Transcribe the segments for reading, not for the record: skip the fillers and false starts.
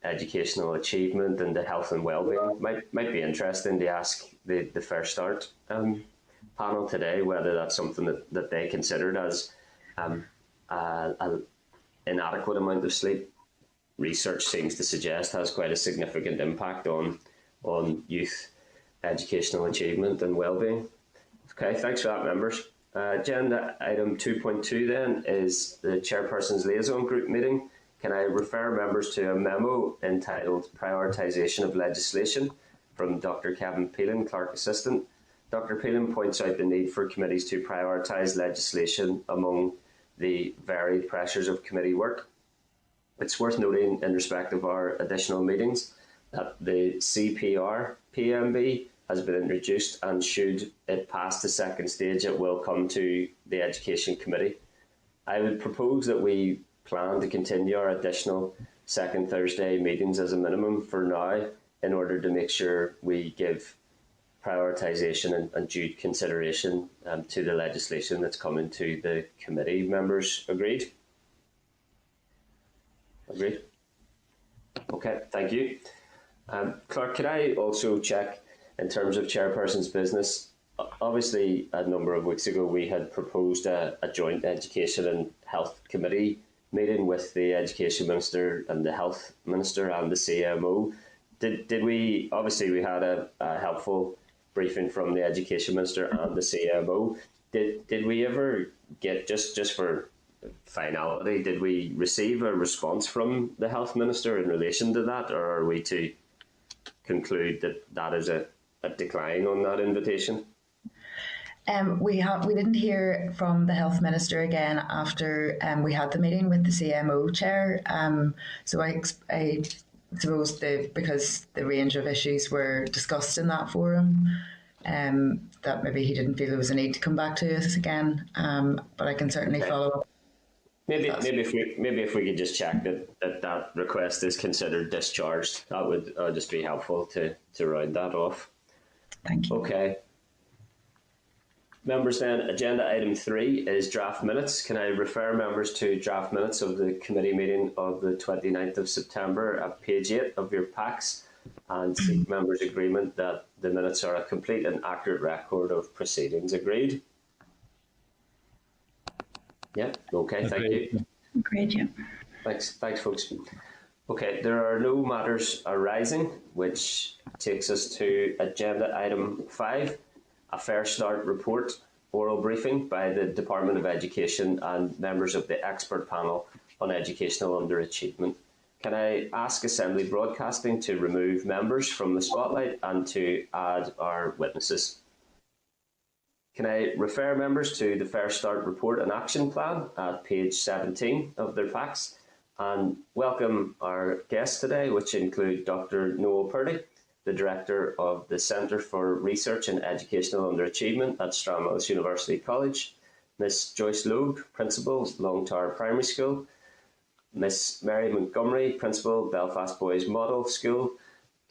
educational achievement and the health and well-being. Might be interesting to ask the Fair Start panel today whether that's something that they considered as an inadequate amount of sleep. Research seems to suggest has quite a significant impact on youth educational achievement and well-being. Okay, thanks for that, members. Agenda item 2.2 then is the Chairperson's Liaison Group meeting. Can I refer members to a memo entitled Prioritisation of Legislation from Dr. Kevin Peelan, Clerk Assistant. Dr. Peelan points out the need for committees to prioritise legislation among the varied pressures of committee work. It's worth noting in respect of our additional meetings that the CPR PMB has been introduced, and should it pass the second stage, it will come to the Education Committee. I would propose that we plan to continue our additional second Thursday meetings as a minimum for now, in order to make sure we give prioritisation and due consideration to the legislation that's coming to the committee. Members agreed? Agreed? Okay, thank you. Clerk, could I also check in terms of Chairperson's business? Obviously, a number of weeks ago, we had proposed a joint Education and Health Committee meeting with the Education Minister and the Health Minister and the CMO. Did we, obviously we had a helpful briefing from the Education Minister and the CMO. Did we ever get, just for finality, did we receive a response from the Health Minister in relation to that, or are we to conclude that that is a decline on that invitation? We didn't hear from the Health Minister again after we had the meeting with the CMO chair. So I suppose because the range of issues were discussed in that forum, that maybe he didn't feel there was a need to come back to us again. But I can certainly follow up. Maybe if we could just check that request is considered discharged, that would just be helpful to round that off. Thank you. Okay. Members, then, agenda item 3 is draft minutes. Can I refer members to draft minutes of the committee meeting of the 29th of September at page 8 of your packs, and seek members' agreement that the minutes are a complete and accurate record of proceedings. Agreed? Yeah, okay, thank you. Agreed, yeah. Thanks, folks. Okay, there are no matters arising, which takes us to agenda item 5, a Fair Start report, oral briefing by the Department of Education and members of the expert panel on educational underachievement. Can I ask Assembly Broadcasting to remove members from the spotlight and to add our witnesses? Can I refer members to the Fair Start report and action plan at page 17 of their packs, and welcome our guests today, which include Dr. Noel Purdy, the Director of the Centre for Research and Educational Underachievement at Stranmillis University College, Miss Joyce Logue, Principal, Long Tower Primary School, Miss Mary Montgomery, Principal, Belfast Boys Model School,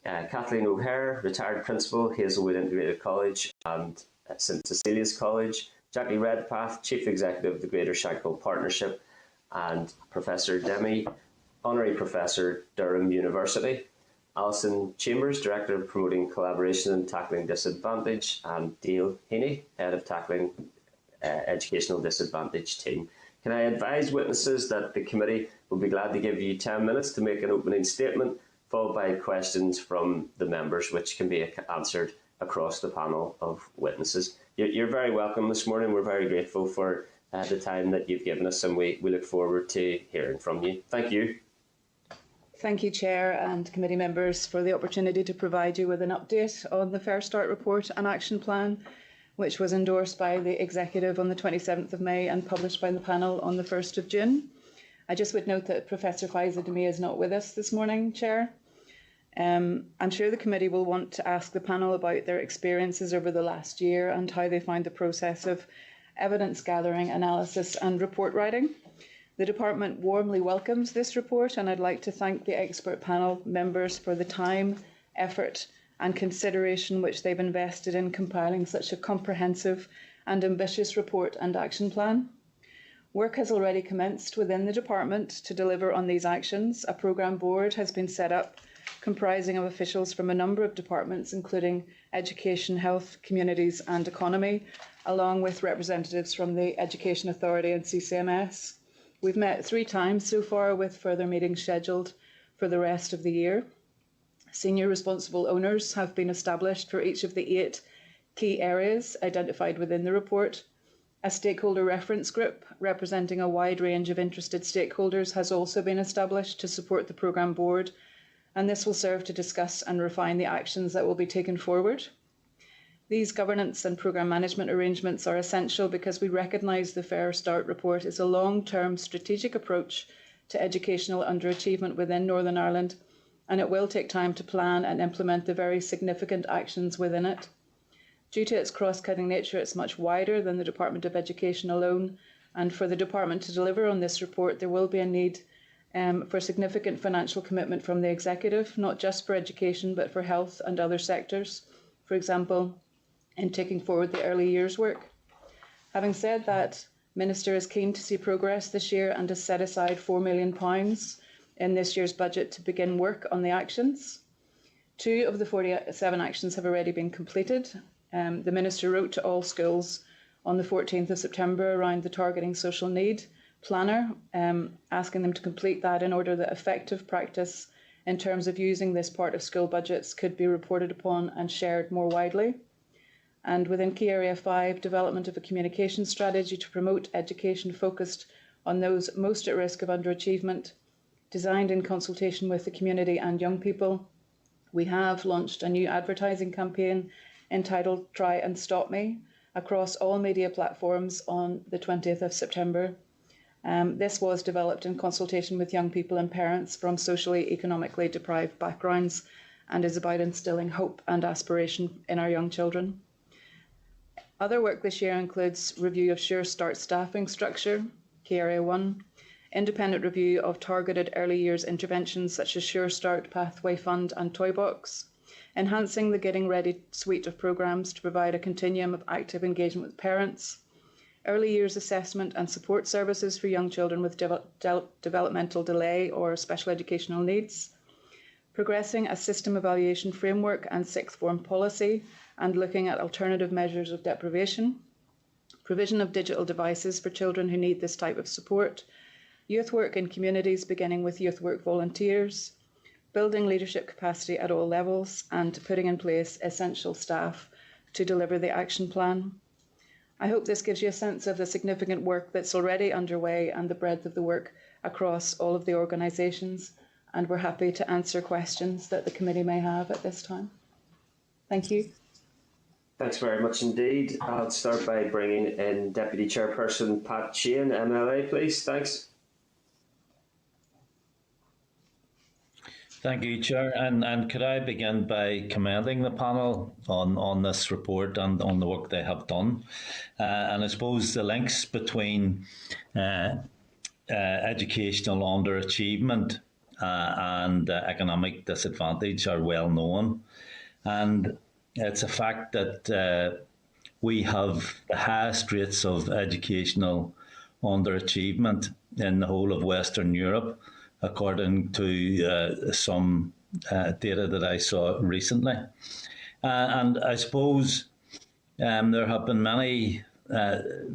Kathleen O'Hare, Retired Principal, Hazelwood Integrated College and St Cecilia's College, Jackie Redpath, Chief Executive of the Greater Shankill Partnership, and Professor Demie, Honorary Professor, Durham University, Alison Chambers, Director of Promoting Collaboration and Tackling Disadvantage, and Dale Heaney, Head of Tackling Educational Disadvantage Team. Can I advise witnesses that the committee will be glad to give you 10 minutes to make an opening statement, followed by questions from the members, which can be answered across the panel of witnesses. You're very welcome this morning. We're very grateful for the time that you've given us, and we look forward to hearing from you. Thank you. Thank you, Chair and committee members, for the opportunity to provide you with an update on the Fair Start report and action plan, which was endorsed by the Executive on the 27th of May and published by the panel on the 1st of June. I just would note that Professor Feyisa Demie is not with us this morning, Chair. I'm sure the committee will want to ask the panel about their experiences over the last year and how they find the process of evidence gathering, analysis and report writing. The department warmly welcomes this report, and I'd like to thank the expert panel members for the time, effort and consideration which they've invested in compiling such a comprehensive and ambitious report and action plan. Work has already commenced within the department to deliver on these actions. A programme board has been set up comprising of officials from a number of departments, including education, health, communities and economy, along with representatives from the Education Authority and CCMS. We've met 3 times so far, with further meetings scheduled for the rest of the year. Senior responsible owners have been established for each of the 8 key areas identified within the report. A stakeholder reference group representing a wide range of interested stakeholders has also been established to support the programme board, and this will serve to discuss and refine the actions that will be taken forward. These governance and programme management arrangements are essential because we recognise the Fair Start report is a long-term strategic approach to educational underachievement within Northern Ireland, and it will take time to plan and implement the very significant actions within it. Due to its cross-cutting nature, it's much wider than the Department of Education alone, and for the department to deliver on this report, there will be a need for significant financial commitment from the executive, not just for education, but for health and other sectors, for example, in taking forward the early years work. Having said that, Minister is keen to see progress this year and has set aside £4 million in this year's budget to begin work on the actions. 2 of the 47 actions have already been completed. The Minister wrote to all schools on the 14th of September around the Targeting Social Need planner, asking them to complete that in order that effective practice in terms of using this part of school budgets could be reported upon and shared more widely. And within Key Area 5, development of a communication strategy to promote education focused on those most at risk of underachievement, designed in consultation with the community and young people. We have launched a new advertising campaign entitled Try and Stop Me across all media platforms on the 20th of September. This was developed in consultation with young people and parents from socially, economically deprived backgrounds and is about instilling hope and aspiration in our young children. Other work this year includes review of Sure Start staffing structure, Key Area 1, independent review of targeted early years interventions such as Sure Start, Pathway Fund and Toy Box, enhancing the Getting Ready suite of programmes to provide a continuum of active engagement with parents, early years assessment and support services for young children with developmental delay or special educational needs, progressing a system evaluation framework and sixth form policy and looking at alternative measures of deprivation, provision of digital devices for children who need this type of support, youth work in communities beginning with youth work volunteers, building leadership capacity at all levels and putting in place essential staff to deliver the action plan. I hope this gives you a sense of the significant work that's already underway and the breadth of the work across all of the organisations, and we're happy to answer questions that the committee may have at this time. Thank you. Thanks very much indeed. I'll start by bringing in Deputy Chairperson Pat Sheehan, MLA, please. Thanks. Thank you, Chair. And could I begin by commending the panel on this report and on the work they have done. And I suppose the links between educational underachievement and economic disadvantage are well known. And it's a fact that we have the highest rates of educational underachievement in the whole of Western Europe, according to some data that I saw recently. And I suppose there have been many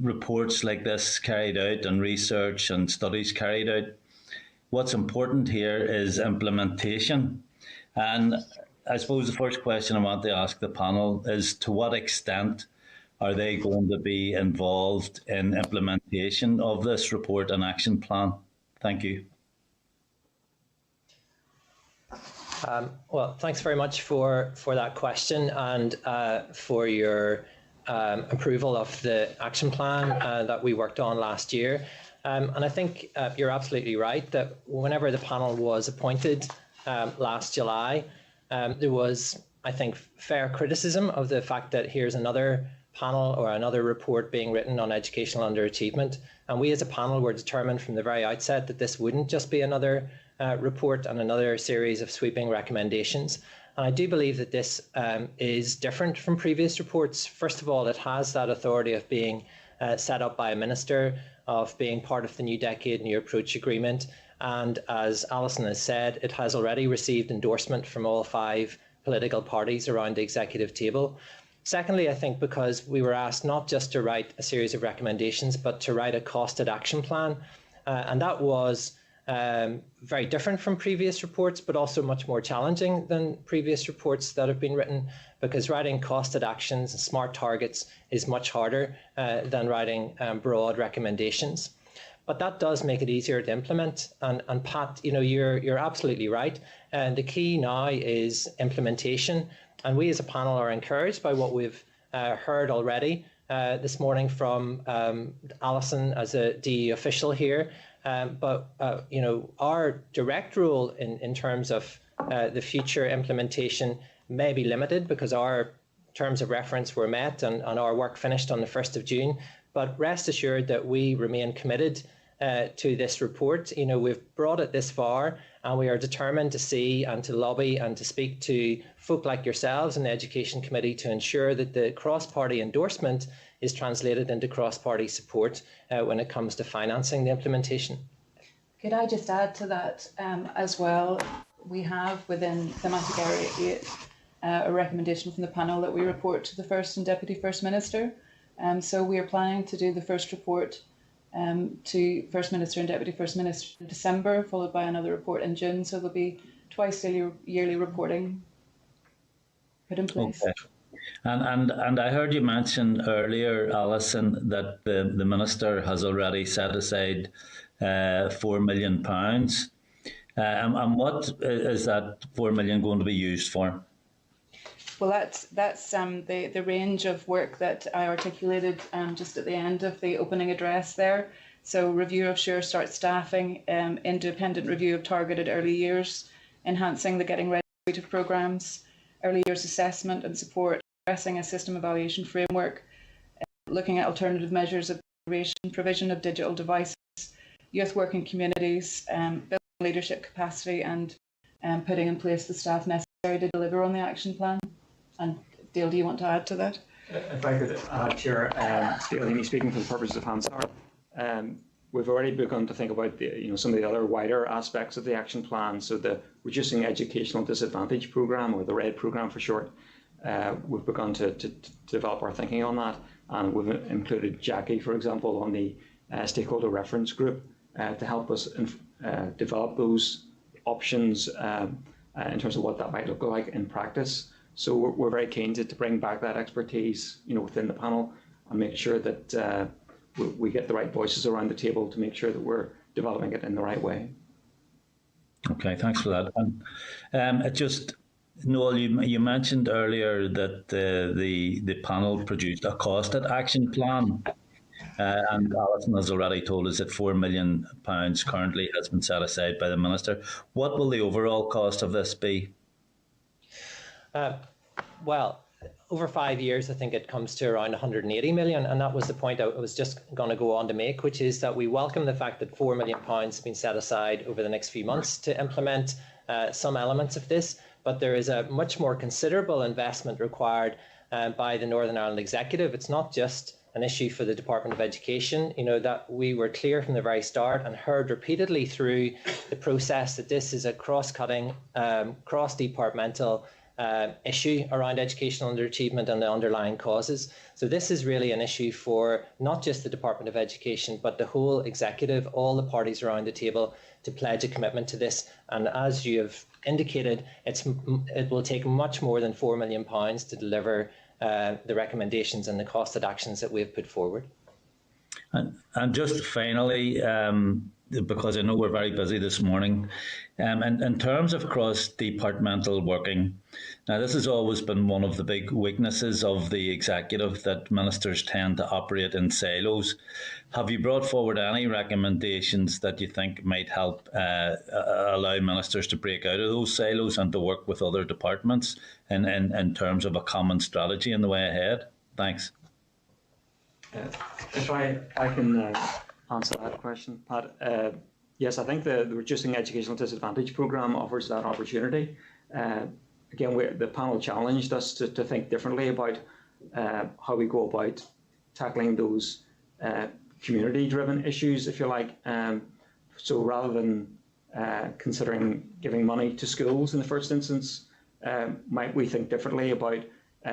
reports like this carried out and research and studies carried out. What's important here is implementation. And I suppose the first question I want to ask the panel is, to what extent are they going to be involved in implementation of this report and action plan? Thank you. Well, thanks very much for that question and for your approval of the action plan that we worked on last year. And I think you're absolutely right that whenever the panel was appointed last July, there was, I think, fair criticism of the fact that here's another panel or another report being written on educational underachievement. And we as a panel were determined from the very outset that this wouldn't just be another report and another series of sweeping recommendations. And I do believe that this is different from previous reports. First of all, it has that authority of being set up by a minister of being part of the New Decade New Approach Agreement. And as Alison has said, it has already received endorsement from all 5 political parties around the executive table. Secondly, I think because we were asked not just to write a series of recommendations, but to write a costed action plan. And that was very different from previous reports, but also much more challenging than previous reports that have been written, because writing costed actions and smart targets is much harder than writing broad recommendations. But that does make it easier to implement. And Pat, you're absolutely right. And the key now is implementation. And we as a panel are encouraged by what we've heard already this morning from Alison as a DE official here. But our direct role in terms of the future implementation may be limited because our terms of reference were met and our work finished on the 1st of June. But rest assured that we remain committed to this report. We've brought it this far, and we are determined to see and to lobby and to speak to folk like yourselves in the Education Committee to ensure that the cross-party endorsement is translated into cross-party support when it comes to financing the implementation. Could I just add to that as well? We have within thematic area 8 a recommendation from the panel that we report to the First and Deputy First Minister. So we are planning to do the first report to First Minister and Deputy First Minister in December, followed by another report in June. So there'll be twice yearly reporting put in place. Okay. And I heard you mention earlier, Alison, that the Minister has already set aside £4 million. And what is that £4 million going to be used for? Well, that's the range of work that I articulated just at the end of the opening address there. So review of Sure Start staffing, independent review of targeted early years, enhancing the Getting Ready suite of programmes, early years assessment and support, addressing a system evaluation framework, looking at alternative measures of provision of digital devices, youth work in communities, building leadership capacity and putting in place the staff necessary to deliver on the action plan. And Dale, do you want to add to that? If I could add, Chair, Dale Heaney speaking for the purposes of Hansard. We've already begun to think about some of the other wider aspects of the action plan. So the Reducing Educational Disadvantage Programme, or the RED programme for short, we've begun to develop our thinking on that, and we've included Jackie, for example, on the stakeholder reference group to help us develop those options in terms of what that might look like in practice. So we're very keen to bring back that expertise, within the panel and make sure that we get the right voices around the table to make sure that we're developing it in the right way. Okay, thanks for that. Noel, you mentioned earlier that the panel produced a costed action plan, and Alison has already told us that £4 million currently has been set aside by the Minister. What will the overall cost of this be? Well, over 5 years, I think it comes to around 180 million. And that was the point I was just going to go on to make, which is that we welcome the fact that £4 million has been set aside over the next few months to implement some elements of this. But there is a much more considerable investment required by the Northern Ireland Executive. It's not just an issue for the Department of Education, that we were clear from the very start and heard repeatedly through the process that this is a cross-cutting, cross-departmental issue around educational underachievement and the underlying causes. So this is really an issue for not just the Department of Education, but the whole executive, all the parties around the table to pledge a commitment to this. And as you have indicated, it will take much more than £4 million to deliver the recommendations and the costed actions that we've put forward. And just finally, because I know we're very busy this morning, in terms of cross-departmental working, now this has always been one of the big weaknesses of the executive, that ministers tend to operate in silos. Have you brought forward any recommendations that you think might help allow ministers to break out of those silos and to work with other departments in terms of a common strategy in the way ahead? Thanks. If I can answer that question, Pat. Yes, I think the Reducing Educational Disadvantage programme offers that opportunity. Again, the panel challenged us to think differently about how we go about tackling those community-driven issues, if you like. So rather than considering giving money to schools in the first instance, might we think differently about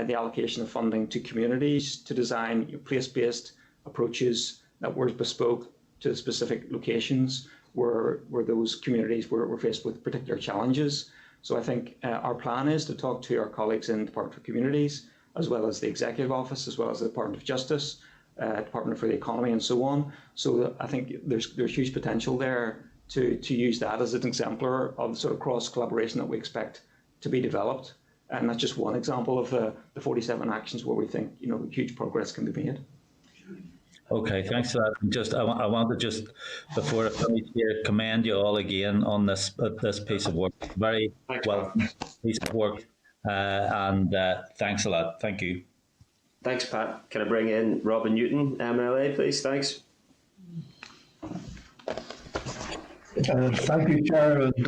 the allocation of funding to communities to design place-based approaches that were bespoke to specific locations where those communities were faced with particular challenges. So I think our plan is to talk to our colleagues in the Department for Communities, as well as the Executive Office, as well as the Department of Justice, Department for the Economy, and so on. So I think there's huge potential there to use that as an exemplar of the sort of cross-collaboration that we expect to be developed. And that's just one example of the 47 actions where we think huge progress can be made. Okay, thanks for that. I want to just, before I finish here, commend you all again on this piece of work. Very well piece of work, and thanks a lot. Thank you. Thanks, Pat. Can I bring in Robin Newton, MLA, please? Thanks. Thank you, Chair, and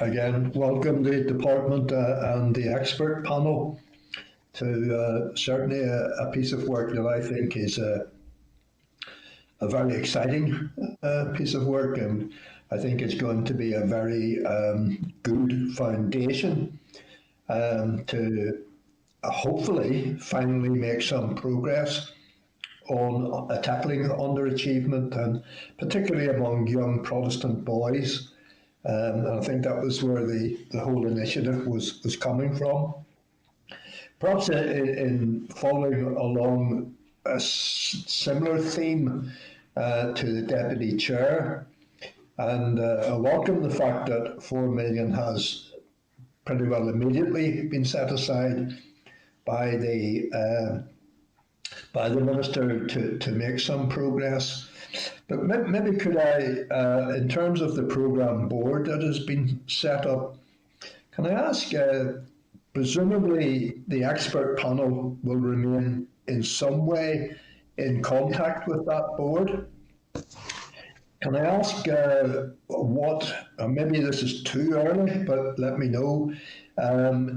again, welcome the Department and the expert panel to certainly a piece of work that I think is a very exciting piece of work, and I think it's going to be a very good foundation to hopefully finally make some progress on tackling underachievement, and particularly among young Protestant boys. And I think that was where the whole initiative was coming from. Perhaps in following along a similar theme to the Deputy Chair, and I welcome the fact that 4 million has pretty well immediately been set aside by the Minister to make some progress. But maybe could I, in terms of the programme board that has been set up, can I ask, presumably the expert panel will remain in some way in contact with that board? Can I ask maybe this is too early, but let me know,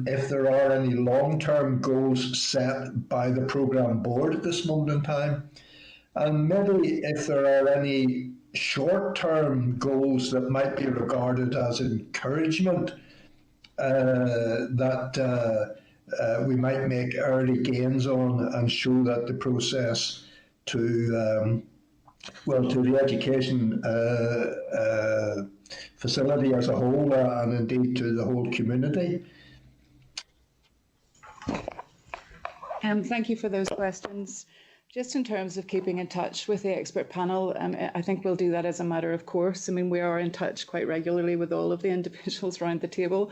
if there are any long-term goals set by the programme board at this moment in time, and maybe if there are any short-term goals that might be regarded as encouragement that we might make early gains on and show that the process to the education facility as a whole, and indeed to the whole community. Thank you for those questions. Just in terms of keeping in touch with the expert panel, I think we'll do that as a matter of course. I mean, we are in touch quite regularly with all of the individuals around the table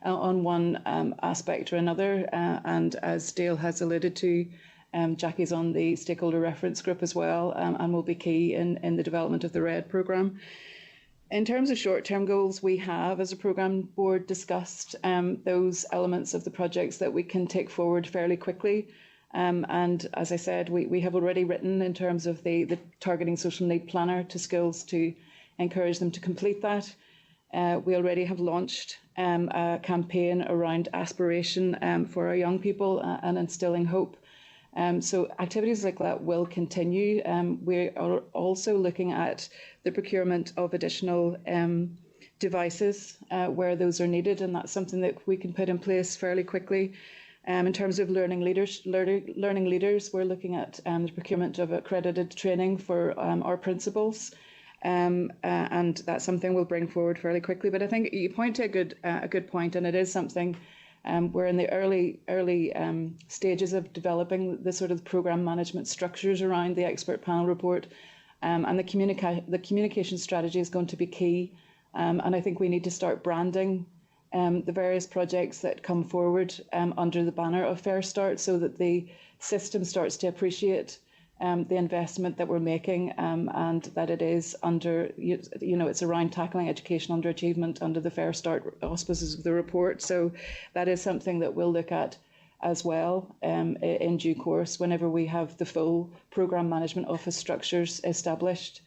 on one aspect or another. And as Dale has alluded to, Jackie's on the stakeholder reference group as well, and will be key in the development of the RED programme. In terms of short-term goals, we have, as a programme board, discussed those elements of the projects that we can take forward fairly quickly. And as I said, we have already written in terms of the targeting social need planner to schools to encourage them to complete that. We already have launched a campaign around aspiration for our young people and instilling hope. So activities like that will continue. We are also looking at the procurement of additional devices where those are needed, and that's something that we can put in place fairly quickly. In terms of learning leaders, we're looking at the procurement of accredited training for our principals, and that's something we'll bring forward fairly quickly. But I think you point to a good point, and it is something. We're in the early stages of developing the sort of programme management structures around the expert panel report, and the communication strategy is going to be key. And I think we need to start branding the various projects that come forward under the banner of Fair Start, so that the system starts to appreciate the investment that we're making, and that it is under, it's around tackling education underachievement under the Fair Start auspices of the report. So that is something that we'll look at as well in due course whenever we have the full programme management office structures established.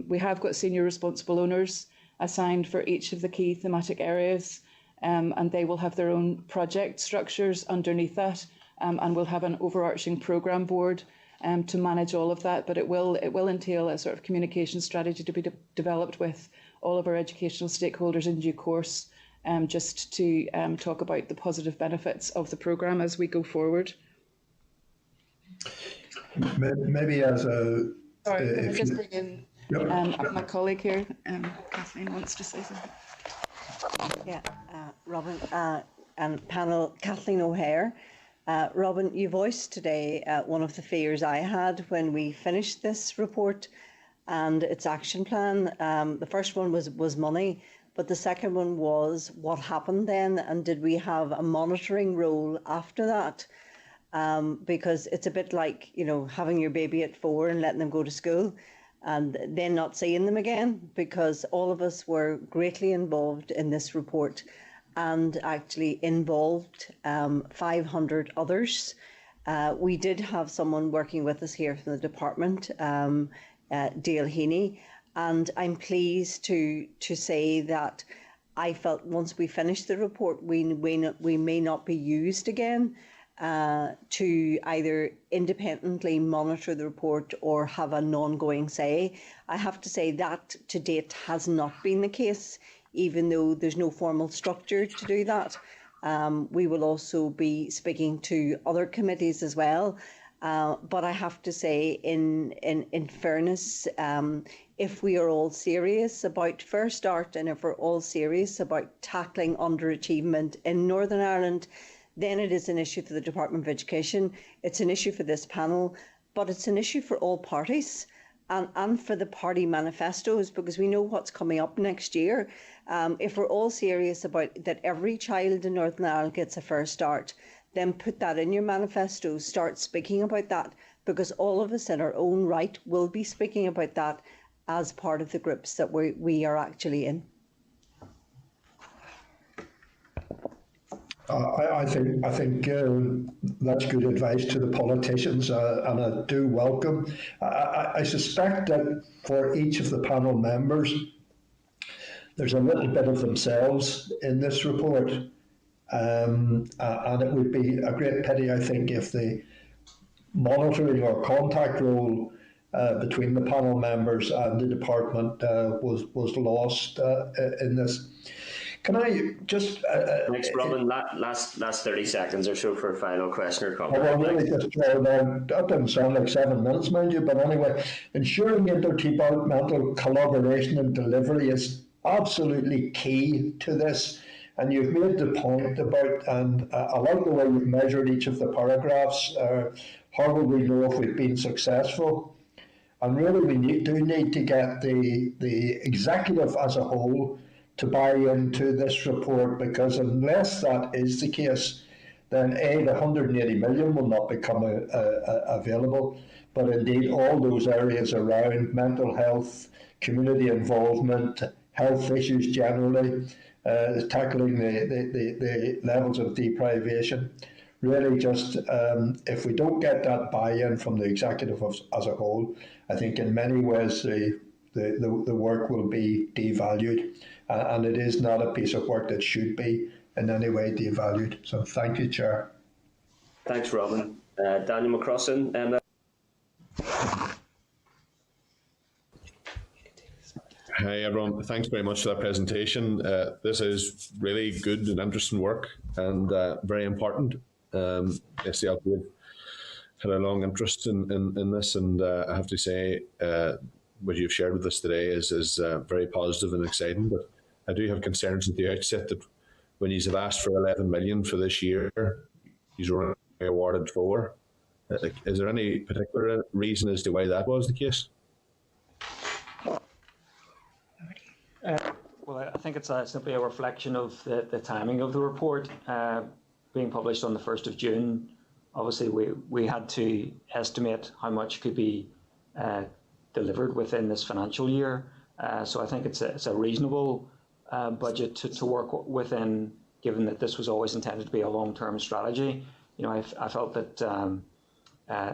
We have got senior responsible owners assigned for each of the key thematic areas, and they will have their own project structures underneath that, and we'll have an overarching programme board to manage all of that, but it will entail a sort of communication strategy to be developed with all of our educational stakeholders in due course, just to talk about the positive benefits of the programme as we go forward. Maybe as a... Sorry, can I just bring in my colleague here? Kathleen wants to say something. Yeah, Robin and panel, Kathleen O'Hare. Robin, you voiced today one of the fears I had when we finished this report and its action plan. The first one was money, but the second one was what happened then, and did we have a monitoring role after that? Because it's a bit like, you know, having your baby at 4 and letting them go to school and then not seeing them again, because all of us were greatly involved in this report and actually involved 500 others. We did have someone working with us here from the department, Dale Heaney, and I'm pleased to say that I felt once we finished the report, we may not be used again to either independently monitor the report or have an ongoing say. I have to say that to date has not been the case, even though there's no formal structure to do that. We will also be speaking to other committees as well. But I have to say, in fairness, if we are all serious about Fair Start and if we're all serious about tackling underachievement in Northern Ireland, then it is an issue for the Department of Education. It's an issue for this panel, but it's an issue for all parties and for the party manifestos, because we know what's coming up next year. If we're all serious about that every child in Northern Ireland gets a fair start, then put that in your manifesto, start speaking about that, because all of us in our own right will be speaking about that as part of the groups that we are actually in. I think that's good advice to the politicians, and I do welcome. I suspect that for each of the panel members, there's a little bit of themselves in this report, and it would be a great pity, I think, if the monitoring or contact role between the panel members and the department was lost in this. Can I just... Thanks, Robin. Last 30 seconds or so for a final question or comment. Well, really just that didn't sound like 7 minutes, mind you, but anyway, ensuring interdepartmental collaboration and delivery is absolutely key to this. And you've made the point about, and I like the way you've measured each of the paragraphs. How will we know if we've been successful? And really, we do need to get the executive as a whole to buy into this report, because unless that is the case, then the 180 million will not become available. But indeed, all those areas around mental health, community involvement, health issues generally, tackling the levels of deprivation, really just if we don't get that buy-in from the executive as a whole, I think in many ways the work will be devalued. And it is not a piece of work that should be in any way devalued. So thank you, Chair. Thanks, Robin. Daniel McCrossan. Hi, everyone. Thanks very much for that presentation. This is really good and interesting work, and very important. SDLP had a long interest in this, and I have to say what you've shared with us today is very positive and exciting. But I do have concerns at the outset that when you have asked for 11 million for this year, you were only awarded 4. Is there any particular reason as to why that was the case? Well, I think it's simply a reflection of the timing of the report being published on the 1st of June. Obviously, we had to estimate how much could be delivered within this financial year. So I think it's a reasonable budget to work within, given that this was always intended to be a long-term strategy. You know, I felt that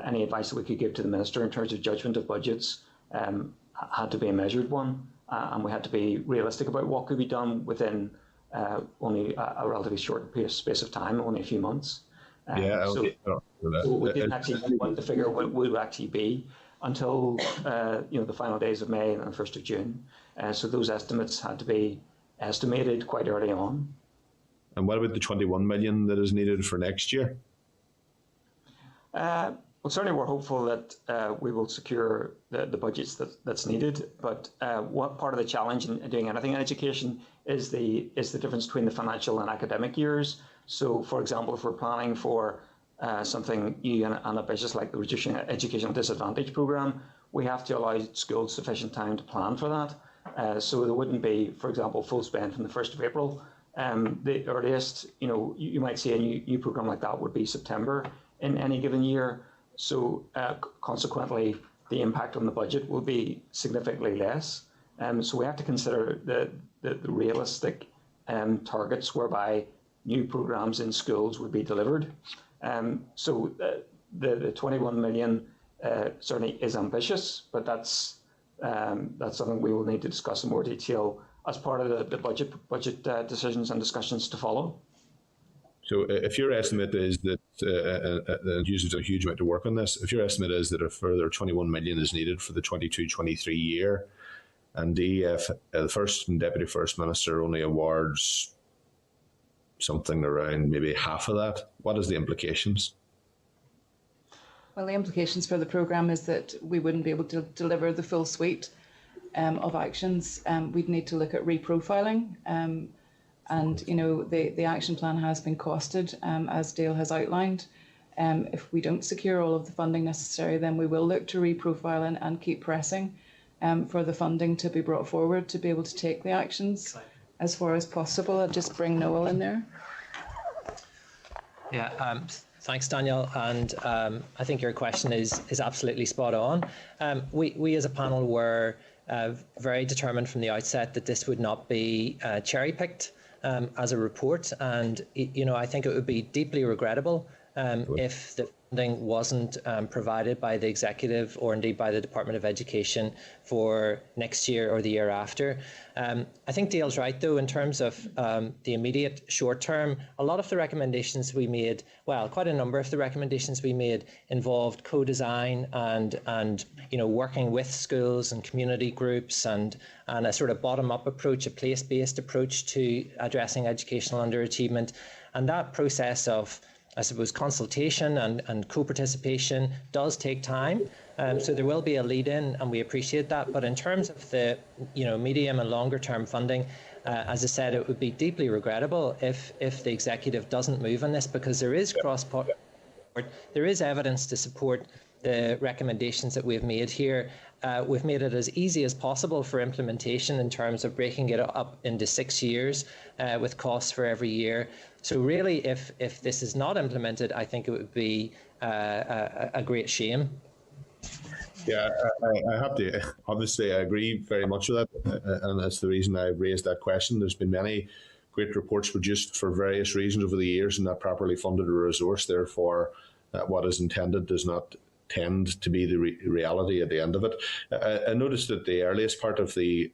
any advice that we could give to the Minister in terms of judgment of budgets had to be a measured one, and we had to be realistic about what could be done within only a relatively short space of time, only a few months. So we didn't actually know what the figure would actually be until the final days of May and the 1st of June. So those estimates had to be estimated quite early on. And what about the 21 million that is needed for next year? Well, certainly we're hopeful that we will secure the budgets that's needed. But what part of the challenge in doing anything in education is the difference between the financial and academic years. So, for example, if we're planning for something new and ambitious like the Reducing Educational Disadvantage programme, we have to allow schools sufficient time to plan for that. So there wouldn't be, for example, full spend from the 1st of April. The earliest, you might see a new programme like that would be September in any given year. So consequently, the impact on the budget will be significantly less. So we have to consider the realistic targets whereby new programmes in schools would be delivered. So the 21 million certainly is ambitious, but that's something we will need to discuss in more detail as part of the budget decisions and discussions to follow. So if your estimate is that, and uses a huge amount of work on this, if your estimate is that a further 21 million is needed for the 22-23 year, and the First and Deputy First Minister only awards something around maybe half of that, what is the implications? Well, the implications for the programme is that we wouldn't be able to deliver the full suite of actions. We'd need to look at reprofiling. And, the action plan has been costed, as Dale has outlined. If we don't secure all of the funding necessary, then we will look to reprofile and keep pressing for the funding to be brought forward to be able to take the actions as far as possible. I'll just bring Noel in there. Yeah, thanks, Daniel. And I think your question is absolutely spot on. We as a panel were very determined from the outset that this would not be cherry-picked as a report, and I think it would be deeply regrettable if the funding wasn't provided by the executive or indeed by the Department of Education for next year or the year after. I think Dale's right, though, in terms of the immediate short term. A lot of the recommendations we made, well, quite a number of the recommendations we made involved co-design and working with schools and community groups and a sort of bottom-up approach, a place-based approach to addressing educational underachievement. And that process of, I suppose, consultation and co-participation does take time. So there will be a lead-in, and we appreciate that. But in terms of the medium and longer term funding, as I said, it would be deeply regrettable if the executive doesn't move on this, because there is there is evidence to support the recommendations that we've made here. We've made it as easy as possible for implementation in terms of breaking it up into 6 years with costs for every year. So really, if this is not implemented, I think it would be a great shame. Yeah, I have to, obviously, I agree very much with that, and that's the reason I raised that question. There's been many great reports produced for various reasons over the years and not properly funded a resource. Therefore, what is intended does not tend to be the reality at the end of it. I noticed that the earliest part of the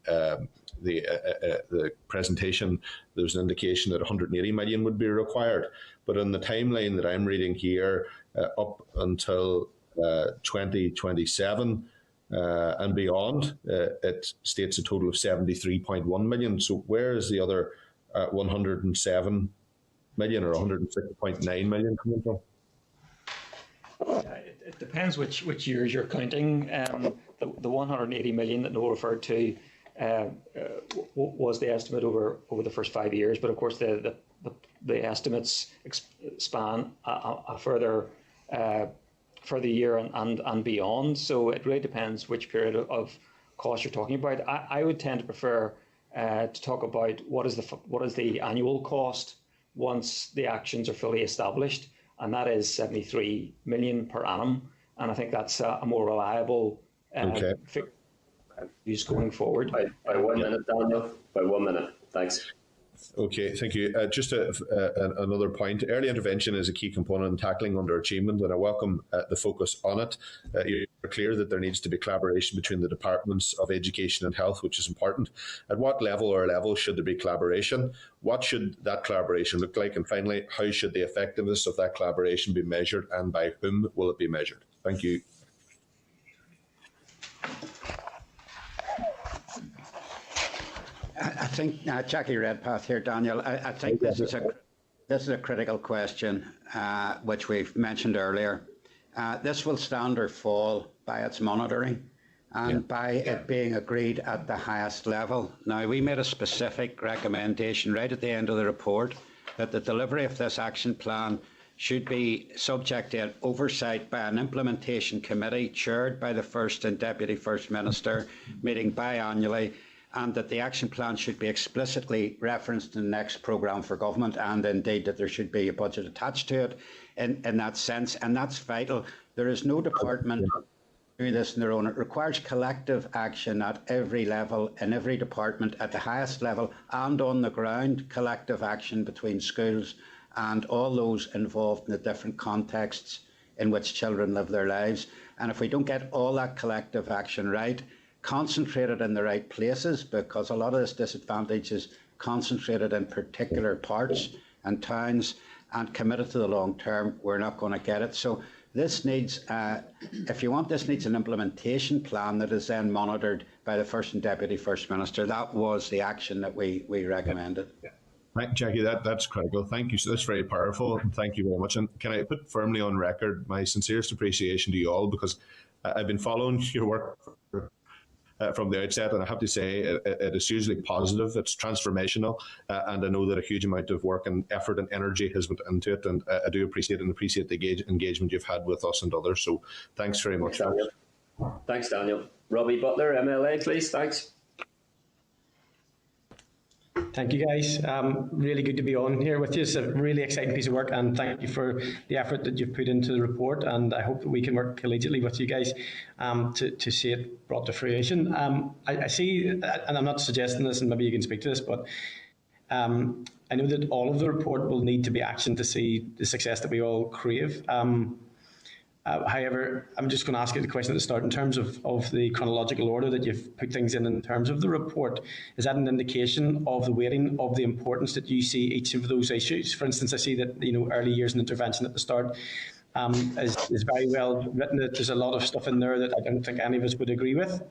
presentation, there was an indication that 180 million would be required. But in the timeline that I'm reading here, up until 2027 and beyond, it states a total of 73.1 million. So where is the other 107 million or 106.9 million coming from? It depends which years you're counting. The 180 million that Noel referred to was the estimate over the first 5 years, but of course the estimates span a further year and beyond. So it really depends which period of cost you're talking about. I would tend to prefer to talk about what is the annual cost once the actions are fully established, and that is 73 million per annum. And I think that's a more reliable figure use going forward. By 1 minute, Daniel. By 1 minute. Thanks. Okay, thank you. Just another point. Early intervention is a key component in tackling underachievement, and I welcome the focus on it. You're clear that there needs to be collaboration between the departments of education and health, which is important. At what level or levels should there be collaboration? What should that collaboration look like? And finally, how should the effectiveness of that collaboration be measured, and by whom will it be measured? Thank you. I think Jackie Redpath here, Daniel. I think this is a critical question, which we've mentioned earlier. This will stand or fall by its monitoring and by it being agreed at the highest level. Now, we made a specific recommendation right at the end of the report that the delivery of this action plan should be subject to oversight by an implementation committee chaired by the First and Deputy First Minister, meeting biannually, and that the action plan should be explicitly referenced in the next programme for government, and indeed that there should be a budget attached to it in that sense. And that's vital. There is no department do this on their own. It requires collective action at every level, in every department, at the highest level, and on the ground, collective action between schools and all those involved in the different contexts in which children live their lives. And if we don't get all that collective action right, concentrated in the right places, because a lot of this disadvantage is concentrated in particular parts and towns, and committed to the long term, we're not going to get it. So this needs, if you want, this needs an implementation plan that is then monitored by the First and Deputy First Minister. That was the action that we recommended. Thank Jackie, that's critical. Thank you. So that's very powerful, and thank you very much. And can I put firmly on record my sincerest appreciation to you all, because I've been following your work from the outset, and I have to say it is hugely positive. It's transformational, and I know that a huge amount of work and effort and energy has went into it, and I do appreciate the engagement you've had with us and others. So thanks very much. Thanks, Daniel. Robbie Butler, MLA, please. Thanks. Thank you, guys. Really good to be on here with you. It's a really exciting piece of work, and thank you for the effort that you've put into the report, and I hope that we can work collegiately with you guys to see it brought to fruition. I see, and I'm not suggesting this, and maybe you can speak to this, but I know that all of the report will need to be actioned to see the success that we all crave. However, I'm just going to ask you the question at the start. In terms of the chronological order that you've put things in terms of the report, is that an indication of the weighting of the importance that you see each of those issues? For instance, I see that early years and intervention at the start is very well written. There's a lot of stuff in there that I don't think any of us would agree with.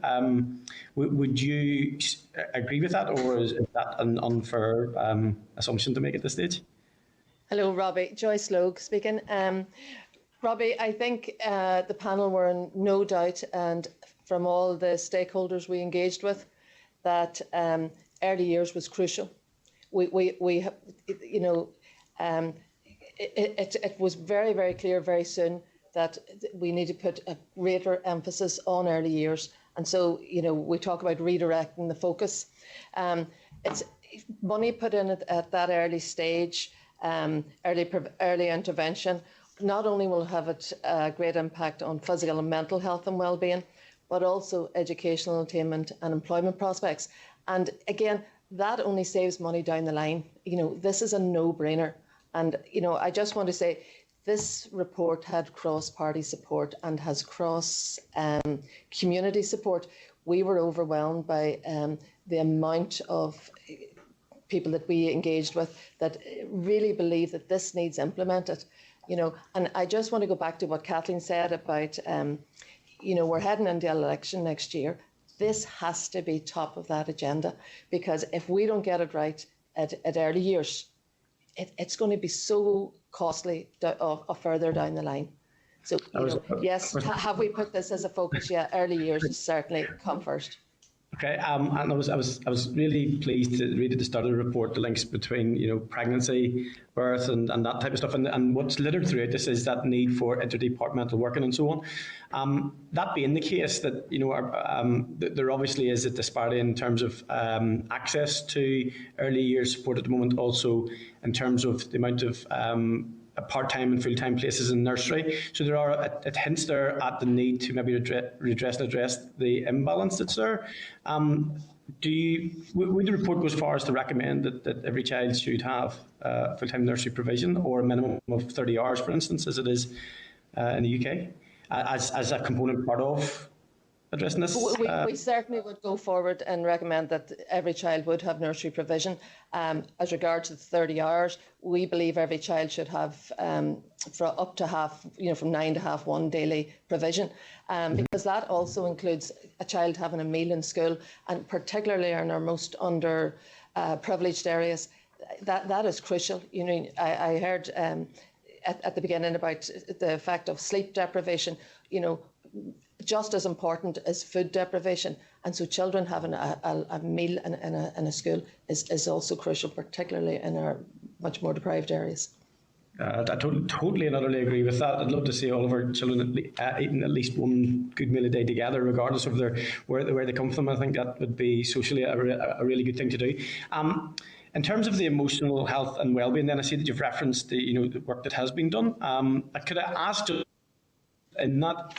Would you agree with that, or is that an unfair assumption to make at this stage? Hello, Robbie. Joyce Logue speaking. Robbie, I think the panel were in no doubt, and from all the stakeholders we engaged with, that early years was crucial. It was very, very clear very soon that we need to put a greater emphasis on early years. And so, we talk about redirecting the focus. It's money put in at that early stage, early intervention, not only will have a great impact on physical and mental health and well-being, but also educational attainment and employment prospects. And again, that only saves money down the line. This is a no-brainer. And, I just want to say this report had cross-party support and has cross-community support. We were overwhelmed by the amount of people that we engaged with that really believe that this needs implemented. And I just want to go back to what Kathleen said about, we're heading into an election next year. This has to be top of that agenda, because if we don't get it right at early years, it's going to be so costly further down the line. So, yes, have we put this as a focus? Yeah, early years has certainly come first. Okay, and I was really pleased to read at the start of the report the links between pregnancy, birth, and that type of stuff, and what's littered throughout this is that need for interdepartmental working and so on. That being the case, that there obviously is a disparity in terms of access to early years support at the moment, also in terms of the amount of part-time and full-time places in nursery. So there are it hints there at the need to maybe redress and address the imbalance that's there. would the report go as far as to recommend that every child should have full-time nursery provision, or a minimum of 30 hours, for instance, as it is in the UK, as a component part of addressing this? We certainly would go forward and recommend that every child would have nursery provision. As regards to the 30 hours, we believe every child should have for up to half, from 9 to half 1 daily provision, because that also includes a child having a meal in school, and particularly in our most privileged areas, that is crucial. I heard at the beginning about the fact of sleep deprivation. Just as important as food deprivation, and so children having a meal in a school is also crucial, particularly in our much more deprived areas. I totally and utterly agree with that. I'd love to see all of our children eating at least one good meal a day together, regardless of where they come from. I think that would be socially a really good thing to do. In terms of the emotional health and well-being, then I see that you've referenced the work that has been done. Could I ask, in that,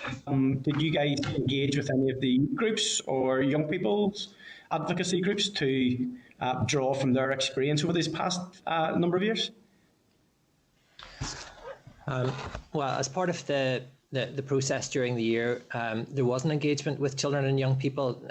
did you guys engage with any of the groups or young people's advocacy groups to draw from their experience over these past number of years? Well, as part of the process during the year, there was an engagement with children and young people.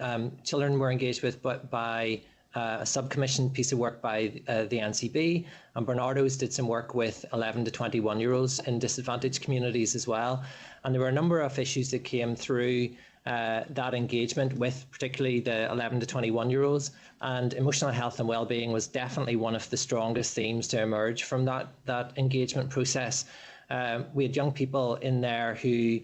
Children were engaged with by a sub-commissioned piece of work by the NCB, and Bernardo's did some work with 11 to 21-year-olds in disadvantaged communities as well. And there were a number of issues that came through that engagement with particularly the 11 to 21-year-olds, and emotional health and well-being was definitely one of the strongest themes to emerge from that engagement process. We had young people in there who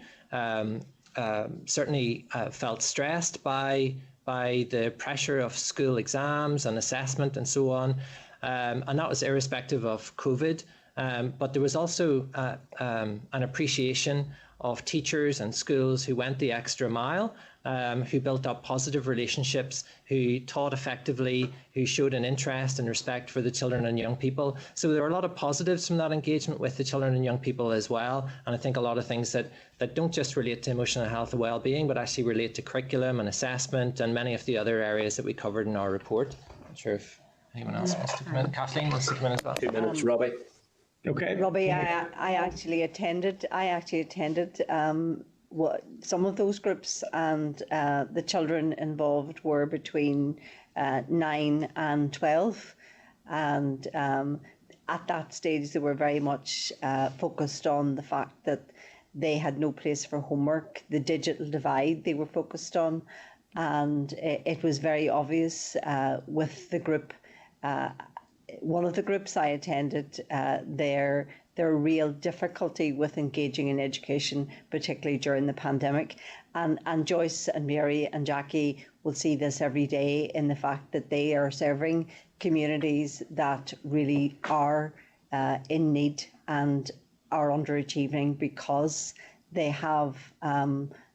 certainly felt stressed by the pressure of school exams and assessment and so on, and that was irrespective of COVID. But there was also an appreciation of teachers and schools who went the extra mile, who built up positive relationships, who taught effectively, who showed an interest and respect for the children and young people. So there were a lot of positives from that engagement with the children and young people as well. And I think a lot of things that don't just relate to emotional health and well-being, but actually relate to curriculum and assessment and many of the other areas that we covered in our report. I'm not sure if anyone else wants to come in. Kathleen wants to come in as well. 2 minutes, Robbie. Okay. Robbie, I actually attended some of those groups, and the children involved were between 9 and 12, and at that stage they were very much focused on the fact that they had no place for homework, the digital divide they were focused on, and it was very obvious with the group. One of the groups I attended, their real difficulty with engaging in education, particularly during the pandemic. And Joyce and Mary and Jackie will see this every day in the fact that they are serving communities that really are in need and are underachieving because they have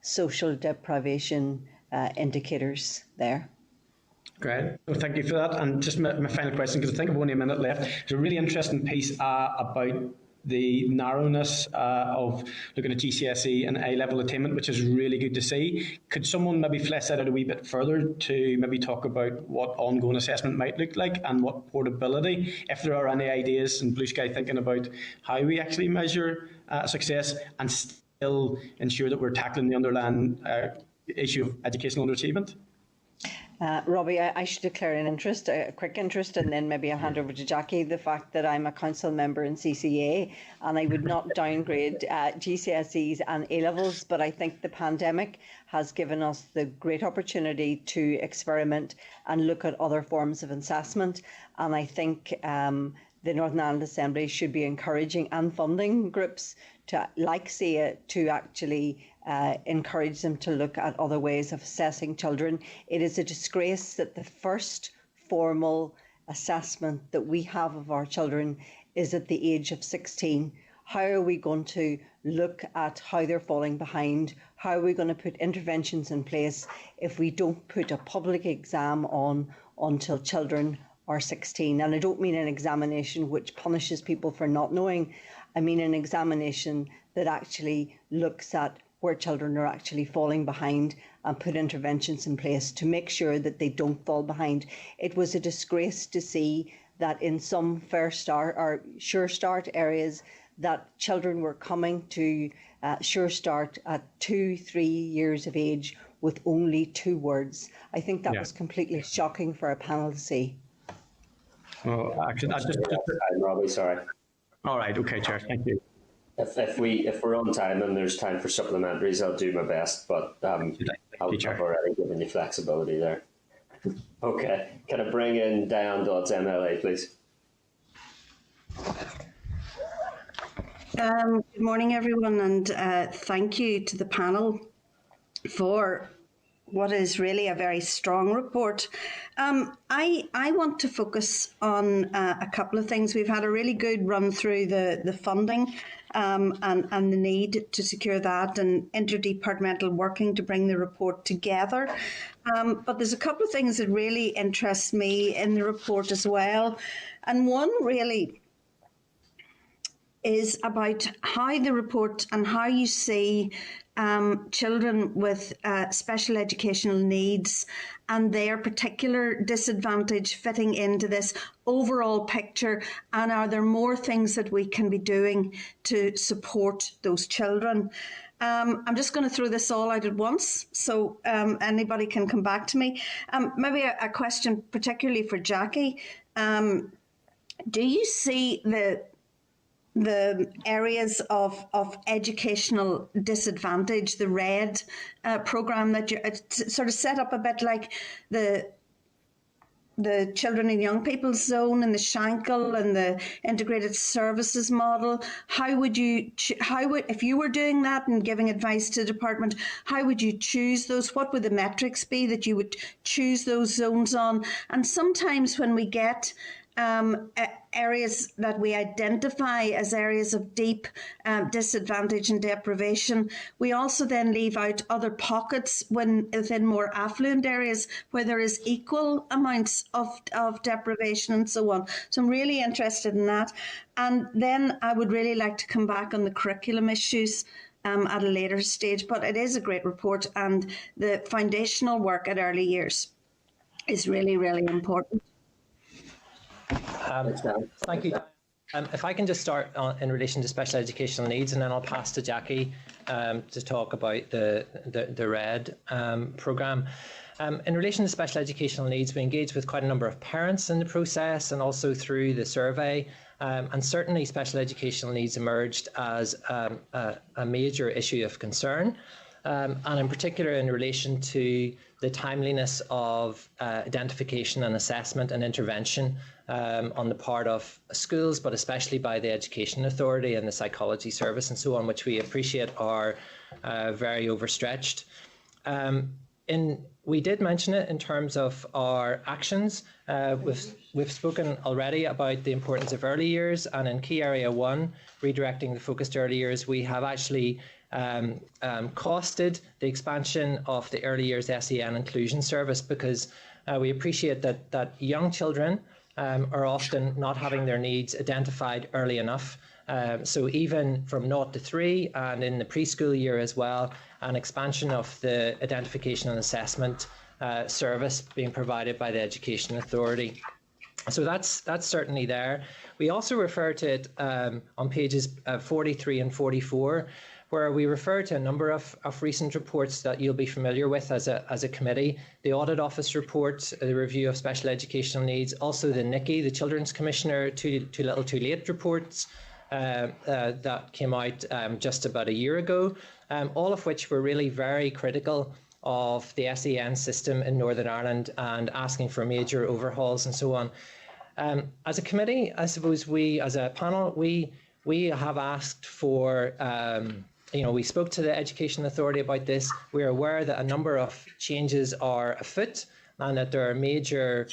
social deprivation indicators there. Great. Well, thank you for that. And just my final question, because I think I've only a minute left. There's a really interesting piece about the narrowness of looking at GCSE and A-level attainment, which is really good to see. Could someone maybe flesh that out a wee bit further to maybe talk about what ongoing assessment might look like and what portability, if there are any ideas and blue sky thinking about how we actually measure success and still ensure that we're tackling the underlying issue of educational underachievement? Robbie, I should declare an interest, a quick interest, and then maybe I'll hand over to Jackie, the fact that I'm a council member in CCA, and I would not downgrade GCSEs and A-levels, but I think the pandemic has given us the great opportunity to experiment and look at other forms of assessment, and I think the Northern Ireland Assembly should be encouraging and funding groups like SIA to actually encourage them to look at other ways of assessing children. It is a disgrace that the first formal assessment that we have of our children is at the age of 16. How are we going to look at how they're falling behind? How are we going to put interventions in place if we don't put a public exam on until children are 16? And I don't mean an examination which punishes people for not knowing. I mean an examination that actually looks at where children are actually falling behind and put interventions in place to make sure that they don't fall behind. It was a disgrace to see that in some Fair Start or Sure Start areas that children were coming to Sure Start at 2-3 years of age with only 2 words. I think that was completely shocking for a panel to see. Oh, actually, I'm Robbie, sorry. All right, okay, Chair, thank you. If we're on time and there's time for supplementaries, I'll do my best, but I've already given you flexibility there. Okay, can I bring in Diane Dodds, MLA, please? Good morning, everyone, and thank you to the panel for what is really a very strong report. I want to focus on a couple of things. We've had a really good run through the funding and the need to secure that and interdepartmental working to bring the report together. But there's a couple of things that really interest me in the report as well. And one really is about how the report and how you see children with special educational needs and their particular disadvantage fitting into this overall picture, and are there more things that we can be doing to support those children? I'm just going to throw this all out at once, so anybody can come back to me. Maybe a question particularly for Jackie. Do you see the areas of educational disadvantage, the RED programme that you sort of set up a bit like the Children and Young People's Zone and the Shankle and the Integrated Services Model? How would if you were doing that and giving advice to the department, how would you choose those? What would the metrics be that you would choose those zones on? And sometimes when we get areas that we identify as areas of deep disadvantage and deprivation, we also then leave out other pockets within more affluent areas where there is equal amounts of deprivation and so on. So I'm really interested in that. And then I would really like to come back on the curriculum issues at a later stage, but it is a great report, and the foundational work at early years is really, really important. Thank you. If I can just start in relation to special educational needs, and then I'll pass to Jackie to talk about the RED programme. In relation to special educational needs, we engage with quite a number of parents in the process and also through the survey. And certainly special educational needs emerged as a major issue of concern. And in particular in relation to the timeliness of identification and assessment and intervention on the part of schools, but especially by the Education Authority and the Psychology Service and so on, which we appreciate are very overstretched. We did mention it in terms of our actions. We've spoken already about the importance of early years, and in key area 1, redirecting the focus to early years, we have actually costed the expansion of the early years SEN inclusion service, because we appreciate that young children are often not having their needs identified early enough. So even from 0 to 3 and in the preschool year as well, an expansion of the identification and assessment service being provided by the Education Authority. So that's certainly there. We also refer to it on pages 43 and 44, where we refer to a number of recent reports that you'll be familiar with as a committee. The Audit Office report, the review of special educational needs, also the NICIE, the Children's Commissioner Too Little Too Late reports that came out just about a year ago, all of which were really very critical of the SEN system in Northern Ireland and asking for major overhauls and so on. As a committee, I suppose we, as a panel, we have asked for we spoke to the Education Authority about this. We're aware that a number of changes are afoot and that there are major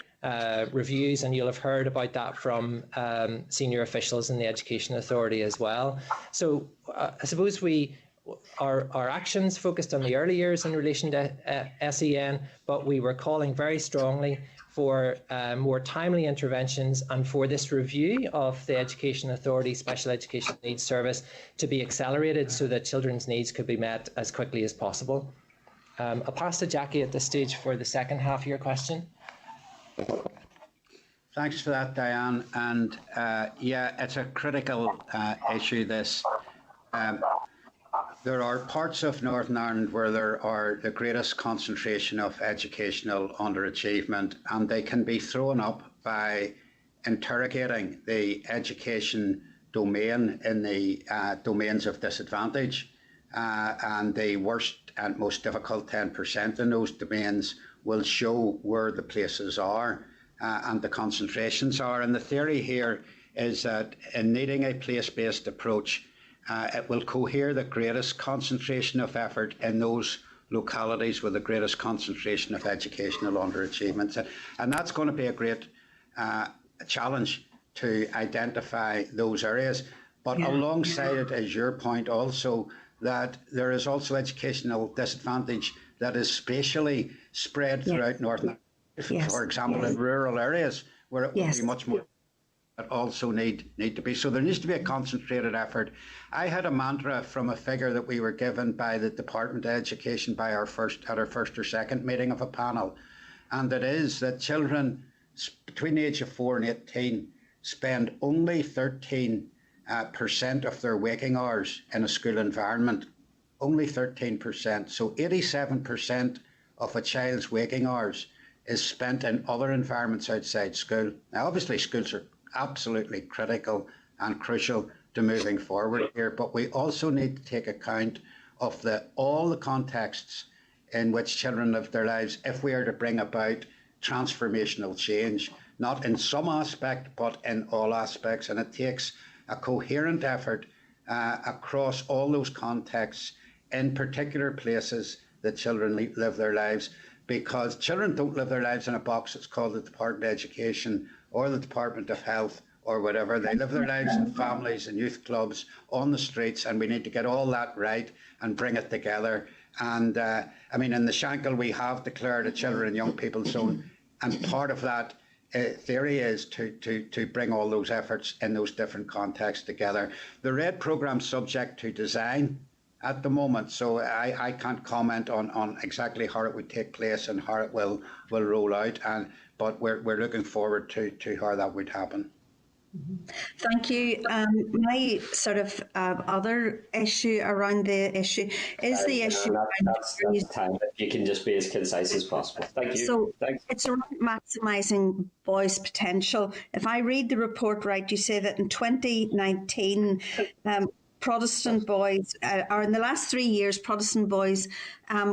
reviews, and you'll have heard about that from senior officials in the Education Authority as well. So I suppose our actions focused on the early years in relation to SEN, but we were calling very strongly for more timely interventions and for this review of the Education Authority Special Education Needs Service to be accelerated so that children's needs could be met as quickly as possible. I'll pass to Jackie at this stage for the second half of your question. Thanks for that, Diane. And yeah, it's a critical issue, this. There are parts of Northern Ireland where there are the greatest concentration of educational underachievement, and they can be thrown up by interrogating the education domain in the domains of disadvantage. And the worst and most difficult 10% in those domains will show where the places are and the concentrations are. And the theory here is that in needing a place-based approach, it will cohere the greatest concentration of effort in those localities with the greatest concentration of educational underachievement. And that's going to be a great challenge to identify those areas. But alongside it is your point also that there is also educational disadvantage that is spatially spread throughout Northern Ireland. For example, in rural areas where it would be much more that also need to be. So there needs to be a concentrated effort. I had a mantra from a figure that we were given by the Department of Education at our first or second meeting of a panel, and it is that children between the age of 4 and 18 spend only 13% of their waking hours in a school environment. Only 13%. So 87% of a child's waking hours is spent in other environments outside school. Now, obviously, schools are absolutely critical and crucial to moving forward here, but we also need to take account of all the contexts in which children live their lives if we are to bring about transformational change, not in some aspect, but in all aspects. And it takes a coherent effort across all those contexts in particular places that children live their lives, because children don't live their lives in a box that's called the Department of Education or the Department of Health or whatever. They live their lives in families and youth clubs, on the streets, and we need to get all that right and bring it together. And I mean, in the Shankill, we have declared a children and young people zone, and part of that theory is to bring all those efforts in those different contexts together. The RED programme's subject to design at the moment, so I can't comment on exactly how it would take place and how it will roll out, but we're looking forward to how that would happen. Thank you. My sort of other issue around the issue is the issue. That's time. You can just be as concise as possible. Thank you. So thanks. It's around maximising boys' potential. If I read the report right, you say that in 2019, Protestant boys, or in the last 3 years, Protestant boys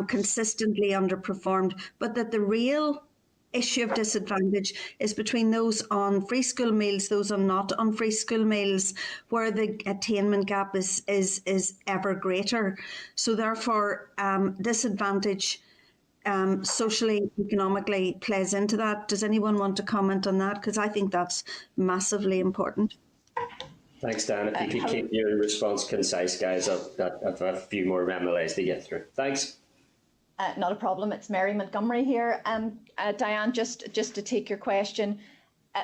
consistently underperformed, but that the real issue of disadvantage is between those on free school meals, those on not on free school meals, where the attainment gap is ever greater. So therefore, disadvantage socially, economically plays into that. Does anyone want to comment on that? Because I think that's massively important. Thanks, Dan. If you could keep your response concise, guys, I've a few more MLAs to get through. Thanks. Not a problem. It's Mary Montgomery here. Diane, just to take your question,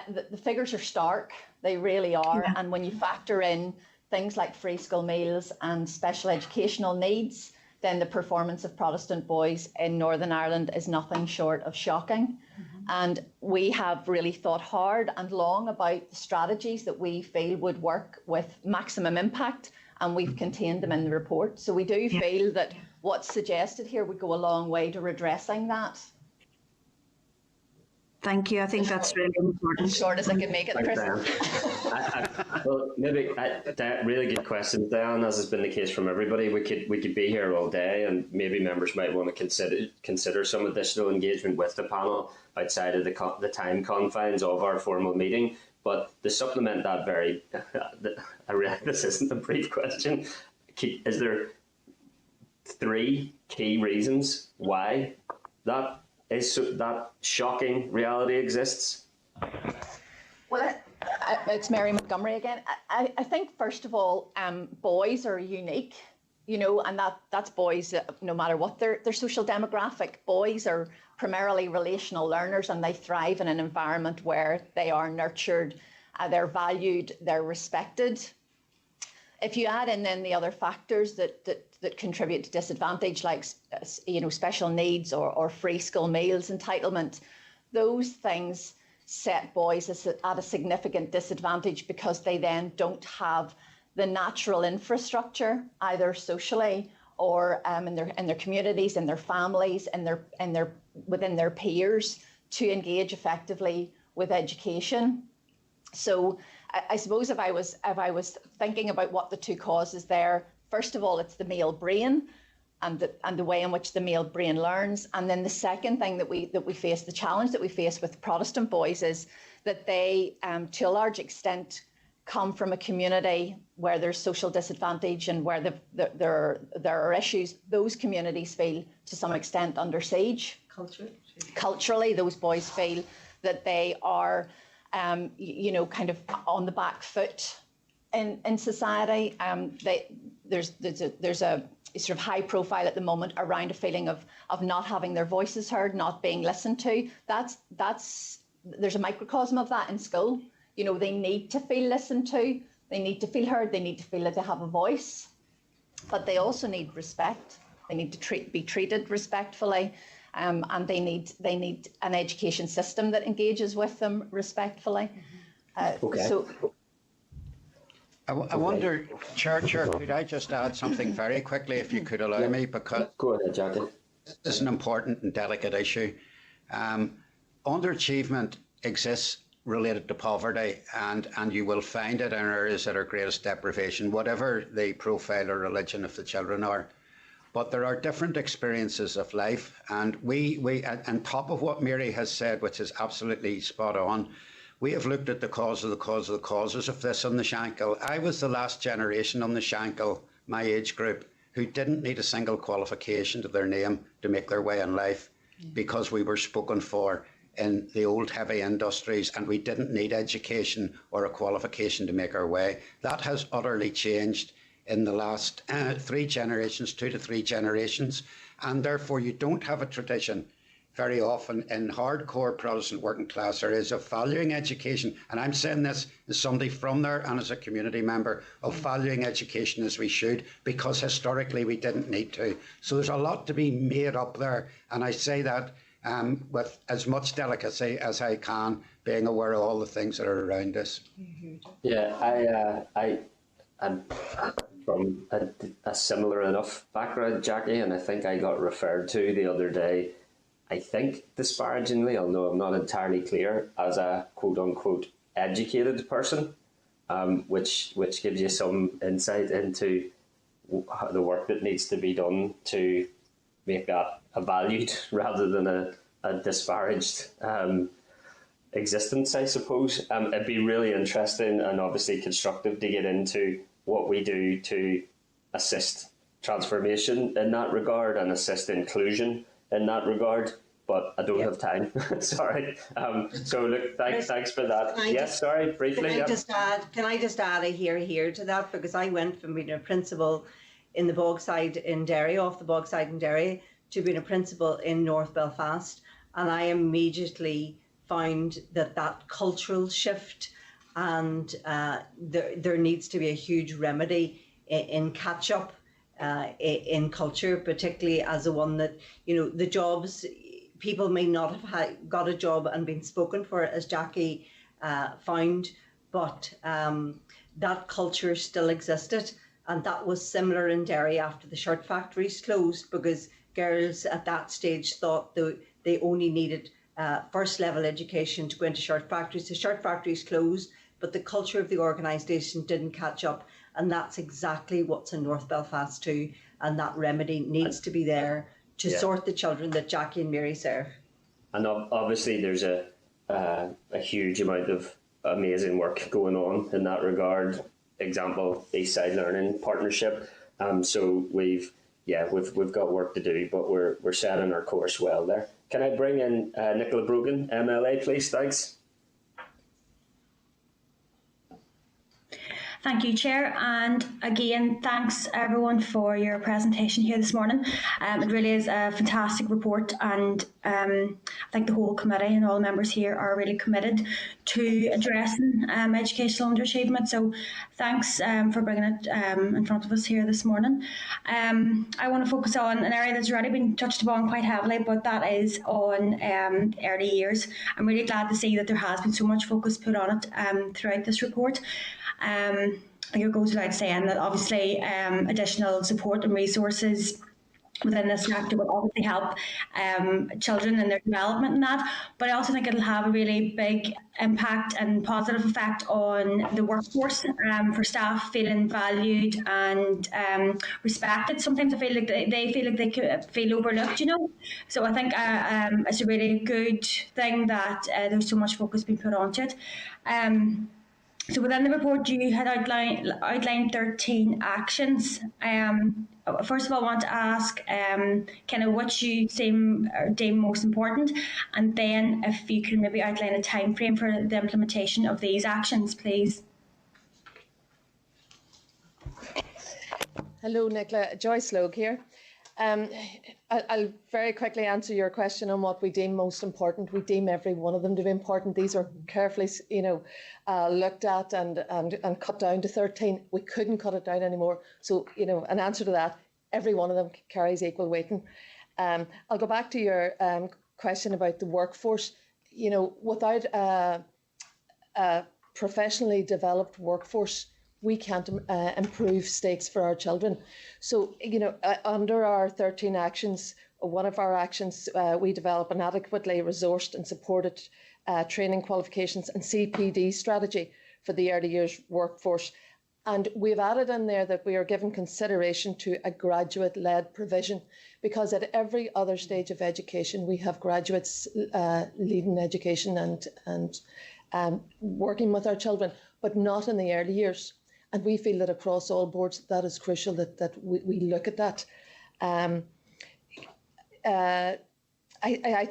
the figures are stark. They really are. Yeah. And when you factor in things like free school meals and special educational needs, then the performance of Protestant boys in Northern Ireland is nothing short of shocking. Mm-hmm. And we have really thought hard and long about the strategies that we feel would work with maximum impact, and we've contained them in the report. So we do feel that what's suggested here would go a long way to redressing that. Thank you. I think that's really important. As short as I can make it, Chris. Well, maybe really good question, Diane. As has been the case from everybody, we could be here all day, and maybe members might want to consider some additional engagement with the panel outside of the time confines of our formal meeting. But to supplement that this isn't a brief question. Is there 3 key reasons why that shocking reality exists? Well, it's Mary Montgomery again. I think, first of all, boys are unique, and that's boys, no matter what their social demographic. Boys are primarily relational learners, and they thrive in an environment where they are nurtured, they're valued, they're respected. if you add in then the other factors that contribute to disadvantage, like special needs or free school meals entitlement, those things set boys at a significant disadvantage because they then don't have the natural infrastructure, either socially or in their communities, in their families, within their peers, to engage effectively with education. So I suppose if I was thinking about what the two causes there, first of all, it's the male brain and the way in which the male brain learns. And then the second thing that we face, the challenge that we face with Protestant boys, is that they, to a large extent, come from a community where there's social disadvantage and where there are issues. Those communities feel to some extent under siege. Culturally, those boys feel that they are, kind of on the back foot in society. There's a sort of high profile at the moment around a feeling of not having their voices heard, not being listened to. There's a microcosm of that in school. They need to feel listened to, they need to feel heard, they need to feel that they have a voice, but they also need respect. They need to be treated respectfully, and they need an education system that engages with them respectfully. Okay. So, I wonder, Chair, could I just add something very quickly, if you could allow me, because go ahead, Jackie. This is an important and delicate issue. Underachievement exists related to poverty, and you will find it in areas that are greatest deprivation, whatever the profile or religion of the children are. But there are different experiences of life, and we on top of what Mary has said, which is absolutely spot on, we have looked at the causes of this on the Shankill. I was the last generation on the Shankill, my age group, who didn't need a single qualification to their name to make their way in life, because we were spoken for in the old heavy industries, and we didn't need education or a qualification to make our way. That has utterly changed in the last 3 generations, 2 to 3 generations, and therefore you don't have a tradition very often in hardcore Protestant working class areas of valuing education, and I'm saying this as somebody from there and as a community member, of valuing education as we should, because historically we didn't need to. So there's a lot to be made up there, and I say that with as much delicacy as I can, being aware of all the things that are around us. Yeah, I'm from a similar enough background, Jackie, and I think I got referred to the other day, I think disparagingly, although I'm not entirely clear, as a quote-unquote educated person, which gives you some insight into the work that needs to be done to make that a valued rather than a disparaged existence, I suppose. It'd be really interesting and obviously constructive to get into what we do to assist transformation in that regard and assist inclusion in that regard, but I don't have time. Sorry. So look, thanks for that. Yes, sorry, briefly. Can I just add a here to that, because I went from being a principal in the Bogside in Derry, off the Bogside in Derry, to being a principal in North Belfast, and I immediately found that cultural shift, and there needs to be a huge remedy in catch up in culture, particularly as a one that, the jobs, people may not have got a job and been spoken for, as Jackie found, but that culture still existed, and that was similar in Derry after the shirt factories closed, because girls at that stage thought they only needed first level education to go into shirt factories. The shirt factories closed, but the culture of the organisation didn't catch up, and that's exactly what's in North Belfast too, and that remedy needs to be there to sort the children that Jackie and Mary serve. And obviously there's a huge amount of amazing work going on in that regard. Example, Eastside Learning Partnership. So we've got work to do, but we're setting our course well there. Can I bring in Nicola Brogan, MLA, please? Thanks. Thank you, Chair. And again, thanks everyone for your presentation here this morning. It really is a fantastic report, and I think the whole committee and all members here are really committed to addressing educational underachievement. So thanks for bringing it in front of us here this morning. I want to focus on an area that's already been touched upon quite heavily, but that is on early years. I'm really glad to see that there has been so much focus put on it throughout this report. I think it goes without saying that obviously additional support and resources within this sector will obviously help children in their development and that, but I also think it'll have a really big impact and positive effect on the workforce for staff feeling valued and respected. Sometimes I feel like they feel like they could feel overlooked, you know. So I think it's a really good thing that there's so much focus being put onto it. So within the report, you had outlined 13 actions. First of all, I want to ask kind of what you deem most important, and then if you can maybe outline a time frame for the implementation of these actions, please. Hello, Nicola. Joyce Logue here. I'll very quickly answer your question on what we deem most important. We deem every one of them to be important. These are carefully, looked at and cut down to 13. We couldn't cut it down anymore. So, an answer to that, every one of them carries equal weighting. I'll go back to your question about the workforce. Without a professionally developed workforce, we can't improve stakes for our children. So, under our 13 actions, one of our actions, we develop an adequately resourced and supported training qualifications and CPD strategy for the early years workforce. And we've added in there that we are giving consideration to a graduate-led provision, because at every other stage of education, we have graduates leading education and working with our children, but not in the early years. And we feel that across all boards, that is crucial that we look at that. I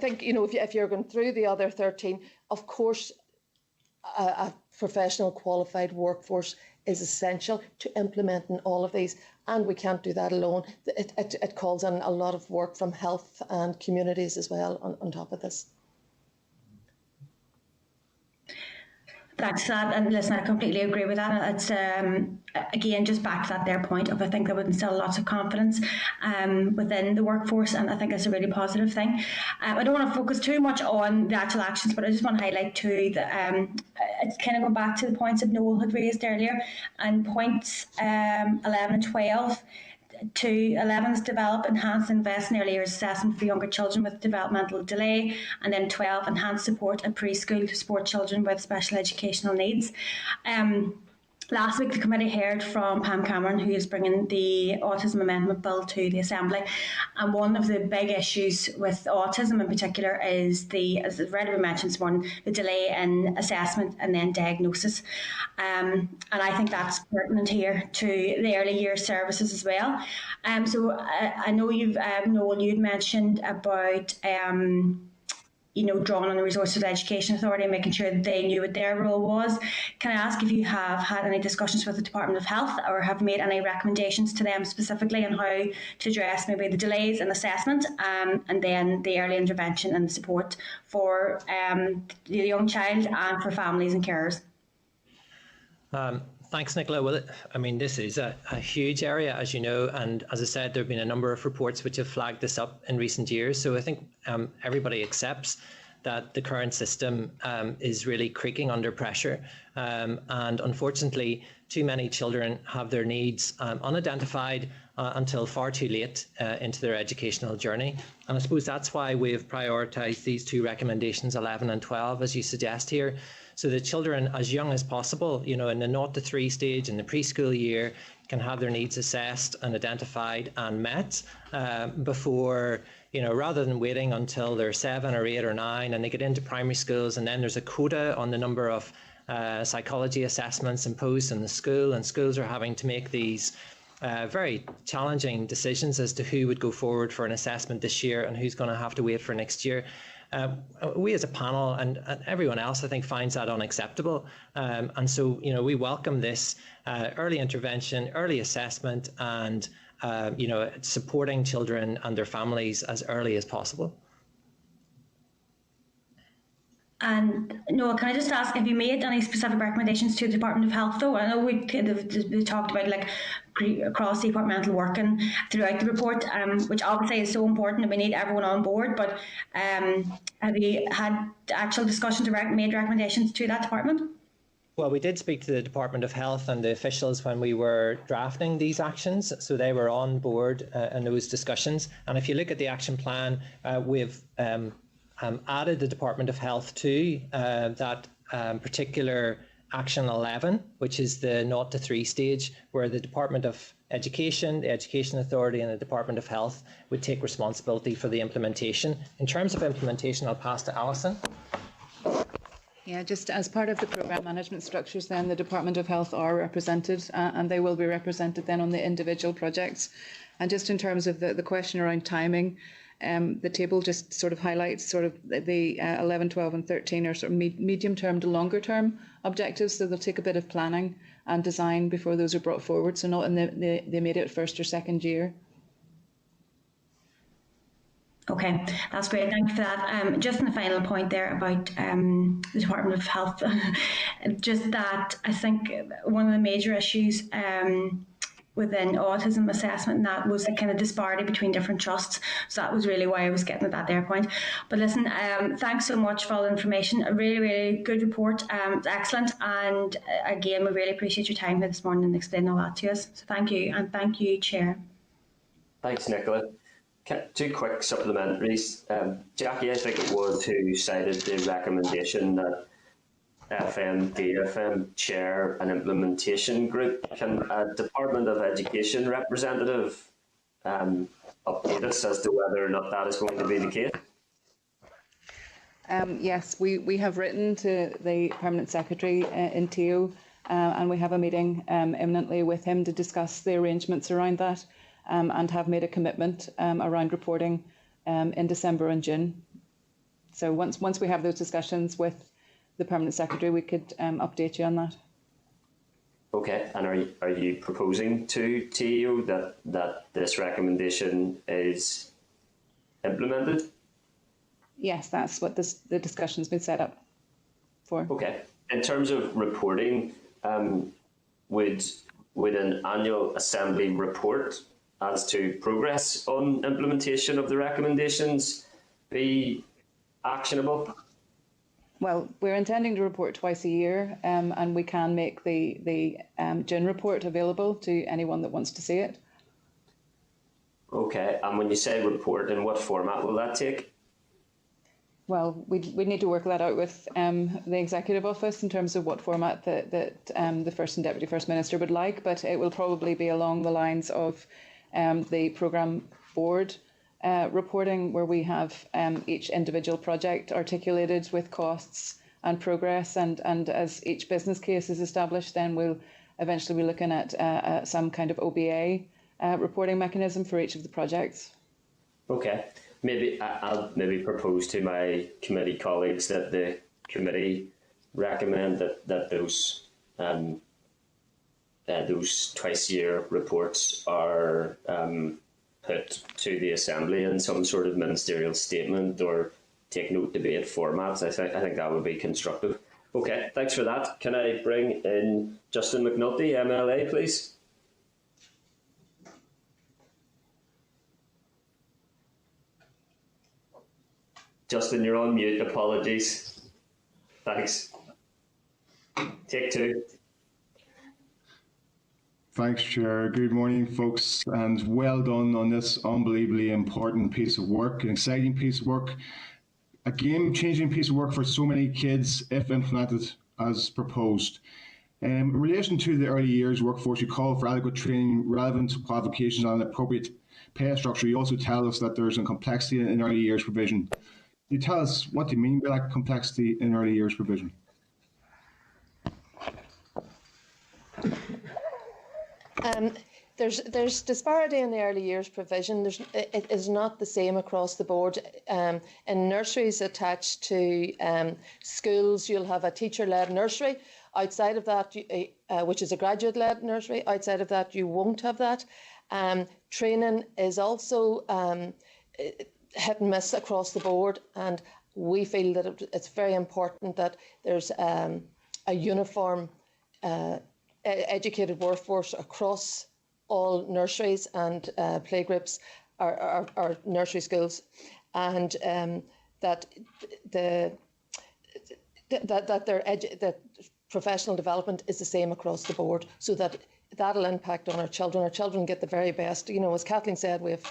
think, if you're going through the other 13, of course, a professional qualified workforce is essential to implementing all of these. And we can't do that alone. It calls on a lot of work from health and communities as well on top of this. Thanks for that, and listen, I completely agree with that. It's again just back to that point of, I think that would instill lots of confidence within the workforce, and I think it's a really positive thing. I don't want to focus too much on the actual actions, but I just want to highlight too that it's kind of going back to the points that Noel had raised earlier, and points 11 and 12. To 11's develop, enhance, invest in early years assessment for younger children with developmental delay, and then 12, enhance support at preschool to support children with special educational needs. Last week, the committee heard from Pam Cameron, who is bringing the Autism Amendment Bill to the Assembly. And one of the big issues with autism in particular is as already mentioned this morning, the delay in assessment and then diagnosis. And I think that's pertinent here to the early years services as well. So I know Noel, you'd mentioned about drawing on the Resources Education Authority and making sure that they knew what their role was. Can I ask if you have had any discussions with the Department of Health, or have made any recommendations to them specifically on how to address maybe the delays in assessment and then the early intervention and support for the young child and for families and carers? Thanks, Nicola. Well, this is a huge area, as you know, and as I said, there have been a number of reports which have flagged this up in recent years. So I think everybody accepts that the current system is really creaking under pressure. And unfortunately, too many children have their needs unidentified until far too late into their educational journey. And I suppose that's why we've prioritised these two recommendations, 11 and 12, as you suggest here, so that children as young as possible, in the 0 to 3 stage in the preschool year, can have their needs assessed and identified and met before, rather than waiting until they're 7 or 8 or 9 and they get into primary schools, and then there's a quota on the number of psychology assessments imposed in the school, and schools are having to make these very challenging decisions as to who would go forward for an assessment this year and who's going to have to wait for next year. we as a panel and everyone else, I think, finds that unacceptable. And so, we welcome this early intervention, early assessment, and, supporting children and their families as early as possible. And Noel, can I just ask, have you made any specific recommendations to the Department of Health, though? I know we talked about like cross-departmental working throughout the report, which obviously is so important and we need everyone on board, but have you had actual discussions or made recommendations to that department? Well, we did speak to the Department of Health and the officials when we were drafting these actions, so they were on board in those discussions. And if you look at the action plan, we've added the Department of Health to that particular Action 11, which is the 0 to 3 stage, where the Department of Education, the Education Authority and the Department of Health would take responsibility for the implementation. In terms of implementation, I'll pass to Alison. Yeah, just as part of the programme management structures then, the Department of Health are represented and they will be represented then on the individual projects. And just in terms of the question around timing, the table just sort of highlights sort of the 11, 12 and 13 are sort of medium term to longer term objectives, so they'll take a bit of planning and design before those are brought forward, so not in the immediate first or second year. Okay, that's great. Thank you for that. Just in the final point there about the Department of Health, just that I think one of the major issues within autism assessment, and that was the kind of disparity between different trusts. So that was really why I was getting at that there point. But listen, thanks so much for all the information. A really, really good report. It's excellent. And again, we really appreciate your time here this morning and explaining all that to us. So thank you. And thank you, Chair. Thanks, Nicola. Two quick supplementaries. Jackie, I think it was who cited the recommendation that DFM chair an implementation group. Can a Department of Education representative update us as to whether or not that is going to be the case? Yes, we have written to the Permanent Secretary in TO and we have a meeting imminently with him to discuss the arrangements around that. And have made a commitment around reporting in December and June. So once we have those discussions with the Permanent Secretary, we could update you on that. Okay, and are you proposing to TEO that this recommendation is implemented? Yes, that's what the discussion's been set up for. Okay. In terms of reporting, would an annual Assembly report as to progress on implementation of the recommendations be actionable? Well, we're intending to report twice a year, and we can make the June report available to anyone that wants to see it. Okay, and when you say report, in what format will that take? Well, we need to work that out with the Executive Office in terms of what format that the First and Deputy First Minister would like, but it will probably be along the lines of the programme board reporting, where we have each individual project articulated with costs and progress, and as each business case is established, then we'll eventually be looking at some kind of OBA reporting mechanism for each of the projects. Okay, I'll propose to my committee colleagues that the committee recommend that those twice-year reports are put to the Assembly in some sort of ministerial statement or take note debate formats. I think that would be constructive. Okay, thanks for that. Can I bring in Justin McNulty, MLA, please? Justin, you're on mute. Apologies. Thanks. Take two. Thanks, Chair. Good morning, folks, and well done on this unbelievably important piece of work, an exciting piece of work, a game-changing piece of work for so many kids if implemented as proposed. In relation to the early years workforce, you call for adequate training, relevant qualifications and appropriate pay structure. You also tell us that there's a complexity in early years provision. Can you tell us what do you mean by that complexity in early years provision? There's disparity in the early years provision. It is not the same across the board. In nurseries attached to schools, you'll have a teacher-led nursery. Outside of that, which is a graduate-led nursery, outside of that, you won't have that. Training is also hit and miss across the board, and we feel that it's very important that there's a uniform educated workforce across all nurseries and playgroups or nursery schools, and that that professional development is the same across the board, so that that'll impact on our children. Our children get the very best. You know, as Kathleen said, we have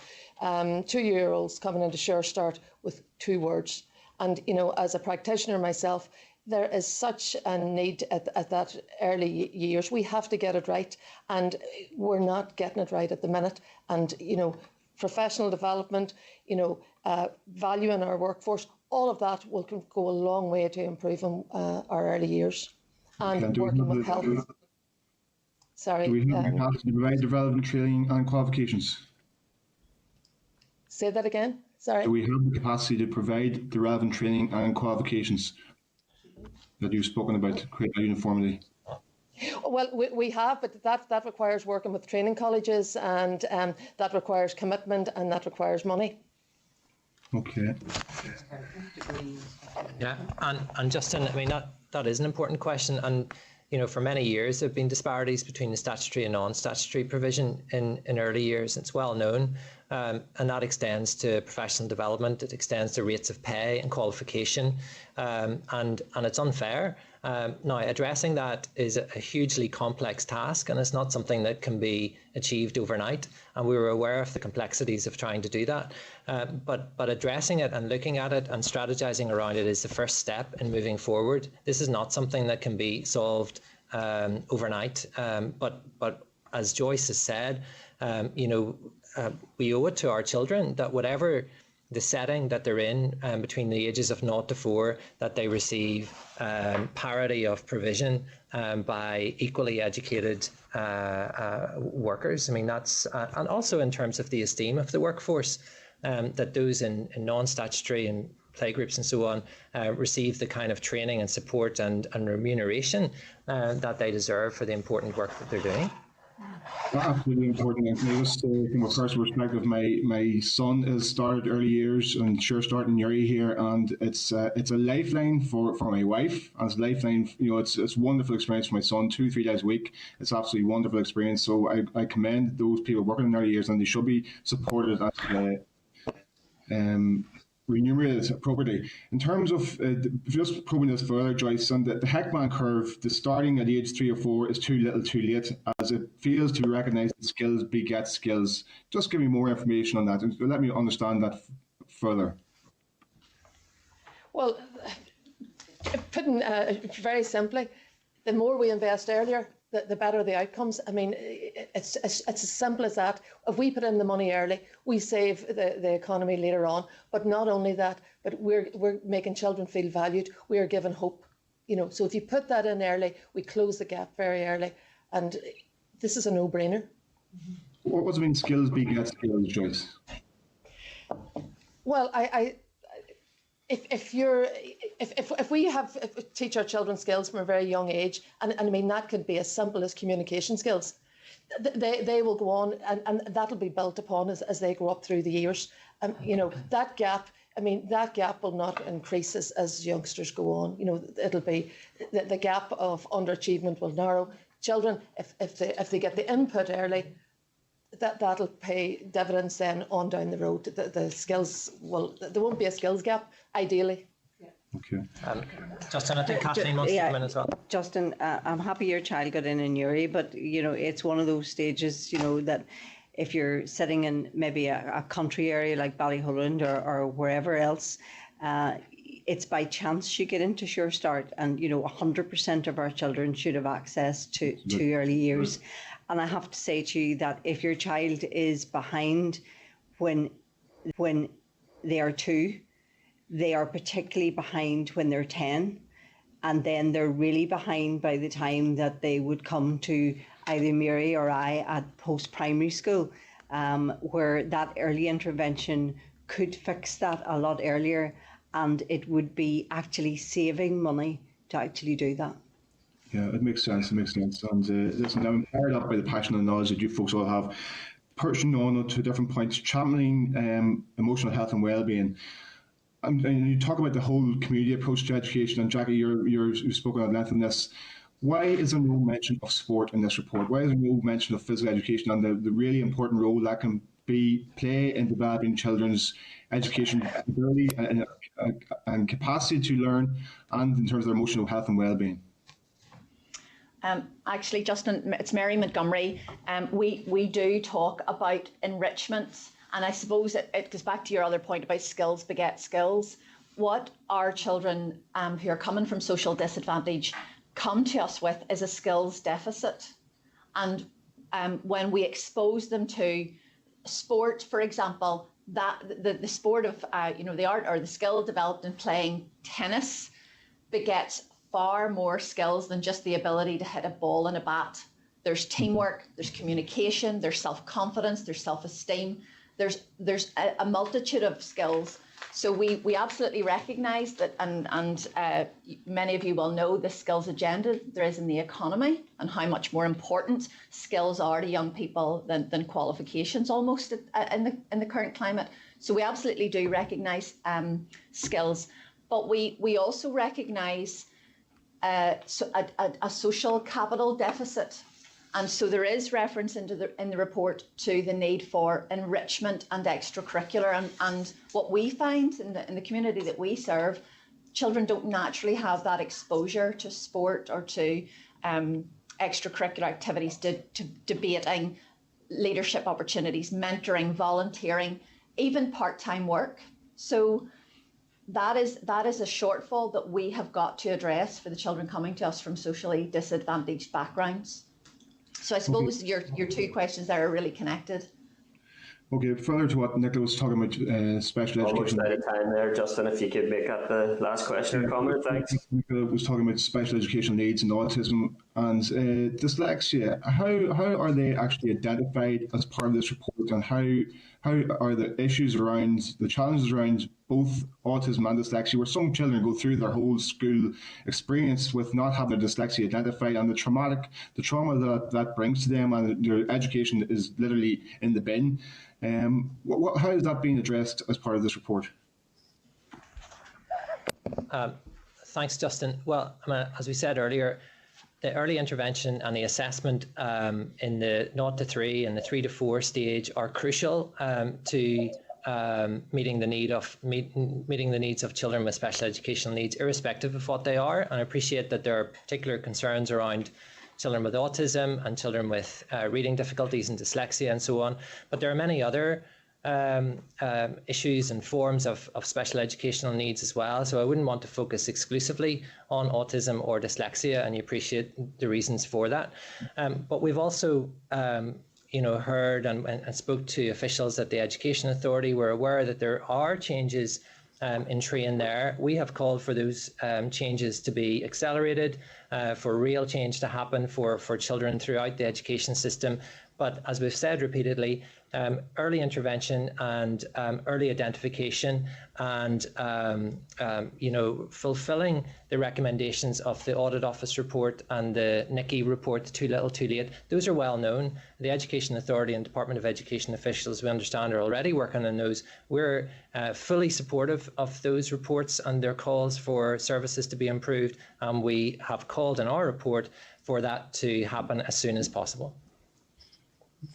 2-year-olds coming into Sure Start with 2 words. And, you know, as a practitioner myself, there is such a need at that early years. We have to get it right, and we're not getting it right at the minute. And, you know, professional development, you know, value in our workforce, all of that will go a long way to improving our early years and working with health. Sorry. Do we have the capacity to provide development training and qualifications? Say that again. Sorry. Do we have the capacity to provide the relevant training and qualifications that you've spoken about to create uniformity? Well, we have, but that requires working with training colleges, and that requires commitment, and that requires money. Okay. Yeah, and Justin, I mean, that is an important question, and you know, for many years there have been disparities between the statutory and non-statutory provision in early years. It's well known, and that extends to professional development. It extends to rates of pay and qualification, and it's unfair. Now, addressing that is a hugely complex task, and it's not something that can be achieved overnight. And we were aware of the complexities of trying to do that. But addressing it and looking at it and strategizing around it is the first step in moving forward. This is not something that can be solved overnight. But as Joyce has said, you know, we owe it to our children that whatever the setting that they're in between the ages of 0 to 4, that they receive parity of provision by equally educated workers. I mean, that's, and also in terms of the esteem of the workforce, that those in non-statutory and playgroups and so on receive the kind of training and support and remuneration that they deserve for the important work that they're doing. Absolutely important. And can I just say, from a personal perspective, my son has started early years and Sure Start in Newry here, and it's a lifeline for my wife. And it's a lifeline, you know, it's a wonderful experience for my son, 2-3 days a week. It's absolutely wonderful experience. So I commend those people working in early years, and they should be supported as remunerated appropriately. In terms of just probing this further, Joyce, on the Heckman curve, the starting at age 3 or 4 is too little too late, as it fails to recognise that skills beget skills. Just give me more information on that and let me understand that further. Well, putting very simply, the more we invest earlier, the better the outcomes. I mean, it's as simple as that. If we put in the money early, we save the economy later on. But not only that, but we're making children feel valued. We are given hope. You know, so if you put that in early, we close the gap very early, and this is a no-brainer. What does it mean, skills beget skills, Joyce? Well, If we teach our children skills from a very young age, and I mean that could be as simple as communication skills, they will go on, and that'll be built upon as they grow up through the years. You know, that gap will not increase as youngsters go on. You know, it'll be the gap of underachievement will narrow. Children, if they get the input early, that'll pay dividends then on down the road. The skills there won't be a skills gap, ideally. Okay. Justin, I think Kathleen wants to come in as well. Justin, I'm happy your child got in Newry, but you know, it's one of those stages, you know, that if you're sitting in maybe a country area like Ballyholland or wherever else, it's by chance you get into Sure Start, and you know, 100% of our children should have access to early years. And I have to say to you that if your child is behind when they are 2, they are particularly behind when they're 10, and then they're really behind by the time that they would come to either Mary or I at post-primary school, where that early intervention could fix that a lot earlier, and it would be actually saving money to actually do that. Yeah, it makes sense. It makes sense. And listen, I'm fired up by the passion and knowledge that you folks all have. Pushing on to different points, championing emotional health and well-being. And you talk about the whole community approach to education, and Jackie, you've spoken at length on this. Why is there no mention of sport in this report? Why is there no mention of physical education and the really important role that can play in developing children's education ability and capacity to learn, and in terms of their emotional health and well-being? Actually, Justin, it's Mary Montgomery. We do talk about enrichments, and I suppose it goes back to your other point about skills beget skills. What our children who are coming from social disadvantage come to us with is a skills deficit. And when we expose them to sport, for example, that the sport of the art or the skill developed in playing tennis begets far more skills than just the ability to hit a ball and a bat. There's teamwork, there's communication, there's self-confidence, there's self-esteem, there's a multitude of skills. So we absolutely recognise that, and many of you will know the skills agenda there is in the economy and how much more important skills are to young people than qualifications almost in the current climate. So we absolutely do recognise skills, but we also recognise a social capital deficit. And so there is reference in the report to the need for enrichment and extracurricular. And what we find in the community that we serve, children don't naturally have that exposure to sport or to extracurricular activities, to debating, leadership opportunities, mentoring, volunteering, even part-time work. So that is a shortfall that we have got to address for the children coming to us from socially disadvantaged backgrounds. So I suppose your two questions there are really connected. Okay, further to what Nicola was talking about, special education. Almost out of time there, Justin, if you could make that the last question or comment, thanks. Nicola was talking about special educational needs and autism and dyslexia. How are they actually identified as part of this report, and how are the issues around, the challenges around both autism and dyslexia, where some children go through their whole school experience with not having their dyslexia identified, and the trauma that brings to them, and their education is literally in the bin? How is that being addressed as part of this report? Thanks, Justin. Well, as we said earlier, the early intervention and the assessment in the 0 to 3 and the 3 to 4 stage are crucial to meeting the needs of children with special educational needs, irrespective of what they are. And I appreciate that there are particular concerns around children with autism and children with reading difficulties and dyslexia and so on. But there are many other issues and forms of special educational needs as well. So I wouldn't want to focus exclusively on autism or dyslexia, and you appreciate the reasons for that. But we've also heard and spoke to officials at the Education Authority. We're aware that there are changes in training there. We have called for those changes to be accelerated, for real change to happen for children throughout the education system. But as we've said repeatedly, early intervention and early identification and fulfilling the recommendations of the Audit Office report and the NICIE report, Too Little Too Late, those are well known. The Education Authority and Department of Education officials, we understand, are already working on those. We're fully supportive of those reports and their calls for services to be improved, and we have called in our report for that to happen as soon as possible.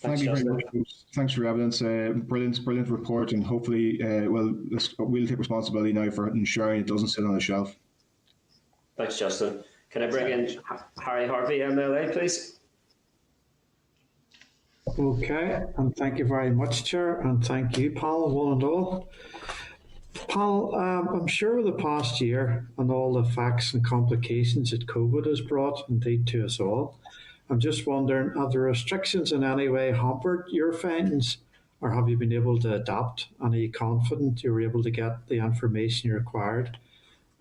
Thank you very much. Thanks for your evidence. Brilliant report, and hopefully we'll take responsibility now for ensuring it doesn't sit on a shelf. Thanks, Justin. Can I bring in Harry Harvey, MLA, please? Okay, and thank you very much, Chair, and thank you, panel, one and all. Panel, I'm sure the past year and all the facts and complications that COVID has brought, indeed, to us all, I'm just wondering, have the restrictions in any way hampered your findings, or have you been able to adapt, and are you confident you were able to get the information you required?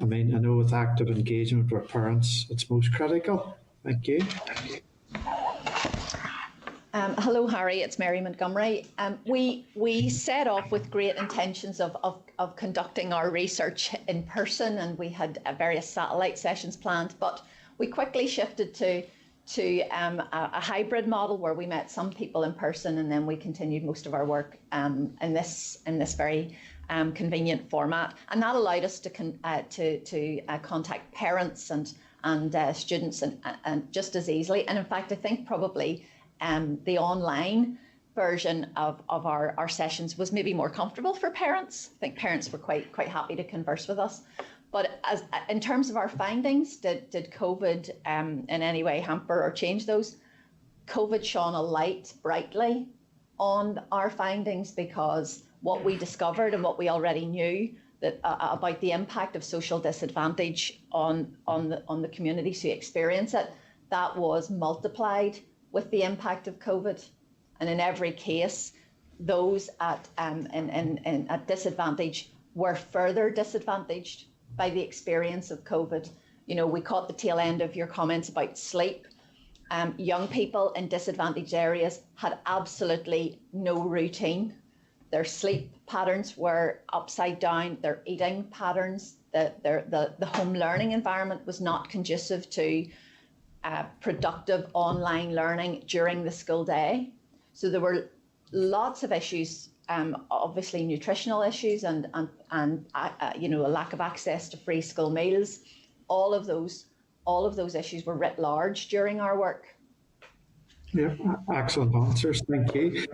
I mean, I know with active engagement with parents, it's most critical. Thank you. Hello, Harry. It's Mary Montgomery. We set off with great intentions of conducting our research in person, and we had various satellite sessions planned. But we quickly shifted to a hybrid model where we met some people in person, and then we continued most of our work in this very convenient format, and that allowed us to contact parents and students and just as easily. And in fact, I think probably the online version of our sessions was maybe more comfortable for parents. I think parents were quite happy to converse with us. But in terms of our findings, did COVID in any way hamper or change those? COVID shone a light brightly on our findings, because what we discovered and what we already knew that about the impact of social disadvantage on the communities who experience it, that was multiplied with the impact of COVID. And in every case, those at disadvantage were further disadvantaged by the experience of COVID. You know, we caught the tail end of your comments about sleep. Young people in disadvantaged areas had absolutely no routine. Their sleep patterns were upside down, their eating patterns, the home learning environment was not conducive to productive online learning during the school day. So there were lots of issues, obviously nutritional issues and you know, a lack of access to free school meals. All of those issues were writ large during our work. Yeah, excellent answers, thank you.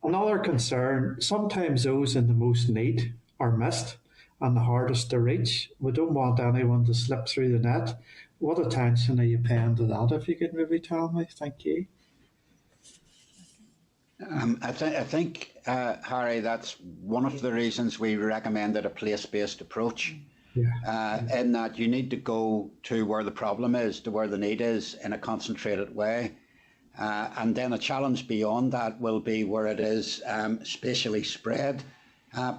Another concern, sometimes those in the most need are missed and the hardest to reach. We don't want anyone to slip through the net. What attention are you paying to that, if you could maybe tell me? Thank you. I think, Harry, that's one of the reasons we recommended a place-based approach. Yeah. In that you need to go to where the problem is, to where the need is, in a concentrated way. And then a challenge beyond that will be where it is spatially spread,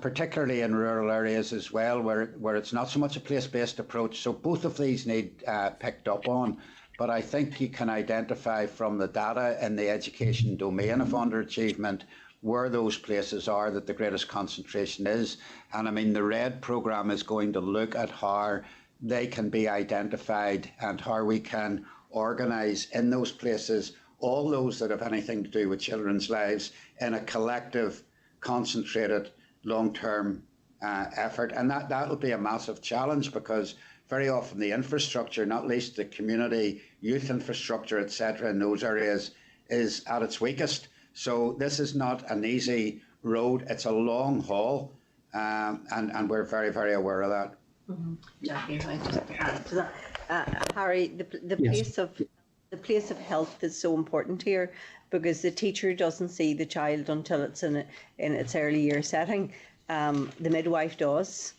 particularly in rural areas as well, where it's not so much a place-based approach. So both of these need picked up on. But I think you can identify from the data in the education domain of underachievement where those places are that the greatest concentration is. And I mean, the RED programme is going to look at how they can be identified and how we can organise in those places all those that have anything to do with children's lives in a collective, concentrated, long-term effort. And that will be a massive challenge, because very often the infrastructure, not least the community, youth infrastructure, etc., in those areas is at its weakest. So this is not an easy road. It's a long haul, and we're very, very aware of that. Mm-hmm. Jackie, if I just add to that. Harry, the place of health is so important here, because the teacher doesn't see the child until it's in its early year setting. The midwife does.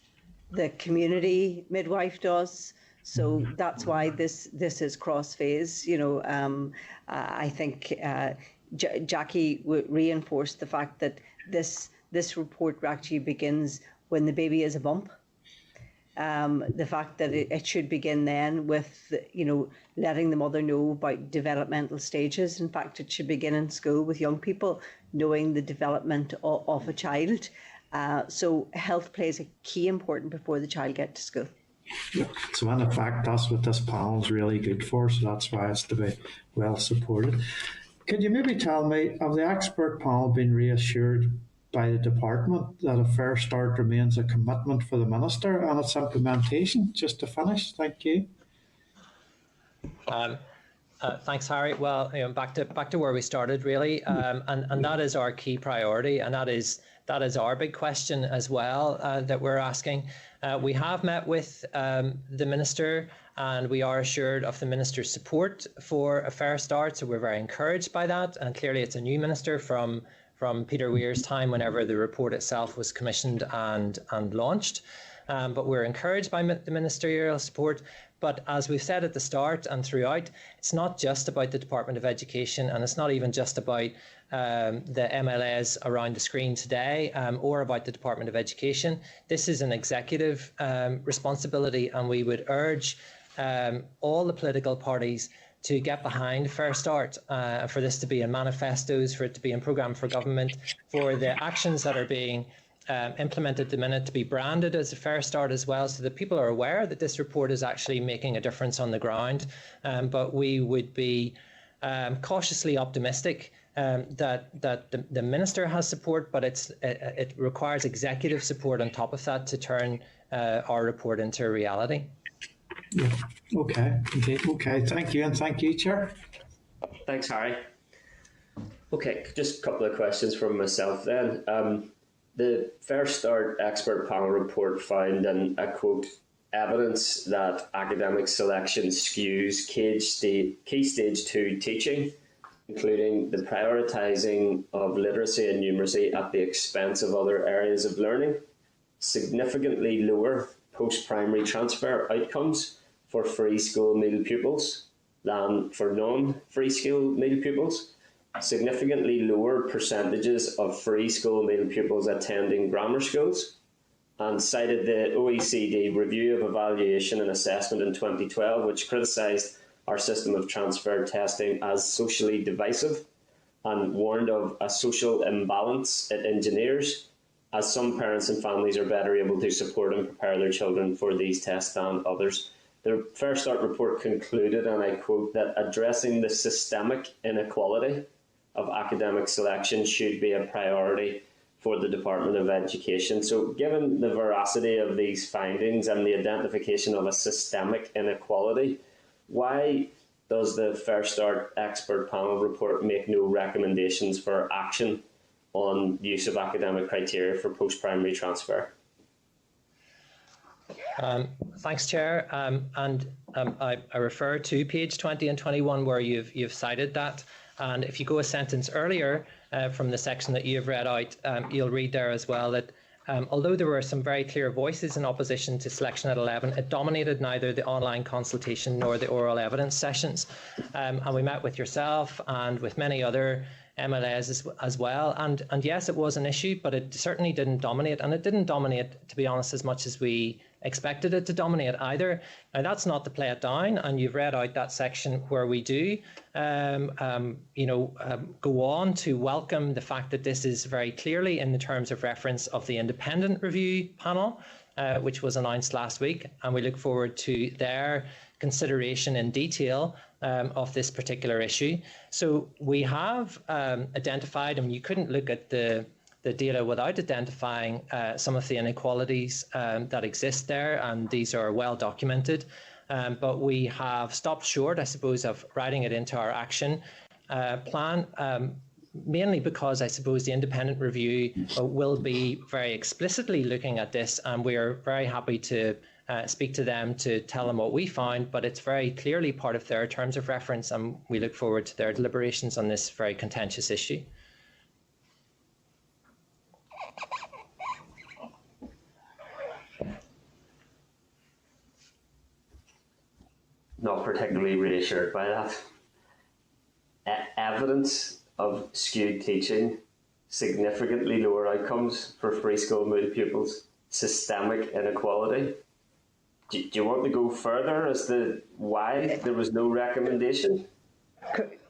The community midwife does. So that's why this is cross phase. You know, I think Jackie reinforced the fact that this report actually begins when the baby is a bump. The fact that it should begin then with, you know, letting the mother know about developmental stages. In fact, it should begin in school with young people knowing the development of a child. So health plays a key important before the child gets to school. Yeah. So in fact, that's what this panel is really good for. So that's why it's to be well supported. Could you maybe tell me, have the expert panel been reassured by the department that a fair start remains a commitment for the minister and its implementation? Just to finish, thank you. Thanks, Harry. Well, you know, back to where we started, really, and that is our key priority, and that is our big question as well that we're asking. We have met with the minister, and we are assured of the minister's support for a fair start. So we're very encouraged by that, and clearly it's a new minister from Peter Weir's time, whenever the report itself was commissioned and launched. But we're encouraged by the ministerial support. But as we've said at the start and throughout, it's not just about the Department of Education, and it's not even just about the MLAs around the screen today or about the Department of Education. This is an executive responsibility, and we would urge all the political parties to get behind Fair Start, for this to be in manifestos, for it to be in programme for government, for the actions that are being implemented at the minute to be branded as a Fair Start as well, so that people are aware that this report is actually making a difference on the ground. But we would be cautiously optimistic that the Minister has support, but it requires executive support on top of that to turn our report into a reality. Yeah. Okay. Okay. Thank you, and thank you, Chair. Thanks, Harry. Okay, just a couple of questions from myself then. The Fair Start expert panel report found, and I quote, evidence that academic selection skews key stage 2 teaching, including the prioritising of literacy and numeracy at the expense of other areas of learning, significantly lower post-primary transfer outcomes for free school meal pupils than for non-free school meal pupils, significantly lower percentages of free school meal pupils attending grammar schools, and cited the OECD review of evaluation and assessment in 2012, which criticised our system of transfer testing as socially divisive and warned of a social imbalance it engineers, as some parents and families are better able to support and prepare their children for these tests than others. The Fair Start report concluded, and I quote, that addressing the systemic inequality of academic selection should be a priority for the Department of Education. So given the veracity of these findings and the identification of a systemic inequality, why does the Fair Start expert panel report make no recommendations for action on use of academic criteria for post-primary transfer? Thanks, Chair. I refer to page 20 and 21 where you've cited that. And if you go a sentence earlier from the section that you've read out, you'll read there as well that although there were some very clear voices in opposition to selection at 11, it dominated neither the online consultation nor the oral evidence sessions. And we met with yourself and with many other MLAs as well. And yes, it was an issue, but it certainly didn't dominate. And it didn't dominate, to be honest, as much as we expected it to dominate either. Now, that's not to play it down. And you've read out that section where we do, go on to welcome the fact that this is very clearly in the terms of reference of the independent review panel, which was announced last week. And we look forward to their consideration in detail of this particular issue. So we have identified, and you couldn't look at the data without identifying some of the inequalities that exist there, and these are well documented. But we have stopped short, I suppose, of writing it into our action plan, mainly because I suppose the independent review will be very explicitly looking at this, and we are very happy to speak to them to tell them what we found, but it's very clearly part of their terms of reference, and we look forward to their deliberations on this very contentious issue. Not particularly reassured by that. Evidence of skewed teaching, significantly lower outcomes for free school meal pupils, systemic inequality. Do you want to go further as to why there was no recommendation?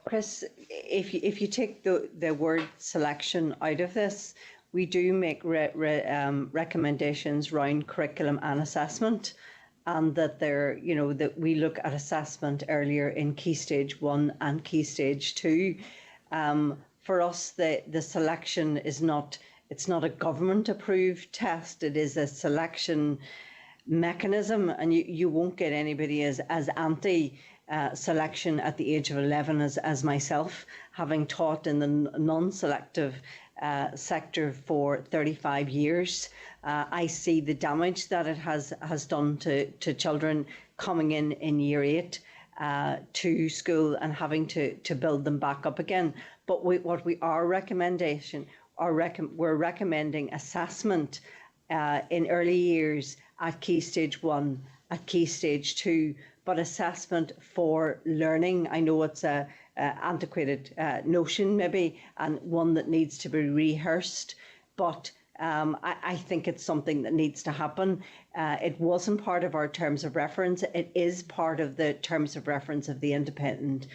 Chris, if you take the word selection out of this, we do make recommendations around curriculum and assessment, and that that we look at assessment earlier in Key Stage 1 and Key Stage 2. For us, the selection is not a government approved test. It is a selection mechanism, and you won't get anybody as anti selection at the age of 11 as myself, having taught in the non-selective sector for 35 years. I see the damage that it has done to children coming in year 8 to school and having to build them back up again. But what we are we're recommending assessment in early years at Key Stage 1, at Key Stage 2, but assessment for learning. I know it's a antiquated notion maybe, and one that needs to be rehearsed, but I think it's something that needs to happen. It wasn't part of our terms of reference. It is part of the terms of reference of the independent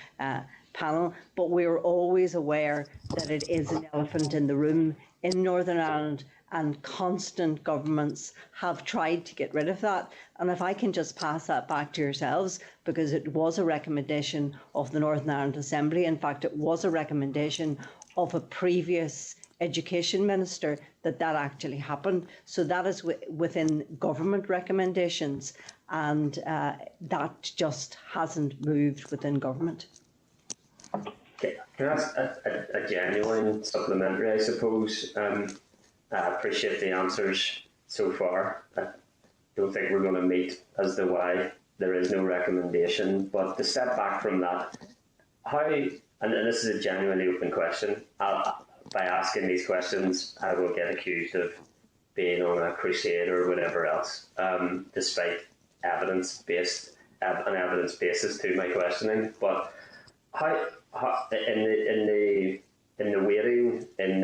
panel, but we're always aware that it is an elephant in the room in Northern Ireland, and constant governments have tried to get rid of that. And if I can just pass that back to yourselves, because it was a recommendation of the Northern Ireland Assembly. In fact, it was a recommendation of a previous education minister that actually happened. So that is within government recommendations, and that just hasn't moved within government. Can I ask a genuine supplementary, I suppose? I appreciate the answers so far. I don't think we're going to meet as to why there is no recommendation. But to step back from that, how, and this is a genuinely open question, by asking these questions, I will get accused of being on a crusade or whatever else, despite an evidence basis to my questioning. But how in the weighting, in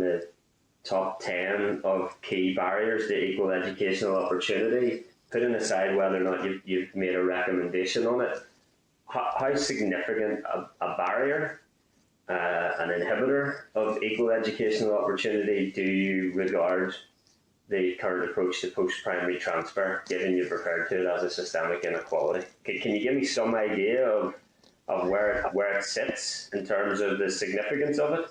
the top 10 of key barriers to equal educational opportunity, putting aside whether or not you've made a recommendation on it, how significant a barrier, an inhibitor of equal educational opportunity do you regard the current approach to post-primary transfer, given you've referred to it as a systemic inequality? Can you give me some idea of where it sits in terms of the significance of it?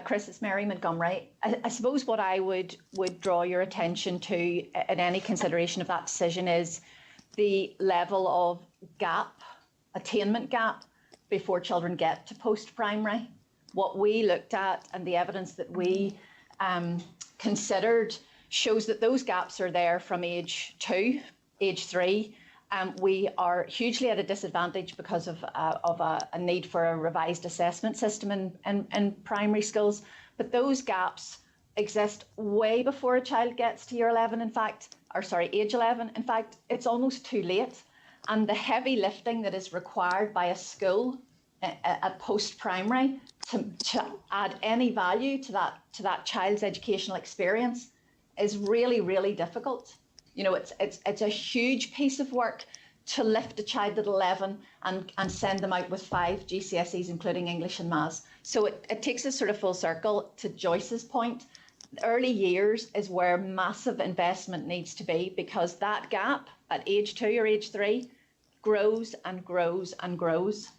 Chris, it's Mary Montgomery. I suppose what I would draw your attention to in any consideration of that decision is the level of attainment gap, before children get to post-primary. What we looked at and the evidence that we considered shows that those gaps are there from age 2, age 3. We are hugely at a disadvantage because of a need for a revised assessment system in primary schools. But those gaps exist way before a child gets to age 11. In fact, it's almost too late. And the heavy lifting that is required by a school at post-primary to add any value to that child's educational experience is really, really difficult. You know, it's a huge piece of work to lift a child at 11 and send them out with 5 GCSEs, including English and Maths. So it takes us sort of full circle to Joyce's point. Early years is where massive investment needs to be, because that gap at age 2 or age 3 grows and grows and grows.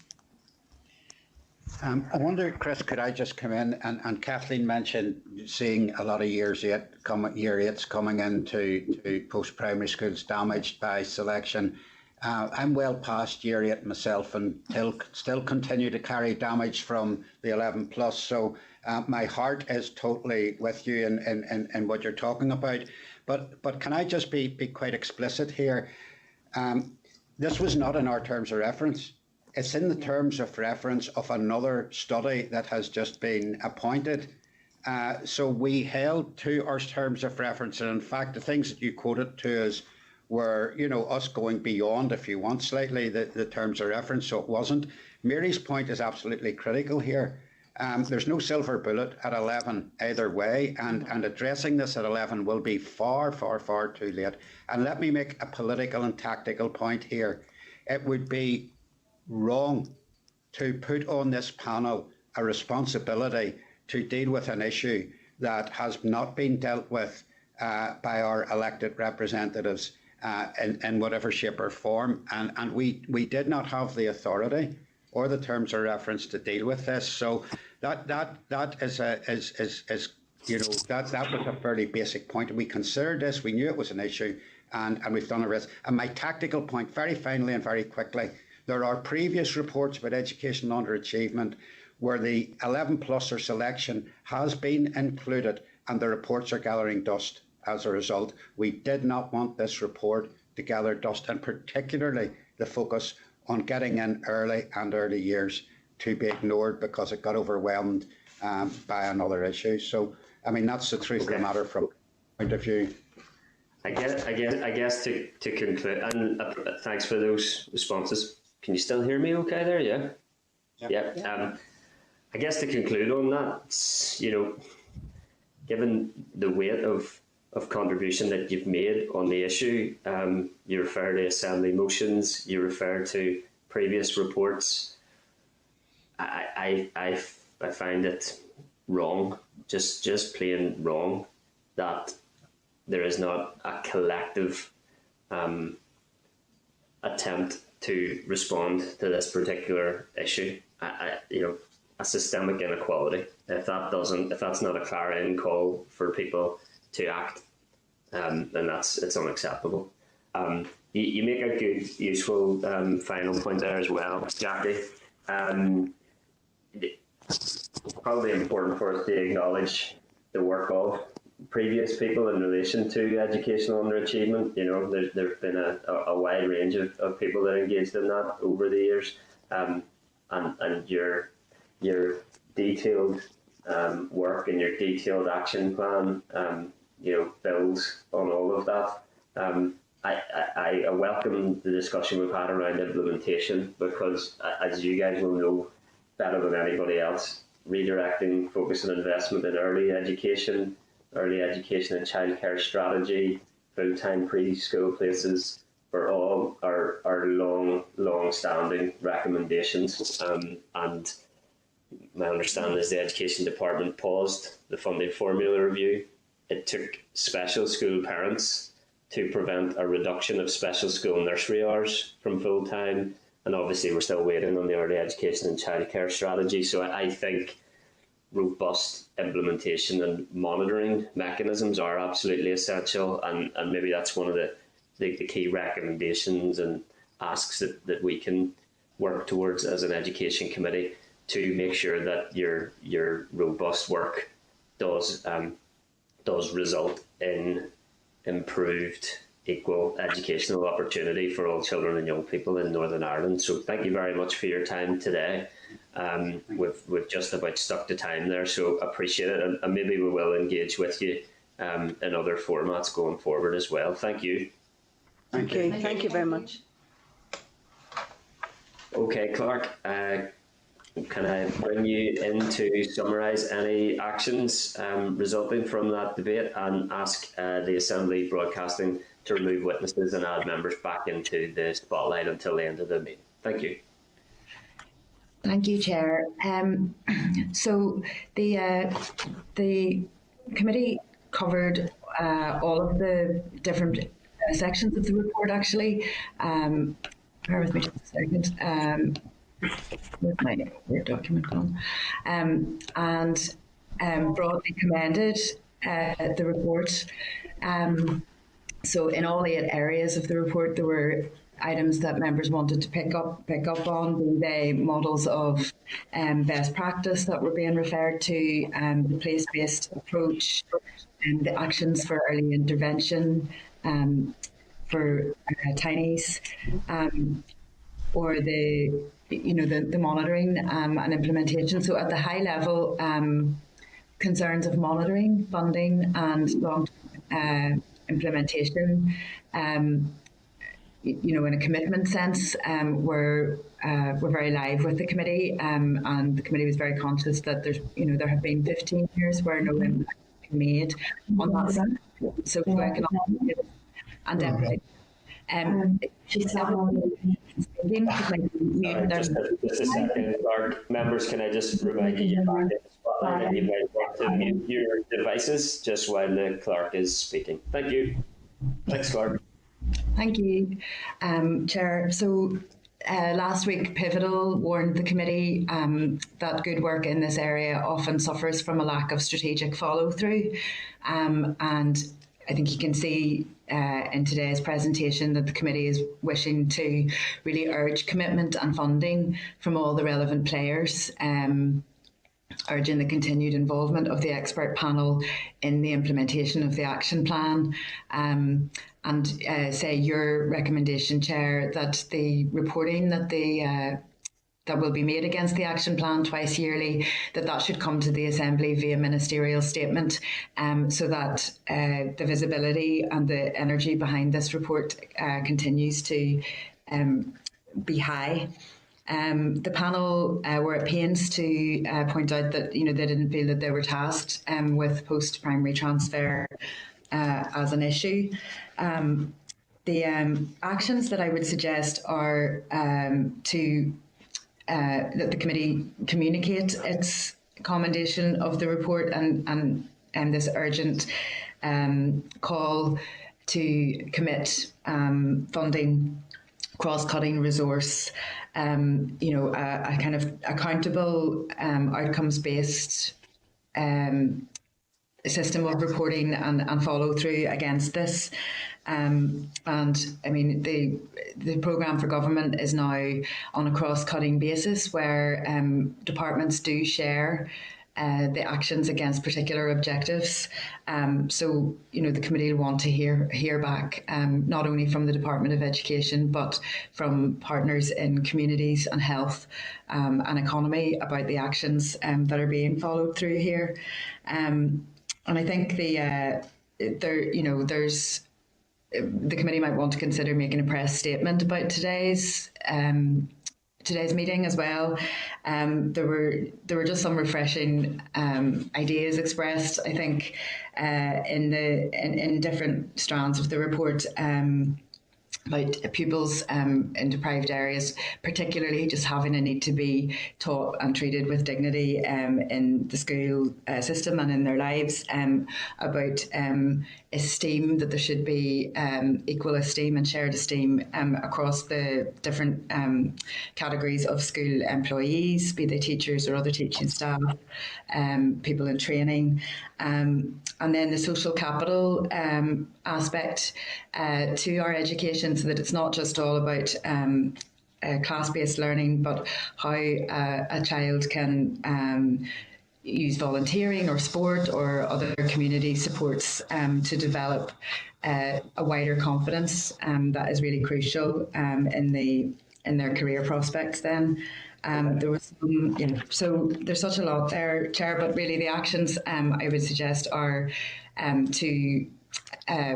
I wonder, Chris, could I just come in, and Kathleen mentioned seeing a lot of year 8s coming into post-primary schools damaged by selection. I'm well past year 8 myself and still continue to carry damage from the 11 plus. So my heart is totally with you in what you're talking about. But can I just be quite explicit here? This was not in our terms of reference. It's in the terms of reference of another study that has just been appointed. So we held to our terms of reference. And in fact, the things that you quoted to us were, us going beyond, if you want, slightly the terms of reference. So it wasn't. Mary's point is absolutely critical here. There's no silver bullet at 11 either way. And addressing this at 11 will be far, far, far too late. And let me make a political and tactical point here. It would be wrong to put on this panel a responsibility to deal with an issue that has not been dealt with by our elected representatives in whatever shape or form, and we did not have the authority or the terms of reference to deal with this. So that was a fairly basic point. We considered this. We knew it was an issue, and we've done a risk. And my tactical point, very finally and very quickly. There are previous reports about educational underachievement where the 11 plus or selection has been included, and the reports are gathering dust as a result. We did not want this report to gather dust, and particularly the focus on getting in early and early years to be ignored because it got overwhelmed by another issue. So, I mean, that's the truth of the matter from my point of view. I guess to conclude, and thanks for those responses. Can you still hear me okay there? Yeah. I guess to conclude on that, given the weight of contribution that you've made on the issue, you refer to Assembly motions, you refer to previous reports. I find it wrong, just plain wrong, that there is not a collective attempt to respond to this particular issue. A systemic inequality. If that's not a clarion call for people to act, then it's unacceptable. You make a good, useful final point there as well, Jackie. Probably important for us to acknowledge the work of previous people in relation to educational underachievement. There's been a wide range of people that engaged in that over the years, and your detailed work and your detailed action plan, builds on all of that. I welcome the discussion we've had around implementation, because, as you guys will know better than anybody else, redirecting focus and investment in early education and childcare strategy, full-time preschool places, for all are long-standing recommendations. And my understanding is the Education Department paused the funding formula review. It took special school parents to prevent a reduction of special school nursery hours from full-time. And obviously we're still waiting on the early education and childcare strategy. So I think robust implementation and monitoring mechanisms are absolutely essential. And maybe that's one of the key recommendations and asks that we can work towards as an education committee, to make sure that your robust work does result in improved equal educational opportunity for all children and young people in Northern Ireland. So thank you very much for your time today. We've just about stuck to time there, so appreciate it, and maybe we will engage with you in other formats going forward as well. Thank you. Thank you. Thank you very much. Okay, Clark, can I bring you in to summarise any actions resulting from that debate, and ask the Assembly Broadcasting to remove witnesses and add members back into the spotlight until the end of the meeting? Thank you. Thank you, Chair. So the committee covered all of the different sections of the report, actually. Bear with me just a second. Where's my Word document gone? And broadly commended the report. So in all 8 areas of the report, there were items that members wanted to pick up on, be they models of best practice that were being referred to, the place-based approach, and the actions for early intervention for tinies, or the monitoring and implementation. So at the high level, concerns of monitoring, funding, and long-term implementation, in a commitment sense, we're very live with the committee, and the committee was very conscious that there have been 15 years where no impact has been made on that socioeconomic and everything. Just a second, Clark. Members, can I just remind you, you're back in the spotlight, and you might want to mute your devices just while the clerk is speaking. Thank you. Thanks, Clark. Thank you, Chair. So last week, Pivotal warned the committee that good work in this area often suffers from a lack of strategic follow-through, and I think you can see in today's presentation that the committee is wishing to really urge commitment and funding from all the relevant players, urging the continued involvement of the expert panel in the implementation of the action plan, and say your recommendation, Chair, that the reporting that will be made against the action plan twice yearly, that should come to the Assembly via ministerial statement, so that the visibility and the energy behind this report continues to be high. The panel were at pains to point out that they didn't feel that they were tasked with post-primary transfer as an issue. The actions that I would suggest are that the committee communicate its commendation of the report and this urgent call to commit funding, cross-cutting resource, a kind of accountable, outcomes-based system of reporting and follow through against this. And I mean, the programme for government is now on a cross-cutting basis where departments do share the actions against particular objectives. So, the committee will want to hear back not only from the Department of Education, but from partners in communities and health and economy about the actions that are being followed through here. And I think the committee might want to consider making a press statement about today's meeting as well. There were just some refreshing ideas expressed, I think, in different strands of the report. About pupils in deprived areas, particularly just having a need to be taught and treated with dignity in the school system and in their lives, about esteem, that there should be equal esteem and shared esteem across the different categories of school employees, be they teachers or other teaching staff, people in training, and then the social capital aspect to our education, so that it's not just all about class-based learning, but how a child can use volunteering or sport or other community supports to develop a wider confidence that is really crucial in their career prospects then. There was so there's such a lot there, Chair, but really the actions I would suggest are to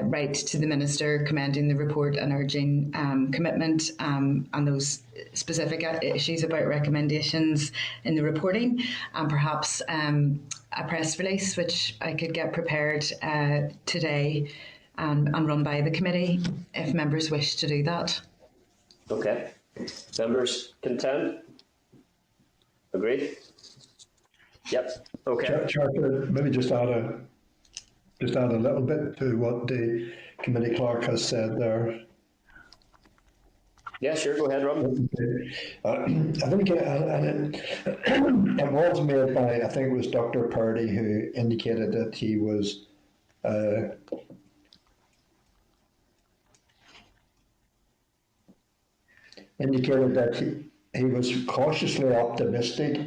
write to the Minister commending the report and urging commitment on those specific issues about recommendations in the reporting, and perhaps a press release which I could get prepared today and run by the committee if members wish to do that. Okay. Members content? Agreed? Yep. Okay. Chair, maybe just add a little bit to what the committee clerk has said there. Yeah, sure. Go ahead, Rob. I think it was made by, I think it was Dr. Purdy, who indicated that he was he was cautiously optimistic.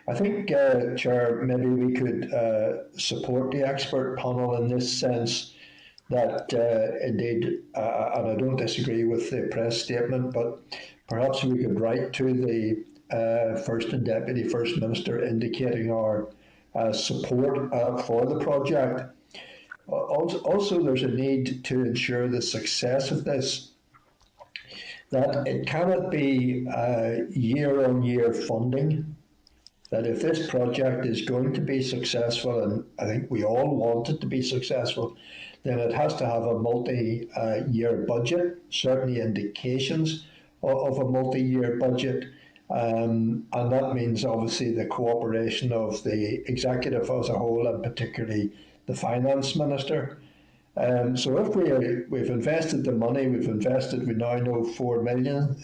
I think, Chair, maybe we could support the expert panel in this sense that indeed, and I don't disagree with the press statement, but perhaps we could write to the First and Deputy First Minister indicating our support for the project. Also, there's a need to ensure the success of this, that it cannot be year-on-year funding, that if this project is going to be successful, and I think we all want it to be successful, then it has to have a multi-year budget, certainly indications of a multi-year budget, and that means obviously the cooperation of the executive as a whole, and particularly the finance minister. So if we've invested the money, we now know 4 million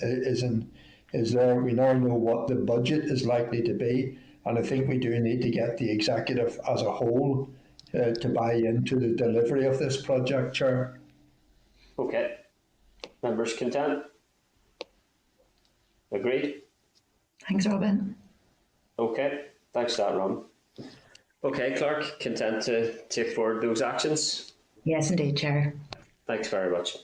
is there. We now know what the budget is likely to be, and I think we do need to get the executive as a whole to buy into the delivery of this project, Chair. Okay. Members content? Agreed? Thanks, Robin. Okay. Thanks for that, Robin. Okay, Clerk, content to take forward those actions? Yes, indeed, Chair. Thanks very much.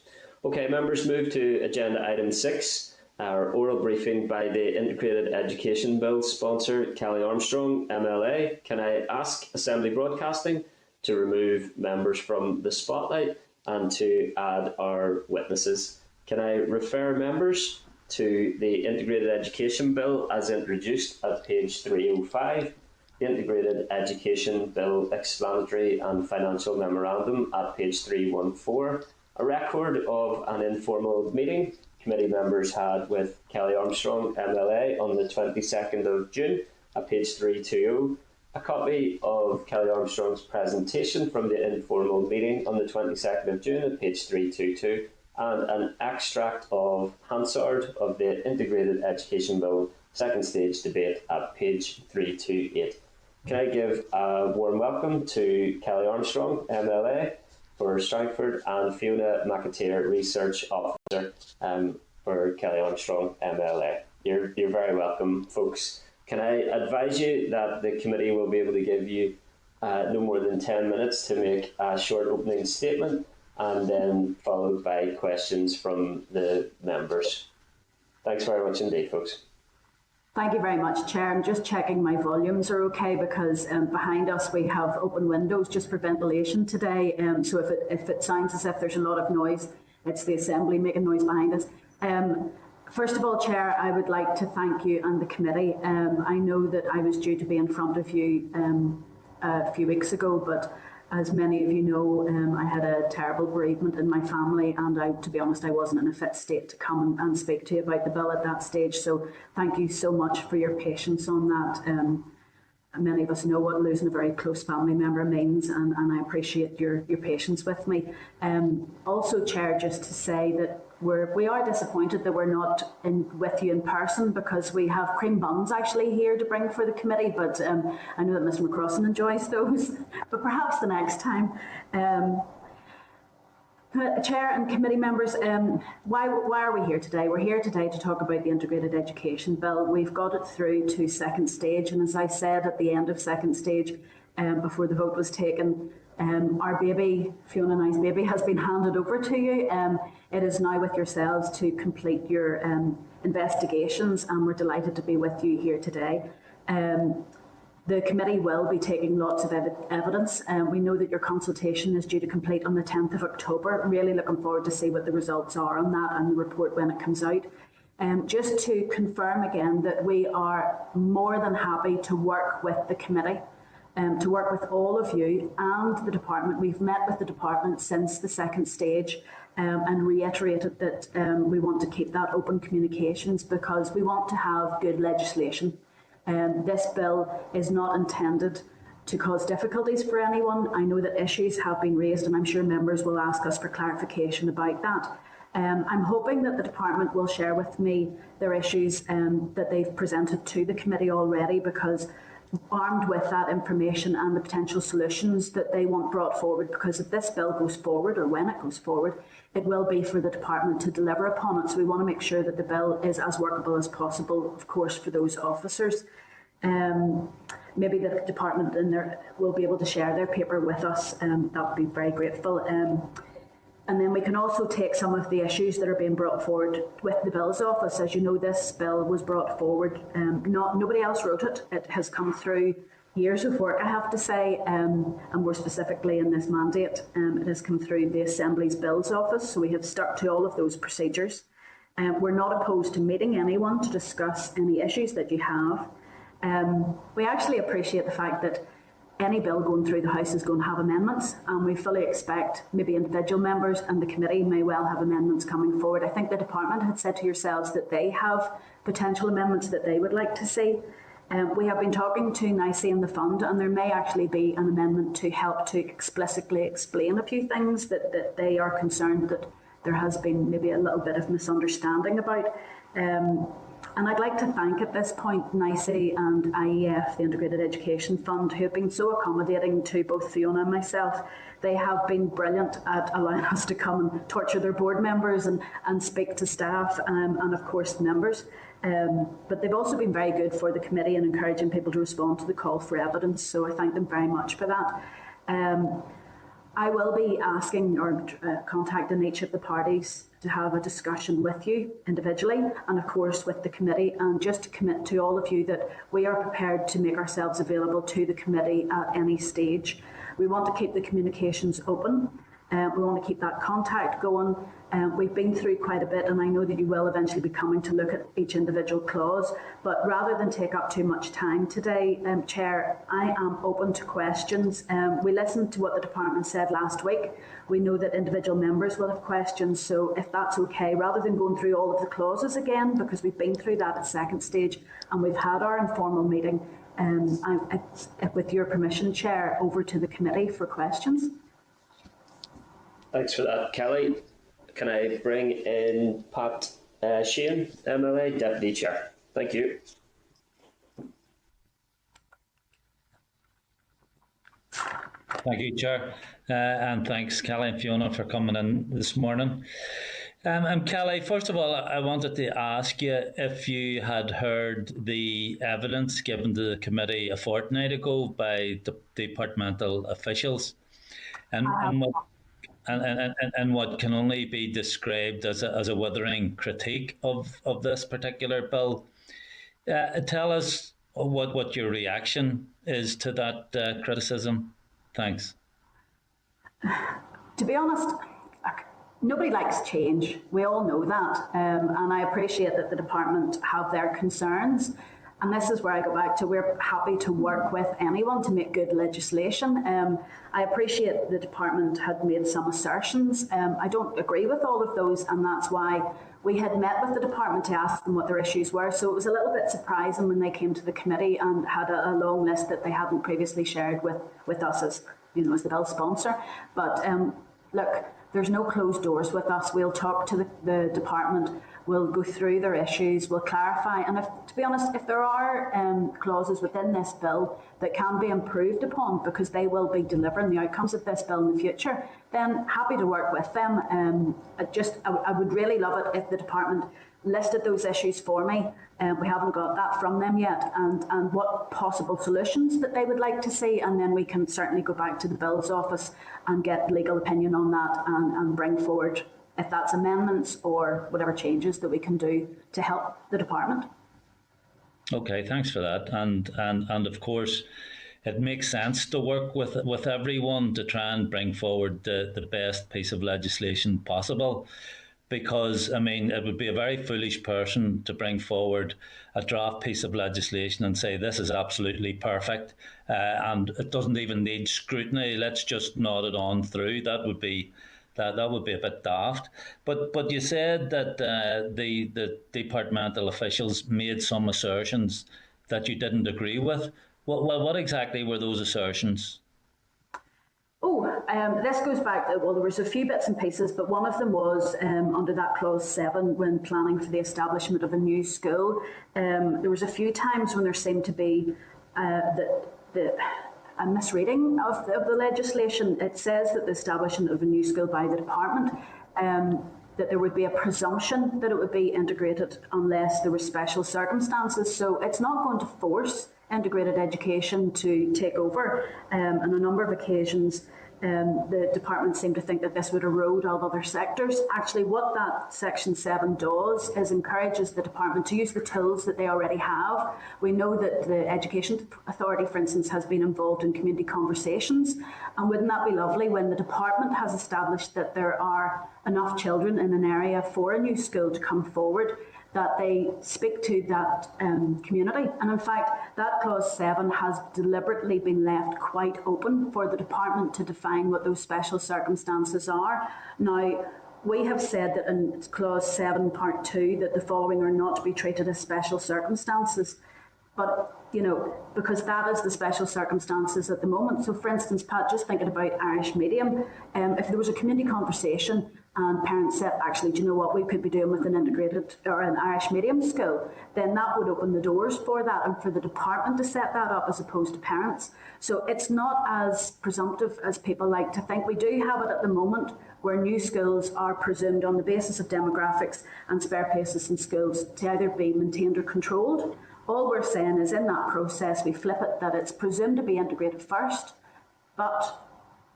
Okay, members, move to agenda item 6, our oral briefing by the Integrated Education Bill sponsor, Kellie Armstrong, MLA. Can I ask Assembly Broadcasting to remove members from the spotlight and to add our witnesses? Can I refer members to the Integrated Education Bill as introduced at page 305, the Integrated Education Bill Explanatory and Financial Memorandum at page 314, a record of an informal meeting committee members had with Kellie Armstrong MLA on the 22nd of June at page 320, a copy of Kellie Armstrong's presentation from the informal meeting on the 22nd of June at page 322, and an extract of Hansard of the Integrated Education Bill second stage debate at page 328. Can I give a warm welcome to Kellie Armstrong, MLA for Strangford, and Fiona McAteer, Research Officer for Kellie Armstrong, MLA. You're very welcome, folks. Can I advise you that the committee will be able to give you no more than 10 minutes to make a short opening statement, and then followed by questions from the members. Thanks very much indeed, folks. Thank you very much, Chair. I'm just checking my volumes are okay, because behind us we have open windows just for ventilation today. So if it sounds as if there's a lot of noise, it's the Assembly making noise behind us. First of all, Chair, I would like to thank you and the committee. I know that I was due to be in front of you a few weeks ago, but as many of you know, I had a terrible bereavement in my family, and to be honest, I wasn't in a fit state to come and speak to you about the bill at that stage. So thank you so much for your patience on that. Many of us know what losing a very close family member means, and I appreciate your patience with me. Also, Chair, just to say that we are disappointed that we're not with you in person, because we have cream buns actually here to bring for the committee, but I know that Mr McCrossan enjoys those, but perhaps the next time. Chair and committee members, why are we here today? We're here today to talk about the Integrated Education Bill. We've got it through to second stage, and as I said at the end of second stage, before the vote was taken, our baby, Fiona and I's baby, has been handed over to you. It is now with yourselves to complete your investigations, and we're delighted to be with you here today. The committee will be taking lots of evidence. We know that your consultation is due to complete on the 10th of October. Really looking forward to see what the results are on that and the report when it comes out. Just to confirm again that we are more than happy to work with the committee, to work with all of you and the department. We've met with the department since the second stage and reiterated that we want to keep that open communications, because we want to have good legislation. This bill is not intended to cause difficulties for anyone. I know that issues have been raised, and I'm sure members will ask us for clarification about that. I'm hoping that the department will share with me their issues that they've presented to the committee already, because armed with that information and the potential solutions that they want brought forward, because if this bill goes forward, or when it goes forward, it will be for the department to deliver upon it. So we want to make sure that the bill is as workable as possible, of course, for those officers. Maybe the department in there will be able to share their paper with us. That would be very grateful. And then we can also take some of the issues that are being brought forward with the Bill's Office. As you know, this bill was brought forward. Nobody else wrote it. It has come through years of work, I have to say, and more specifically in this mandate, it has come through the Assembly's Bill's Office. So we have stuck to all of those procedures. We're not opposed to meeting anyone to discuss any issues that you have. We actually appreciate the fact that any bill going through the House is going to have amendments, and we fully expect maybe individual members and the committee may well have amendments coming forward. I think the department had said to yourselves that they have potential amendments that they would like to see. We have been talking to NICIE and the fund, and there may actually be an amendment to help to explicitly explain a few things that they are concerned that there has been maybe a little bit of misunderstanding about. And I'd like to thank at this point NICIE and IEF, the Integrated Education Fund, who have been so accommodating to both Fiona and myself. They have been brilliant at allowing us to come and torture their board members and speak to staff and of course members. But they've also been very good for the committee in encouraging people to respond to the call for evidence, so I thank them very much for that. I will be asking or contacting each of the parties to have a discussion with you individually and of course with the committee, and just to commit to all of you that we are prepared to make ourselves available to the committee at any stage. We want to keep the communications open. We want to keep that contact going. We've been through quite a bit, and I know that you will eventually be coming to look at each individual clause. But rather than take up too much time today, Chair, I am open to questions. We listened to what the department said last week. We know that individual members will have questions, so if that's okay, rather than going through all of the clauses again, because we've been through that at second stage and we've had our informal meeting, with your permission, Chair, over to the committee for questions. Thanks for that, Kellie. Can I bring in Pat Sheehan, MLA, Deputy Chair? Thank you. Thank you, Chair. And thanks, Kellie and Fiona, for coming in this morning. And Kellie, first of all, I wanted to ask you if you had heard the evidence given to the committee a fortnight ago by the departmental officials, and what can only be described as a withering critique of this particular bill. Tell us what your reaction is to that criticism. Thanks. To be honest, nobody likes change. We all know that. And I appreciate that the department have their concerns. And this is where I go back to, we're happy to work with anyone to make good legislation. I appreciate the department had made some assertions. I don't agree with all of those, and that's why we had met with the department to ask them what their issues were. So it was a little bit surprising when they came to the committee and had a long list that they hadn't previously shared with us as, as the bill sponsor. But look, there's no closed doors with us. We'll talk to the department. We'll go through their issues. We'll clarify. And to be honest, if there are clauses within this bill that can be improved upon because they will be delivering the outcomes of this bill in the future, then happy to work with them. I would really love it if the department listed those issues for me. We haven't got that from them yet, and what possible solutions that they would like to see, and then we can certainly go back to the Bills office and get legal opinion on that and bring forward, if that's amendments or whatever changes that we can do to help the department. Okay, thanks for that. And of course, it makes sense to work with everyone to try and bring forward the best piece of legislation possible. Because, I mean, it would be a very foolish person to bring forward a draft piece of legislation and say this is absolutely perfect and it doesn't even need scrutiny. Let's just nod it on through. That would be a bit daft. But you said that the departmental officials made some assertions that you didn't agree with. What exactly were those assertions? This goes back, there was a few bits and pieces, but one of them was under that clause 7 when planning for the establishment of a new school. There was a few times when there seemed to be a misreading of the legislation. It says that the establishment of a new school by the department, that there would be a presumption that it would be integrated unless there were special circumstances. So it's not going to force integrated education to take over. On a number of occasions, the department seemed to think that this would erode all other sectors. Actually, what that Section 7 does is encourages the department to use the tools that they already have. We know that the Education Authority, for instance, has been involved in community conversations. And wouldn't that be lovely when the department has established that there are enough children in an area for a new school to come forward, that they speak to that community. And in fact, that clause 7 has deliberately been left quite open for the department to define what those special circumstances are. Now, we have said that in clause 7 part 2 that the following are not to be treated as special circumstances. But, because that is the special circumstances at the moment. So, for instance, Pat, just thinking about Irish medium, if there was a community conversation and parents said, actually, do you know what we could be doing with an integrated or an Irish medium school, then that would open the doors for that and for the department to set that up as opposed to parents. So it's not as presumptive as people like to think. We do have it at the moment where new schools are presumed on the basis of demographics and spare places in schools to either be maintained or controlled. All we're saying is in that process we flip it that it's presumed to be integrated first, but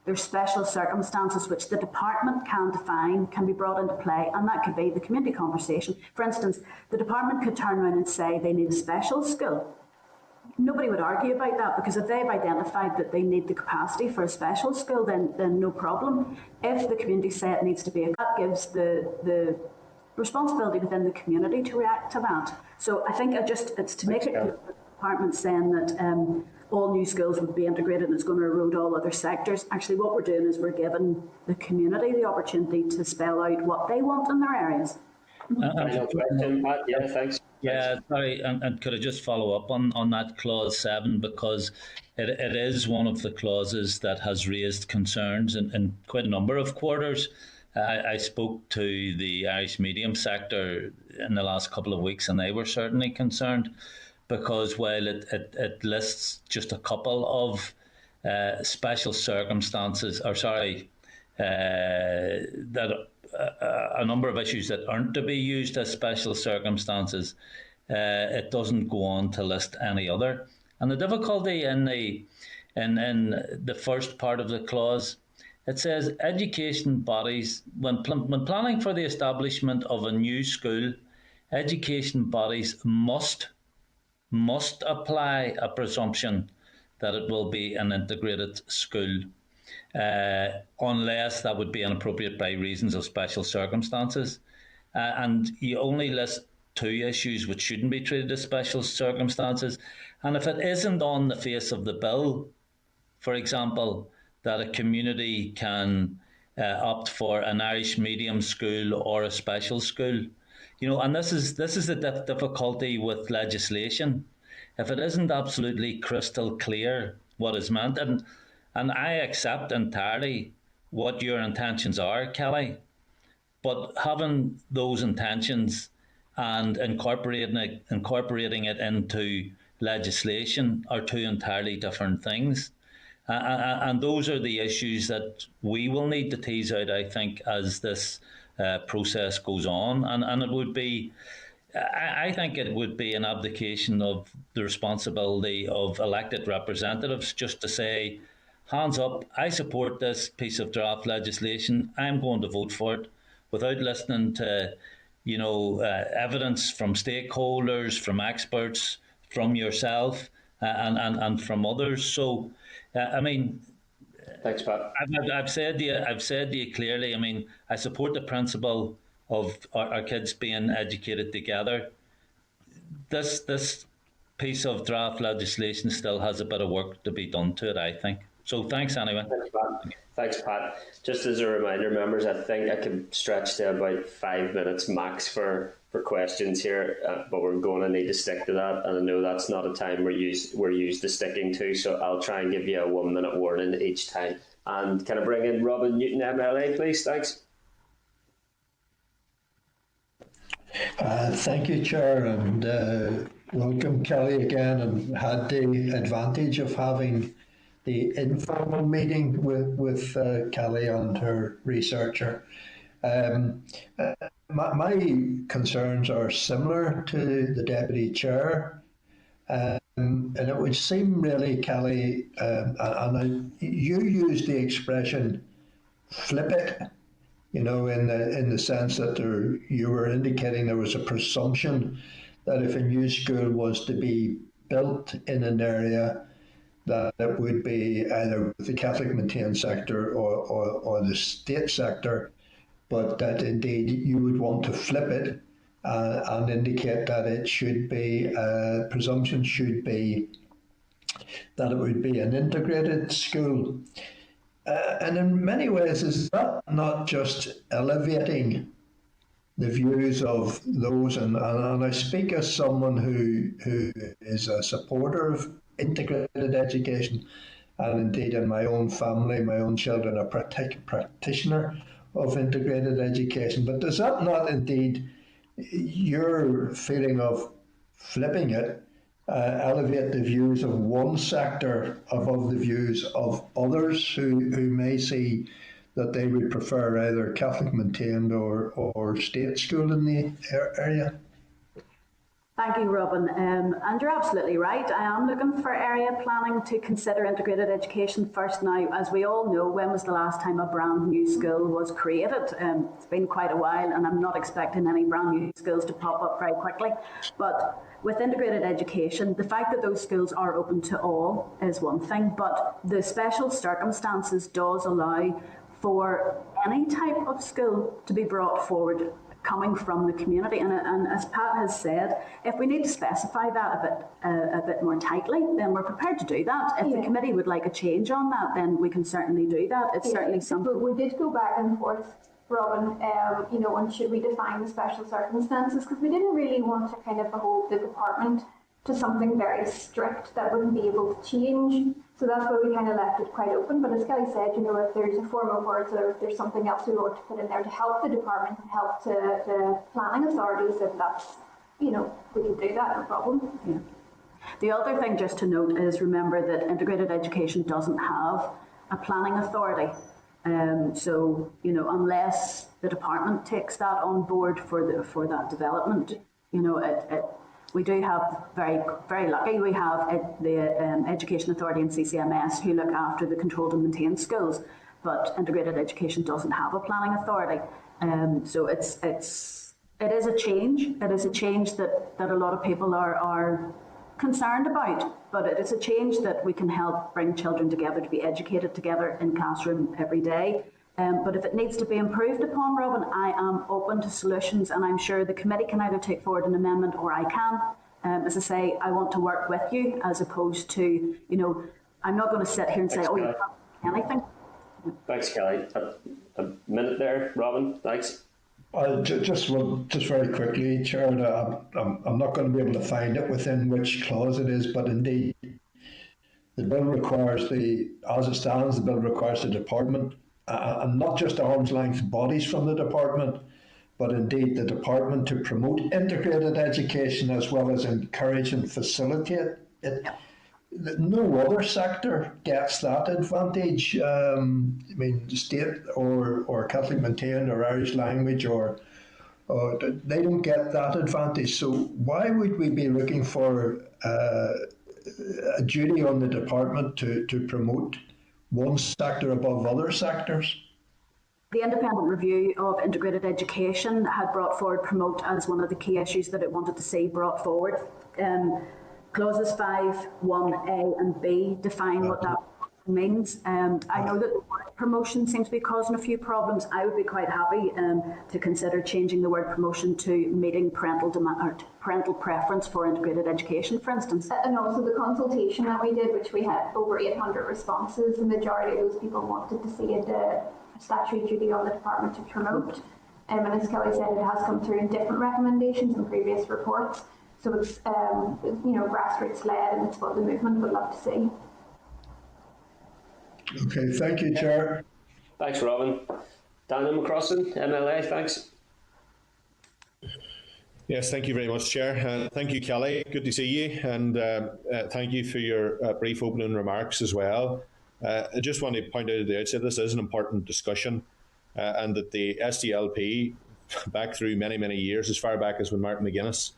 there's special circumstances which the department can define, can be brought into play, and that could be the community conversation. For instance, the department could turn around and say they need a special school, nobody would argue about that, because if they've identified that they need the capacity for a special school, then no problem. If the community say it needs to be, that gives the responsibility within the community to react to that. So I think it's to make it clear that the department saying that all new schools would be integrated and it's going to erode all other sectors. Actually, what we're doing is we're giving the community the opportunity to spell out what they want in their areas. Yeah, thanks. Yeah, sorry, and could I just follow up on that clause 7, because it is one of the clauses that has raised concerns in quite a number of quarters. I spoke to the Irish medium sector in the last couple of weeks, and they were certainly concerned, because while it lists just a couple of special circumstances, that a number of issues that aren't to be used as special circumstances, it doesn't go on to list any other. And the difficulty in the first part of the clause, it says education bodies, when planning for the establishment of a new school, education bodies must apply a presumption that it will be an integrated school, unless that would be inappropriate by reasons of special circumstances. And you only list 2 issues which shouldn't be treated as special circumstances. And if it isn't on the face of the bill, for example, that a community can opt for an Irish medium school or a special school, and this is the difficulty with legislation. If it isn't absolutely crystal clear what is meant, and I accept entirely what your intentions are, Kellie, but having those intentions and incorporating it into legislation are 2 entirely different things. And those are the issues that we will need to tease out, I think, as this process goes on. And it would be, I think it would be an abdication of the responsibility of elected representatives just to say, hands up, I support this piece of draft legislation, I'm going to vote for it, without listening to evidence from stakeholders, from experts, from yourself, and from others. So, thanks, Pat. I've said to you clearly. I support the principle of our kids being educated together. This piece of draft legislation still has a bit of work to be done to it, I think. So thanks anyway. Thanks, Pat. Just as a reminder, members, I think I can stretch to about 5 minutes max for questions here, but we're going to need to stick to that. And I know that's not a time we're used to sticking to, so I'll try and give you a 1 minute warning each time. And can I bring in Robin Newton, MLA, please? Thanks. Thank you, Chair, and welcome, Kellie, again, and had the advantage of having the informal meeting with Kellie and her researcher. My concerns are similar to the Deputy Chair, and it would seem really, Kellie, you used the expression flip it, in the sense that you were indicating there was a presumption that if a new school was to be built in an area, that it would be either the Catholic maintained sector or the state sector, but that indeed you would want to flip it and indicate that it should be, presumption should be that it would be an integrated school. And in many ways, is that not just elevating the views of those, and I speak as someone who is a supporter of integrated education, and indeed in my own family, my own children, a practitioner of integrated education. But does that not indeed, your feeling of flipping it, elevate the views of one sector above the views of others who may see that they would prefer either Catholic maintained or state school in the area? Thank you, Robin. And you're absolutely right. I am looking for area planning to consider integrated education first. Now, as we all know, when was the last time a brand new school was created? It's been quite a while, and I'm not expecting any brand new schools to pop up very quickly. But with integrated education, the fact that those schools are open to all is one thing, but the special circumstances does allow for any type of school to be brought forward coming from the community. And as Pat has said, if we need to specify that a bit more tightly, then we're prepared to do that. If the committee would like a change on that, then we can certainly do that. It's certainly something. But we did go back and forth, Robin, and should we define the special circumstances? Because we didn't really want to kind of hold the department to something very strict that wouldn't be able to change. So that's why we kind of left it quite open. But as Kelly said, if there's a form of words or if there's something else we want to put in there to help the department and help the planning authorities, if that's, we can do that, no problem. Yeah. The other thing just to note is remember that integrated education doesn't have a planning authority. So, unless the department takes that on board for that development, we do have, very, very lucky, we have the Education Authority and CCMS who look after the controlled and maintained schools, but integrated education doesn't have a planning authority. So it is a change. It is a change that a lot of people are concerned about, but it is a change that we can help bring children together to be educated together in classroom every day. But if it needs to be improved upon, Robin, I am open to solutions, and I'm sure the committee can either take forward an amendment or I can. As I say, I want to work with you as opposed to, I'm not going to sit here and say, oh, you can't do anything. Thanks, Kelly. A minute there, Robin. Thanks. Just very quickly, Chair, I'm not going to be able to find it within which clause it is, but indeed, the bill requires as it stands, the bill requires the department, and not just arm's length bodies from the department, but indeed the department to promote integrated education as well as encourage and facilitate it. No other sector gets that advantage. State or Catholic maintained or Irish language or they don't get that advantage. So why would we be looking for a duty on the department to promote one sector above other sectors? The independent review of integrated education had brought forward promote as one of the key issues that it wanted to see brought forward. Clauses 5, 1A and B define what that means. I know that the word promotion seems to be causing a few problems. I would be quite happy to consider changing the word promotion to meeting parental demand or parental preference for integrated education, for instance. And also the consultation that we did, which we had over 800 responses, the majority of those people wanted to see a statutory duty on the department to promote. And as Kelly said, it has come through in different recommendations in previous reports. So it's grassroots led, and it's what the movement would love to see. Okay, thank you, Chair. Thanks, Robin. Daniel McCrossan, MLA, thanks. Yes, thank you very much, Chair. Thank you, Kelly. Good to see you, and thank you for your brief opening remarks as well. I just want to point out at the outset, this is an important discussion, and that the SDLP, back through many, many years, as far back as when Martin McGuinness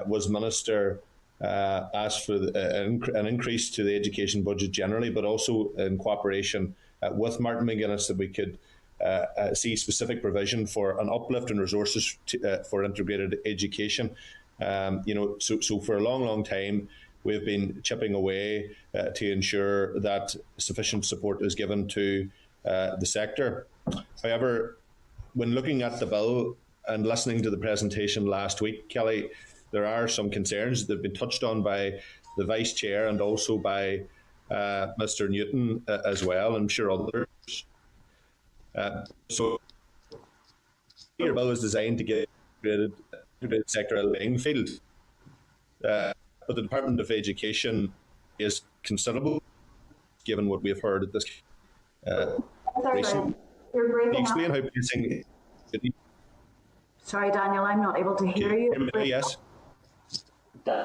was Minister, asked for an increase to the education budget generally, but also in cooperation with Martin McGuinness that we could see specific provision for an uplift in resources for integrated education. So for a long, long time, we've been chipping away to ensure that sufficient support is given to the sector. However, when looking at the bill and listening to the presentation last week, Kelly, there are some concerns that have been touched on by the Vice Chair and also by Mr. Newton as well, I'm sure others. So your bill is designed to get integrated sector a playing field. But the Department of Education is considerable, given what we've heard at this recent. Can you explain how placing? Sorry, Daniel, I'm not able to hear you. Yes.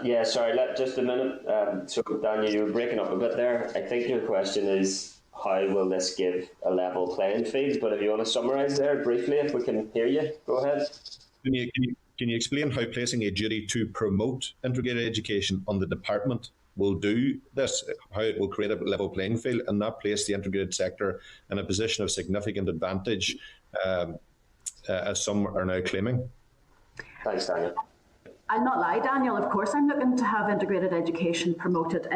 Yeah, sorry, just a minute. So, Daniel, you were breaking up a bit there. I think your question is, how will this give a level playing field? But if you want to summarise there briefly, if we can hear you, go ahead. Can Can you explain how placing a duty to promote integrated education on the department will do this, how it will create a level playing field and not place the integrated sector in a position of significant advantage, as some are now claiming? Thanks, Daniel. I'll not lie, Daniel, of course I'm looking to have integrated education promoted.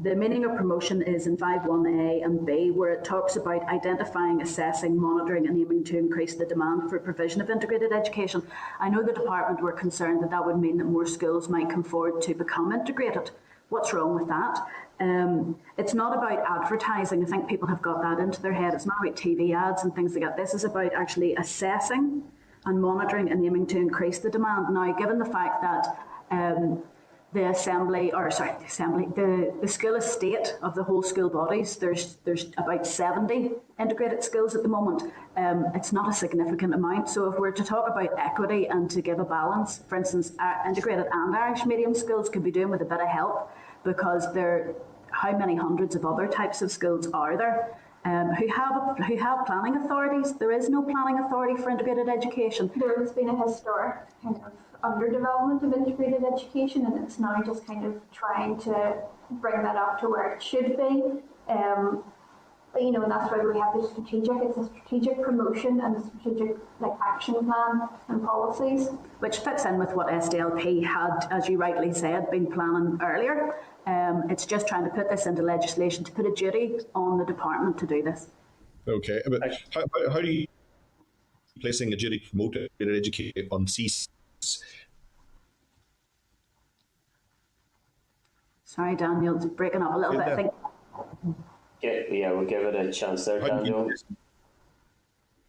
The meaning of promotion is in 5.1a and b, where it talks about identifying, assessing, monitoring and aiming to increase the demand for provision of integrated education. I know the department were concerned that that would mean that more schools might come forward to become integrated. What's wrong with that? It's not about advertising. I think people have got that into their head. It's not about TV ads and things like that. This is about actually assessing and monitoring and aiming to increase the demand. Now, given the fact that the school estate of the whole school bodies, there's about 70 integrated schools at the moment. It's not a significant amount. So if we're to talk about equity and to give a balance, for instance, integrated and Irish medium schools could be doing with a bit of help, because how many hundreds of other types of schools are there? Who have planning authorities. There is no planning authority for integrated education. There has been a historic kind of underdevelopment of integrated education, and it's now just kind of trying to bring that up to where it should be. And that's why we have the strategic. It's a strategic promotion and a strategic action plan and policies, which fits in with what SDLP had, as you rightly said, been planning earlier. It's just trying to put this into legislation to put a duty on the department to do this. Okay, but how do you placing a duty to promote education on CCS? Sorry, Daniel, it's breaking up a little bit. I think. Yeah, we'll give it a chance there, Daniel.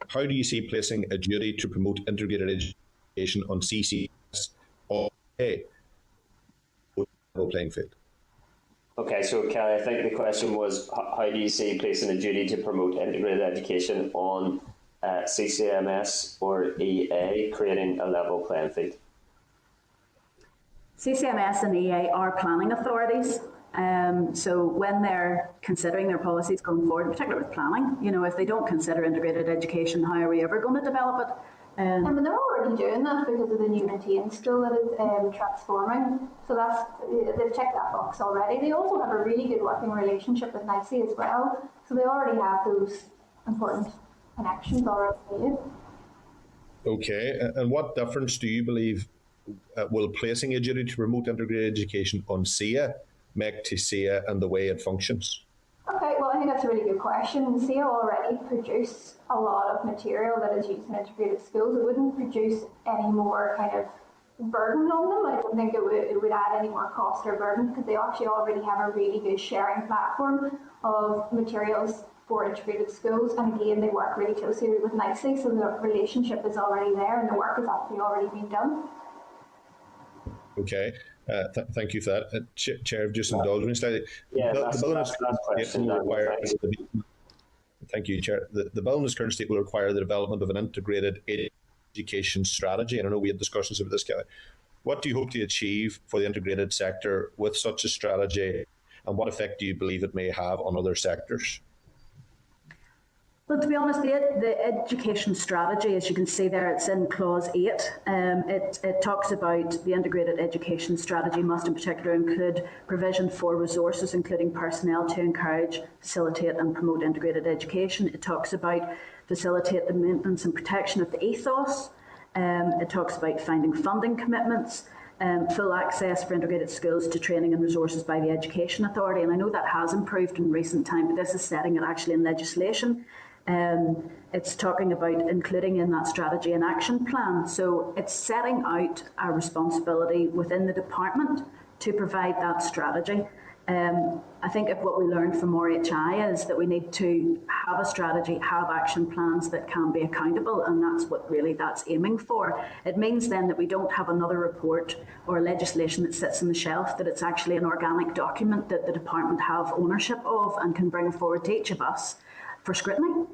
How do you see placing a duty to promote integrated education on CCS or a level playing field? Okay, so Kellie, I think the question was, how do you see placing a duty to promote integrated education on CCMS or EA, creating a level playing field? CCMS and EA are planning authorities. So when they're considering their policies going forward, particularly with planning, if they don't consider integrated education, how are we ever going to develop it? And they're already doing that because of the new maintained school that is transforming. So they've checked that box already. They also have a really good working relationship with NICIE as well. So they already have those important connections already made. Okay, and what difference do you believe will placing a duty to promote integrated education on CIA make to CIA and the way it functions? Okay, well, I think that's a really good question. CIA already produce a lot of material that is used in integrated schools. It wouldn't produce any more kind of burden on them. I don't think it would add any more cost or burden, because they actually already have a really good sharing platform of materials for integrated schools. And again, they work really closely with NICIE, so the relationship is already there and the work is actually already being done. Okay. Thank you for that. Chair, just indulge me slightly. Yeah, the bill in its current state will require. Thank you, Chair. The bill in its current state will require the development of an integrated education strategy. And I know we had discussions about this, Kellie. What do you hope to achieve for the integrated sector with such a strategy, and what effect do you believe it may have on other sectors? Well, to be honest, the education strategy, as you can see there, it's in clause 8. It talks about the integrated education strategy must in particular include provision for resources, including personnel, to encourage, facilitate and promote integrated education. It talks about facilitate the maintenance and protection of the ethos. It talks about finding funding commitments, full access for integrated schools to training and resources by the Education Authority. And I know that has improved in recent time, but this is setting it actually in legislation. It's talking about including in that strategy an action plan. So it's setting out our responsibility within the department to provide that strategy. I think if what we learned from RHI is that we need to have a strategy, have action plans that can be accountable, and that's what really that's aiming for. It means then that we don't have another report or legislation that sits on the shelf, that it's actually an organic document that the department have ownership of and can bring forward to each of us for scrutiny.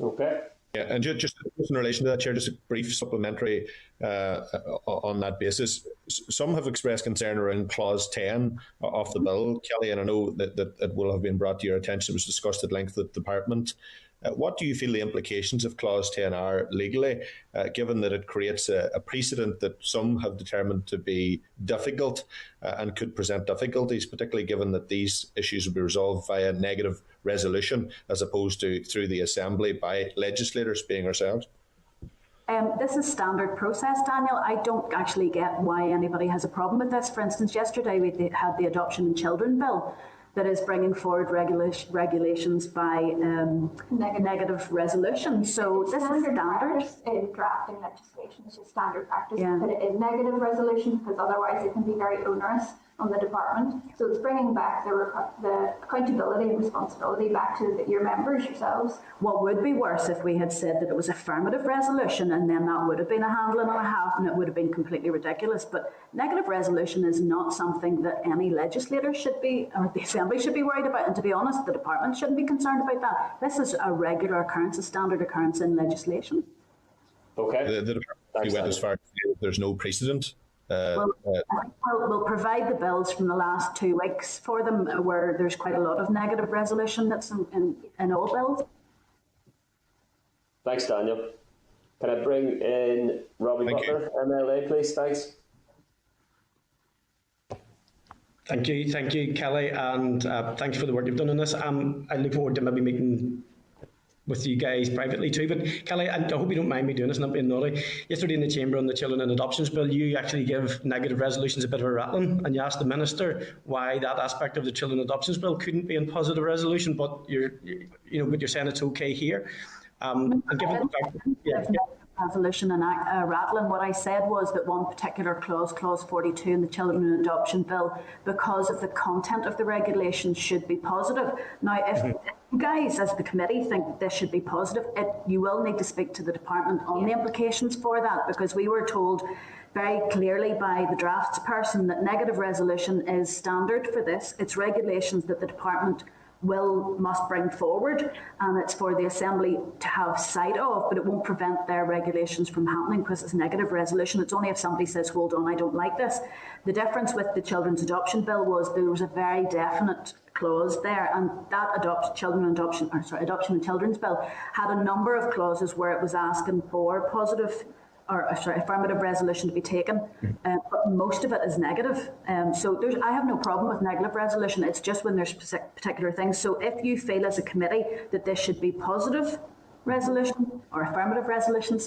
Okay. Yeah, and just in relation to that, Chair, just a brief supplementary on that basis. Some have expressed concern around clause 10 of the bill, Kellie, and I know that it will have been brought to your attention. It was discussed at length with the department. What do you feel the implications of Clause 10 are legally, given that it creates a precedent that some have determined to be difficult and could present difficulties, particularly given that these issues will be resolved via negative resolution as opposed to through the Assembly by legislators, being ourselves? This is standard process, Daniel. I don't actually get why anybody has a problem with this. For instance, yesterday we had the Adoption and Children Bill that is bringing forward regulations by negative resolution. So this is standard. In drafting legislation, it's just standard practice to put it in negative resolution, because otherwise it can be very onerous on the department. So it's bringing back the accountability and responsibility back to your members yourselves. What would be worse if we had said that it was affirmative resolution, and then that would have been a handling and a half, and it would have been completely ridiculous. But negative resolution is not something that any legislator should be, or the Assembly should be worried about. And to be honest, the department shouldn't be concerned about that. This is a regular occurrence, a standard occurrence in legislation. Okay. The department went as far as there's no precedent. We'll provide the bills from the last 2 weeks for them, where there's quite a lot of negative resolution that's in all bills. Thanks, Daniel. Can I bring in Robbie Butler, MLA, please? Thanks. Thank you, Kellie, and thanks for the work you've done on this. I look forward to maybe meeting with you guys privately too. But Kellie, I hope you don't mind me doing this, not being naughty. Yesterday in the Chamber on the Children and Adoptions Bill, you actually give negative resolutions a bit of a rattling, and you asked the Minister why that aspect of the Children and Adoptions Bill couldn't be in positive resolution, but you're saying it's okay here. And given the fact, resolution and rattling, what I said was that one particular clause, Clause 42 in the Children and Adoption Bill, because of the content of the regulation, should be positive. Now, if you guys as the committee think this should be positive, you will need to speak to the department on the implications for that, because we were told very clearly by the drafts person that negative resolution is standard for this. It's regulations that the department must bring forward, and it's for the Assembly to have sight of, but it won't prevent their regulations from happening because it's negative resolution. It's only if somebody says, hold on, I don't like this. The difference with the Children's Adoption Bill was there was a very definite clause there, and that Adoption and Children's Bill had a number of clauses where it was asking for affirmative resolution to be taken, but most of it is negative. So I have no problem with negative resolution. It's just when there's particular things. So if you feel as a committee that this should be positive resolution or affirmative resolution,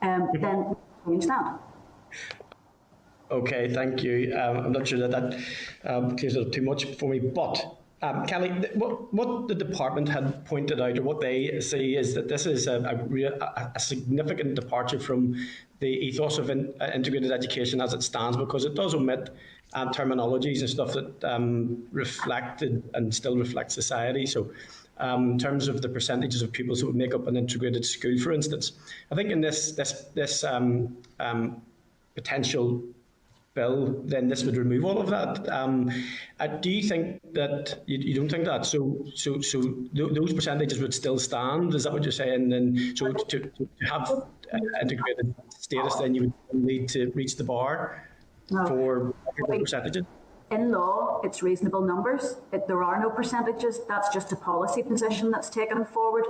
then change that. Okay, thank you. I'm not sure that clears it up too much for me, but Kellie, what the department had pointed out, or what they see, is that this is a significant departure from the ethos of integrated education as it stands, because it does omit terminologies and stuff that reflected and still reflect society. So in terms of the percentages of pupils that would make up an integrated school, for instance, I think in this potential bill, then this would remove all of that. Do you think that you don't think that? So those percentages would still stand? Is that what you're saying? And so to have integrated status, then you would need to reach the bar for percentages? In law, it's reasonable numbers. There are no percentages. That's just a policy position that's taken forward.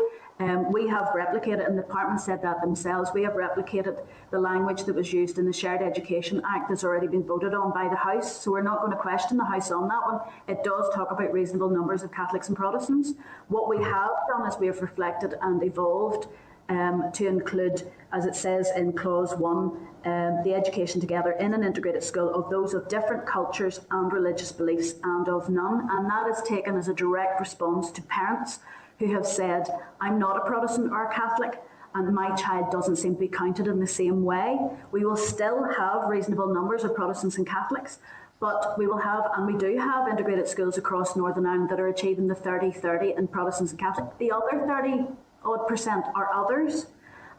We have replicated, and the department said that themselves, we have replicated the language that was used in the Shared Education Act that's already been voted on by the House. So we're not going to question the House on that one. It does talk about reasonable numbers of Catholics and Protestants. What we have done is we have reflected and evolved to include, as it says in Clause 1, the education together in an integrated school of those of different cultures and religious beliefs and of none. And that is taken as a direct response to parents who have said, I'm not a Protestant or a Catholic, and my child doesn't seem to be counted in the same way. We will still have reasonable numbers of Protestants and Catholics, but we will have, and we do have, integrated schools across Northern Ireland that are achieving the 30-30 in Protestants and Catholics. The other 30% are others,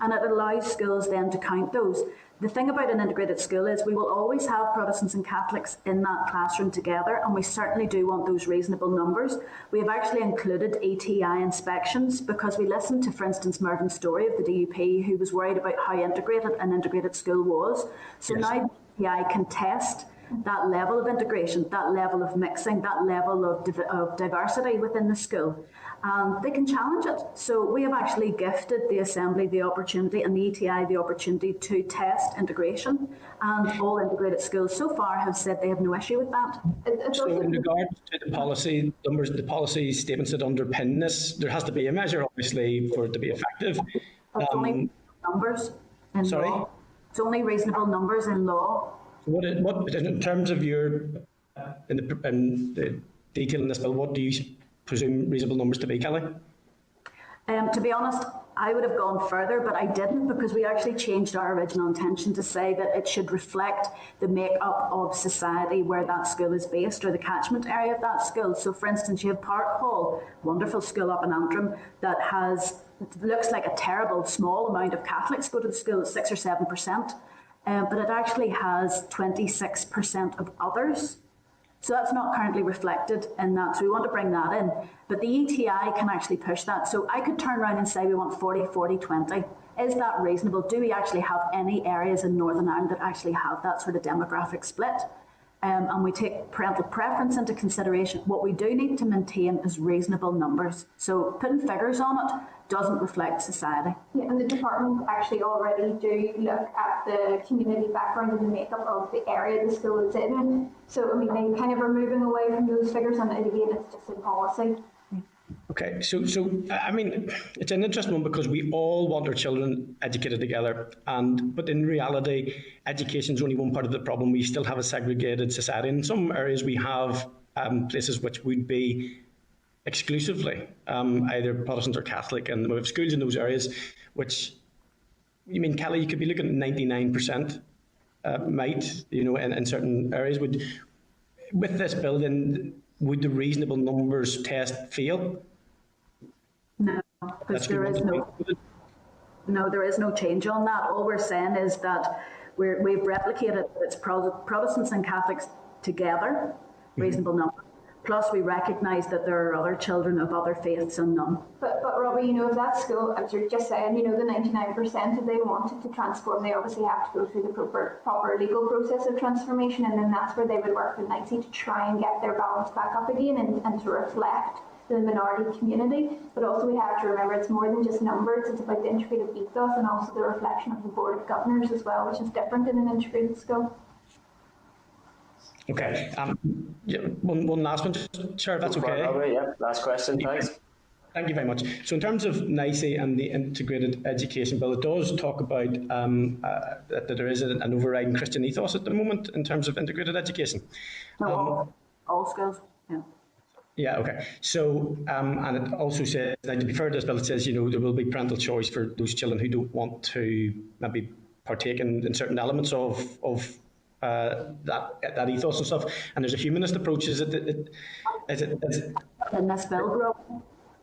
and it allows schools then to count those. The thing about an integrated school is we will always have Protestants and Catholics in that classroom together, and we certainly do want those reasonable numbers. We have actually included ETI inspections because we listened to, for instance, Mervyn's story of the DUP who was worried about how integrated an integrated school was. So now the ETI can test that level of integration, that level of mixing, that level of diversity within the school. And they can challenge it. So we have actually gifted the Assembly the opportunity and the ETI the opportunity to test integration. And all integrated schools so far have said they have no issue with that. So in regards to the policy numbers, the policy statements that underpin this, there has to be a measure, obviously, for it to be effective. It's only numbers in law. It's only reasonable numbers in law. What in terms of your, in the detail in this bill, what do you presume reasonable numbers to be, Kellie? To be honest, I would have gone further, but I didn't, because we actually changed our original intention to say that it should reflect the makeup of society where that school is based, or the catchment area of that school. So for instance, you have Park Hall, wonderful school up in Antrim, that looks like a terrible small amount of Catholics go to the school, at 6 or 7%, but it actually has 26% of others. So that's not currently reflected in that. So we want to bring that in. But the ETI can actually push that. So I could turn around and say we want 40, 40, 20. Is that reasonable? Do we actually have any areas in Northern Ireland that actually have that sort of demographic split? And we take parental preference into consideration. What we do need to maintain is reasonable numbers. So putting figures on it doesn't reflect society. Yeah, and the department actually already do look at the community background and the makeup of the area the school is in. So, I mean, they kind of are moving away from those figures, and again, it's just in policy. Okay, so I mean, it's an interesting one because we all want our children educated together, but in reality, education is only one part of the problem. We still have a segregated society. In some areas, we have places which would be exclusively either Protestant or Catholic, and we have schools in those areas which, you mean, Kellie, you could be looking at 99% might, in certain areas. With this building, would the reasonable numbers test fail? No, because there is no change on that. All we're saying is that we've replicated it's Protestants and Catholics together, reasonable number. Plus, we recognise that there are other children of other faiths and none. But Robbie, if that school, as you're just saying, the 99%, if they wanted to transform, they obviously have to go through the proper legal process of transformation, and then that's where they would work with NICIE to try and get their balance back up again and to reflect the minority community. But also we have to remember it's more than just numbers, it's about the integrated ethos and also the reflection of the Board of Governors as well, which is different in an integrated school. Okay. One last one, Chair, if that's okay. Yeah, last question, thanks. Thank you very much. So in terms of NICIE and the Integrated Education Bill, it does talk about that there is an overriding Christian ethos at the moment in terms of integrated education. All schools, yeah. Yeah, okay. So, and it also says, now to be fair to this bill, it says, there will be parental choice for those children who don't want to maybe partake in certain elements of that ethos and stuff. And there's a humanist approach. Is it in this bill, Rob?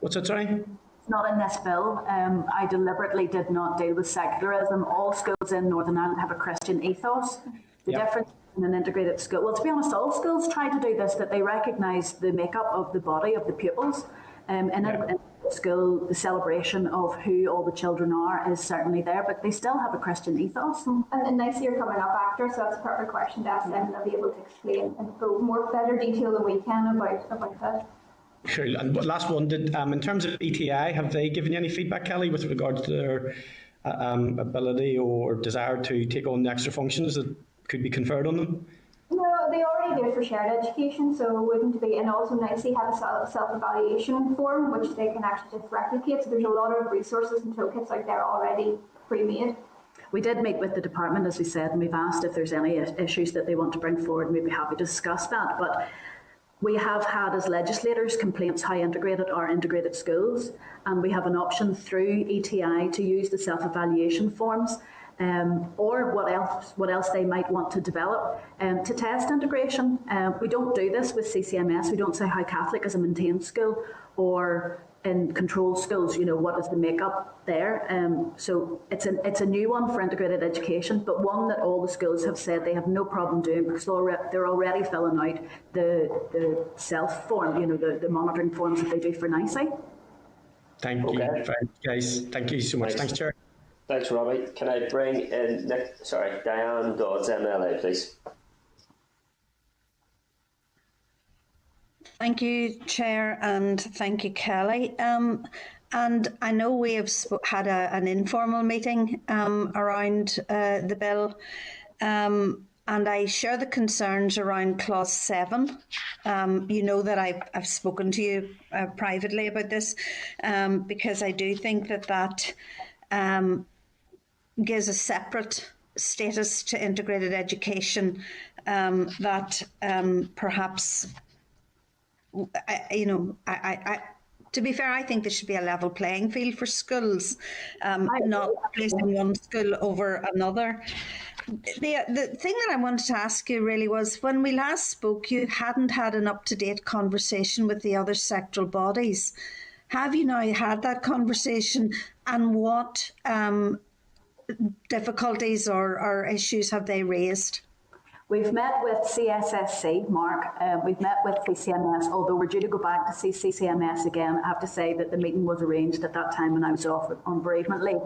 What's that, sorry? It's not in this bill. I deliberately did not deal with secularism. All schools in Northern Ireland have a Christian ethos. The difference in an integrated school, well, to be honest, all schools try to do this, that they recognise the makeup of the body of the pupils. In a school, the celebration of who all the children are is certainly there, but they still have a Christian ethos. And NICIE are coming up after, so that's a perfect question to ask them, and they'll be able to explain in better detail than we can about that. Sure. And last one, in terms of ETI, have they given you any feedback, Kellie, with regard to their ability or desire to take on the extra functions that could be conferred on them? No, they already do it for shared education, so it wouldn't be. And also NICIE have a self-evaluation form, which they can actually just replicate. So there's a lot of resources and toolkits out there already pre-made. We did meet with the department, as we said, and we've asked if there's any issues that they want to bring forward, and we'd be happy to discuss that. But we have had, as legislators, complaints how integrated are integrated schools, and we have an option through ETI to use the self-evaluation forms, or what else they might want to develop to test integration. We don't do this with CCMS. We don't say how Catholic is a maintained school, or in controlled schools, what is the makeup there. So it's a new one for integrated education, but one that all the schools have said they have no problem doing, because they're already filling out the self form, the monitoring forms that they do for NICIE. Thank you, guys. Thank you so much. Thanks, Chair. Thanks, Robbie. Can I bring in Diane Dodds, MLA, please? Thank you, Chair, and thank you, Kellie. And I know we have had an informal meeting around the bill, and I share the concerns around Clause 7. You know that I've spoken to you privately about this, because I do think that gives a separate status to integrated education that perhaps, to be fair, I think there should be a level playing field for schools, not placing one school over another. The thing that I wanted to ask you really was, when we last spoke, you hadn't had an up-to-date conversation with the other sectoral bodies. Have you now had that conversation, and what difficulties or issues have they raised? We've met with CSSC, Mark. We've met with CCMS, although we're due to go back to see CCMS again. I have to say that the meeting was arranged at that time when I was off on bereavement leave.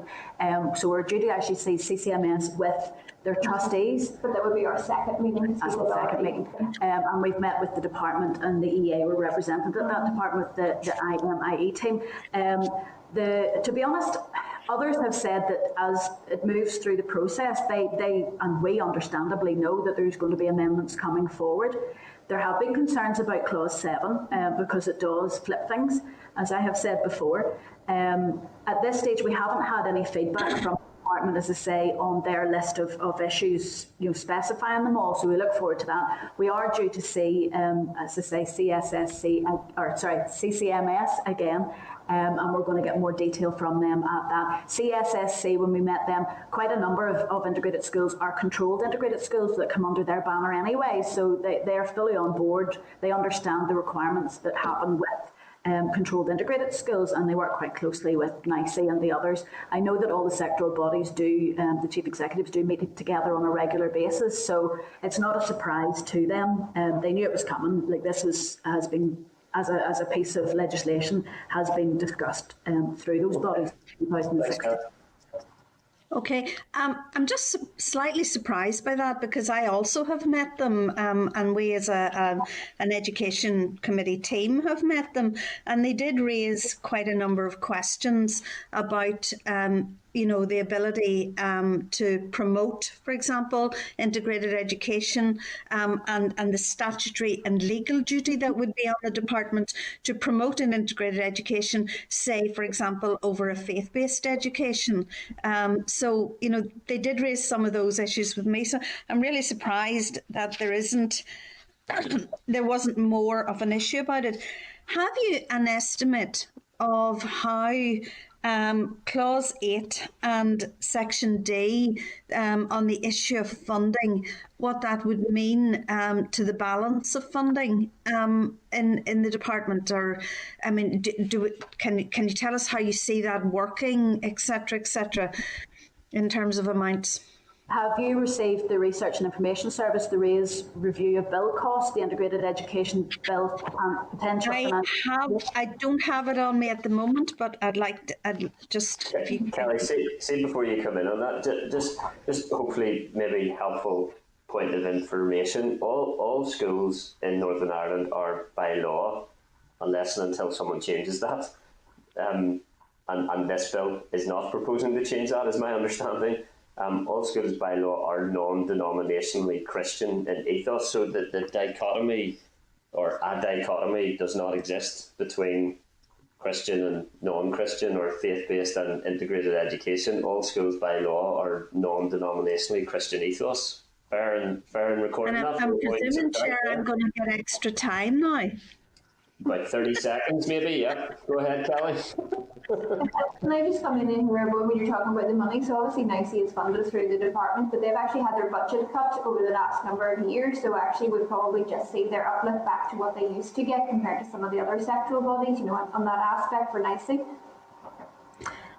So we're due to actually see CCMS with their trustees. But that would be our second meeting. That's the second meeting. And we've met with the department, and the EA were represented at that department, the IMIE team. To be honest, others have said that as it moves through the process, they and we understandably know that there's going to be amendments coming forward. There have been concerns about Clause 7 because it does flip things, as I have said before. At this stage, we haven't had any feedback from the department, as I say, on their list of issues, specifying them all. So we look forward to that. We are due to see, as I say, CCMS again. And we're going to get more detail from them at that. CSSC, when we met them, quite a number of integrated schools are controlled integrated schools that come under their banner anyway, so they're fully on board. They understand the requirements that happen with controlled integrated schools, and they work quite closely with NICIE and the others. I know that all the sectoral bodies do, the chief executives do meet together on a regular basis, so it's not a surprise to them. They knew it was coming. Like, this has been, as a piece of legislation, has been discussed through those bodies in 2016. Okay, I'm just slightly surprised by that, because I also have met them, and we as an education committee team have met them, and they did raise quite a number of questions about the ability to promote, for example, integrated education, and the statutory and legal duty that would be on the department to promote an integrated education, say, for example, over a faith-based education. So, they did raise some of those issues with me. So I'm really surprised that there wasn't more of an issue about it. Have you an estimate of how Clause 8 and Section D on the issue of funding, what that would mean to the balance of funding in the department? Or, I mean, can you tell us how you see that working, etc., in terms of amounts? Have you received the Research and Information Service, the RAISE review of bill costs, the integrated education bill and potential? I don't have it on me at the moment, but I'd just. Kellie, see before you come in on that, just hopefully maybe helpful point of information. All schools in Northern Ireland are by law, unless and until someone changes that. And this bill is not proposing to change that, is my understanding. All schools by law are non-denominationally Christian in ethos, so that the dichotomy or a dichotomy does not exist between Christian and non-Christian or faith-based and integrated education. All schools by law are non-denominationally Christian ethos. Fair and recording that. I'm presuming, Chair, I'm going to get extra time now. About 30 seconds maybe, yeah. Go ahead, Kellie. Can I just come in here when you're talking about the money? So obviously NICIE is funded through the department, but they've actually had their budget cut over the last number of years, so actually we'd probably just see their uplift back to what they used to get compared to some of the other sectoral bodies, on that aspect for NICIE.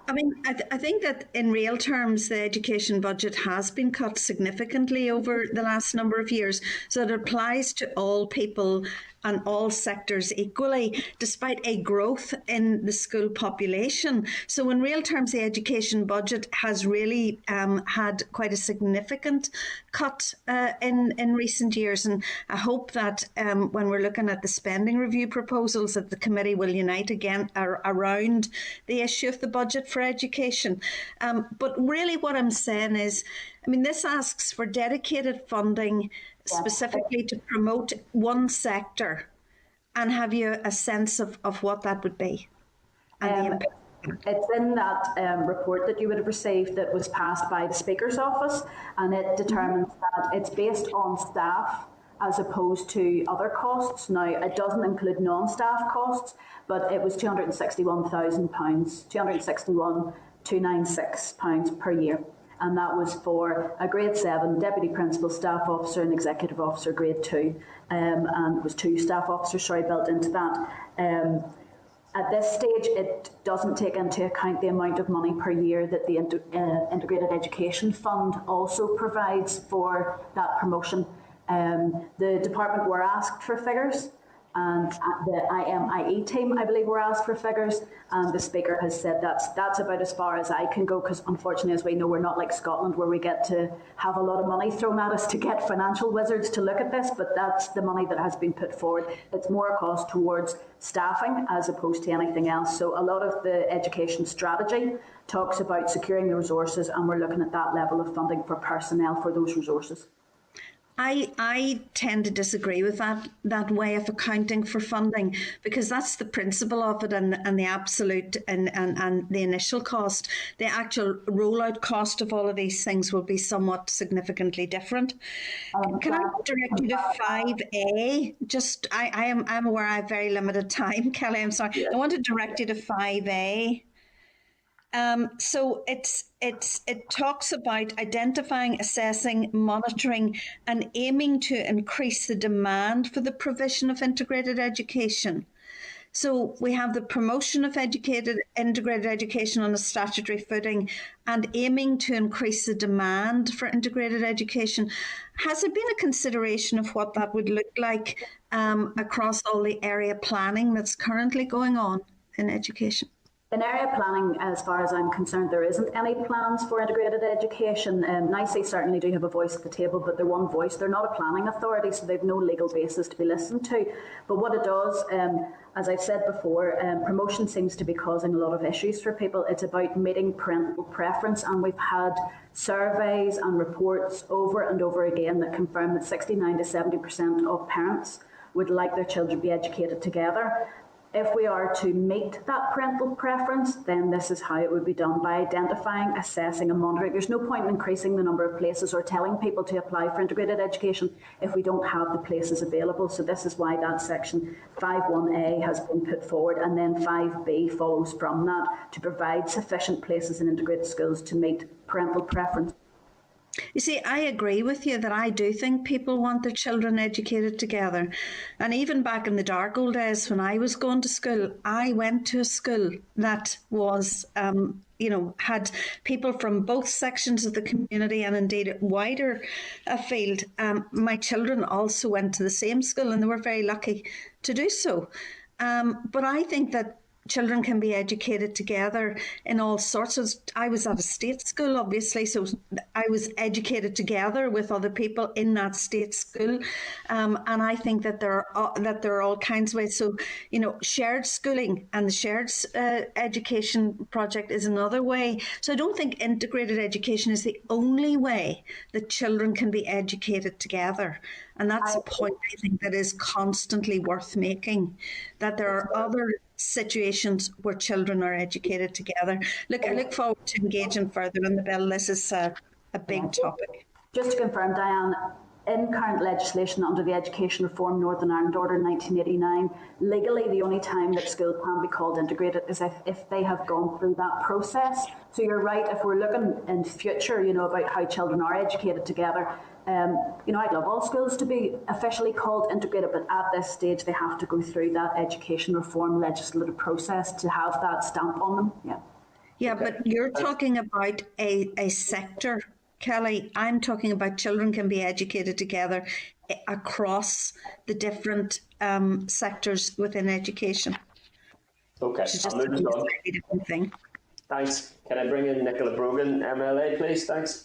I mean, I think that in real terms, the education budget has been cut significantly over the last number of years. So it applies to all people and all sectors equally, despite a growth in the school population. So in real terms, the education budget has really had quite a significant cut in recent years. And I hope that when we're looking at the spending review proposals, that the committee will unite again around the issue of the budget for education. But really what I'm saying is, I mean, this asks for dedicated funding specifically to promote one sector. And have you a sense of what that would be? And the impact? It's in that report that you would have received that was passed by the Speaker's office, and it determines that it's based on staff as opposed to other costs. Now, it doesn't include non-staff costs, but it was £261,000, £261,296 per year. And that was for a grade 7 deputy principal, staff officer and executive officer grade 2. And it was 2 staff officers, built into that. At this stage, it doesn't take into account the amount of money per year that the Integrated Education Fund also provides for that promotion. The department were asked for figures, and the IMIE team, I believe, were asked for figures, and the Speaker has said that's about as far as I can go, because unfortunately, as we know, we're not like Scotland where we get to have a lot of money thrown at us to get financial wizards to look at this, but that's the money that has been put forward. It's more a cost towards staffing as opposed to anything else. So a lot of the education strategy talks about securing the resources, and we're looking at that level of funding for personnel for those resources. I tend to disagree with that way of accounting for funding, because that's the principle of it, and the absolute and the initial cost. The actual rollout cost of all of these things will be somewhat significantly different. Can I direct you to 5A? Just I'm aware I have very limited time, Kellie. I'm sorry. I want to direct you to 5A. So it talks about identifying, assessing, monitoring, and aiming to increase the demand for the provision of integrated education. So we have the promotion of integrated education on a statutory footing and aiming to increase the demand for integrated education. Has there been a consideration of what that would look like across all the area planning that's currently going on in education? In area planning, as far as I'm concerned, there isn't any plans for integrated education. NICIE certainly do have a voice at the table, but they're one voice. They're not a planning authority, so they've no legal basis to be listened to. But what it does, as I've said before, promotion seems to be causing a lot of issues for people. It's about meeting parental preference, and we've had surveys and reports over and over again that confirm that 69 to 70% of parents would like their children to be educated together. If we are to meet that parental preference, then this is how it would be done, by identifying, assessing and monitoring. There's no point in increasing the number of places or telling people to apply for integrated education if we don't have the places available. So this is why that section 5.1a has been put forward, and then 5b follows from that, to provide sufficient places in integrated schools to meet parental preference. You see, I agree with you that I do think people want their children educated together. And even back in the dark old days when I was going to school, I went to a school that was, had people from both sections of the community and indeed wider afield. My children also went to the same school, and they were very lucky to do so. But I think that children can be educated together in all sorts of... I was at a state school, obviously, so I was educated together with other people in that state school, and I think that there are all kinds of ways. So, shared schooling and the shared education project is another way. So I don't think integrated education is the only way that children can be educated together. And that's a point I think that is constantly worth making, that there are other situations where children are educated together. Look, I look forward to engaging further in the bill. This is a big topic. Just to confirm, Diane, in current legislation under the Education Reform Northern Ireland Order 1989, legally the only time that schools can be called integrated is if they have gone through that process. So you're right, if we're looking in future, about how children are educated together, I'd love all schools to be officially called integrated, but at this stage they have to go through that education reform legislative process to have that stamp on them. Yeah, but you're talking about a sector, Kellie. I'm talking about children can be educated together across the different sectors within education. Okay, Which is just I'll move a on. slightly different thing. Thanks. Can I bring in Nicola Brogan, MLA, please? Thanks.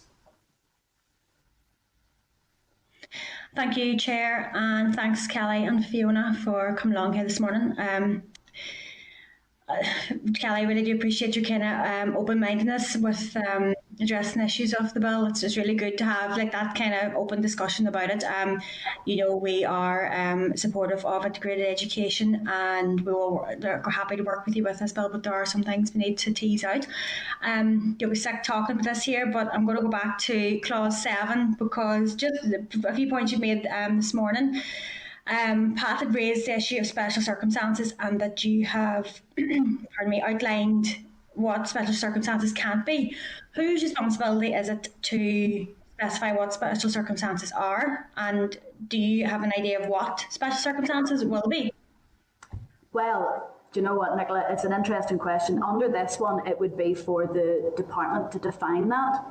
Thank you, Chair, and thanks, Kellie and Fiona, for coming along here this morning. Kellie, I really do appreciate your kind of open-mindedness with addressing issues of the bill. It's just really good to have like that kind of open discussion about it. We are supportive of integrated education, and we're happy to work with you with this bill, but there are some things we need to tease out. You'll be sick talking about this here, but I'm going to go back to clause 7 because just a few points you made this morning. Pat had raised the issue of special circumstances and that you have outlined what special circumstances can't be. Whose responsibility is it to specify what special circumstances are, and do you have an idea of what special circumstances will be? Well, do you know what, Nicola? It's an interesting question. Under this one, it would be for the department to define that.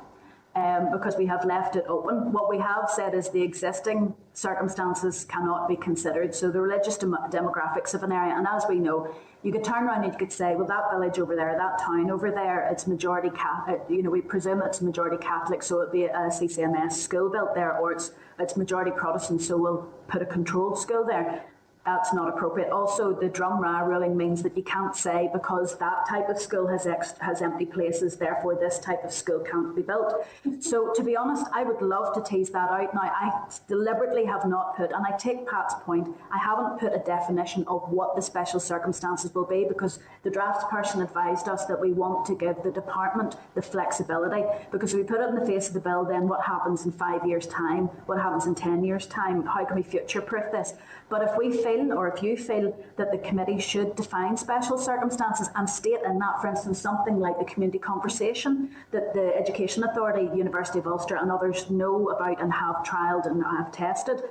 Because we have left it open. What we have said is the existing circumstances cannot be considered. So the religious demographics of an area, and as we know, you could turn around and you could say, well, that village over there, that town over there, it's majority Catholic. We presume it's majority Catholic, so it'd be a CCMS school built there, or it's majority Protestant, so we'll put a controlled school there. That's not appropriate. Also, the Drumrah ruling means that you can't say because that type of school has empty places, therefore this type of school can't be built. So to be honest, I would love to tease that out. Now, I deliberately have not put, and I take Pat's point, I haven't put a definition of what the special circumstances will be because the draft person advised us that we want to give the department the flexibility, because if we put it in the face of the bill, then what happens in 5 years' time? What happens in 10 years' time? How can we future-proof this? But if we feel, or if you feel that the committee should define special circumstances and state in that, for instance, something like the community conversation that the Education Authority, University of Ulster and others know about and have trialled and have tested,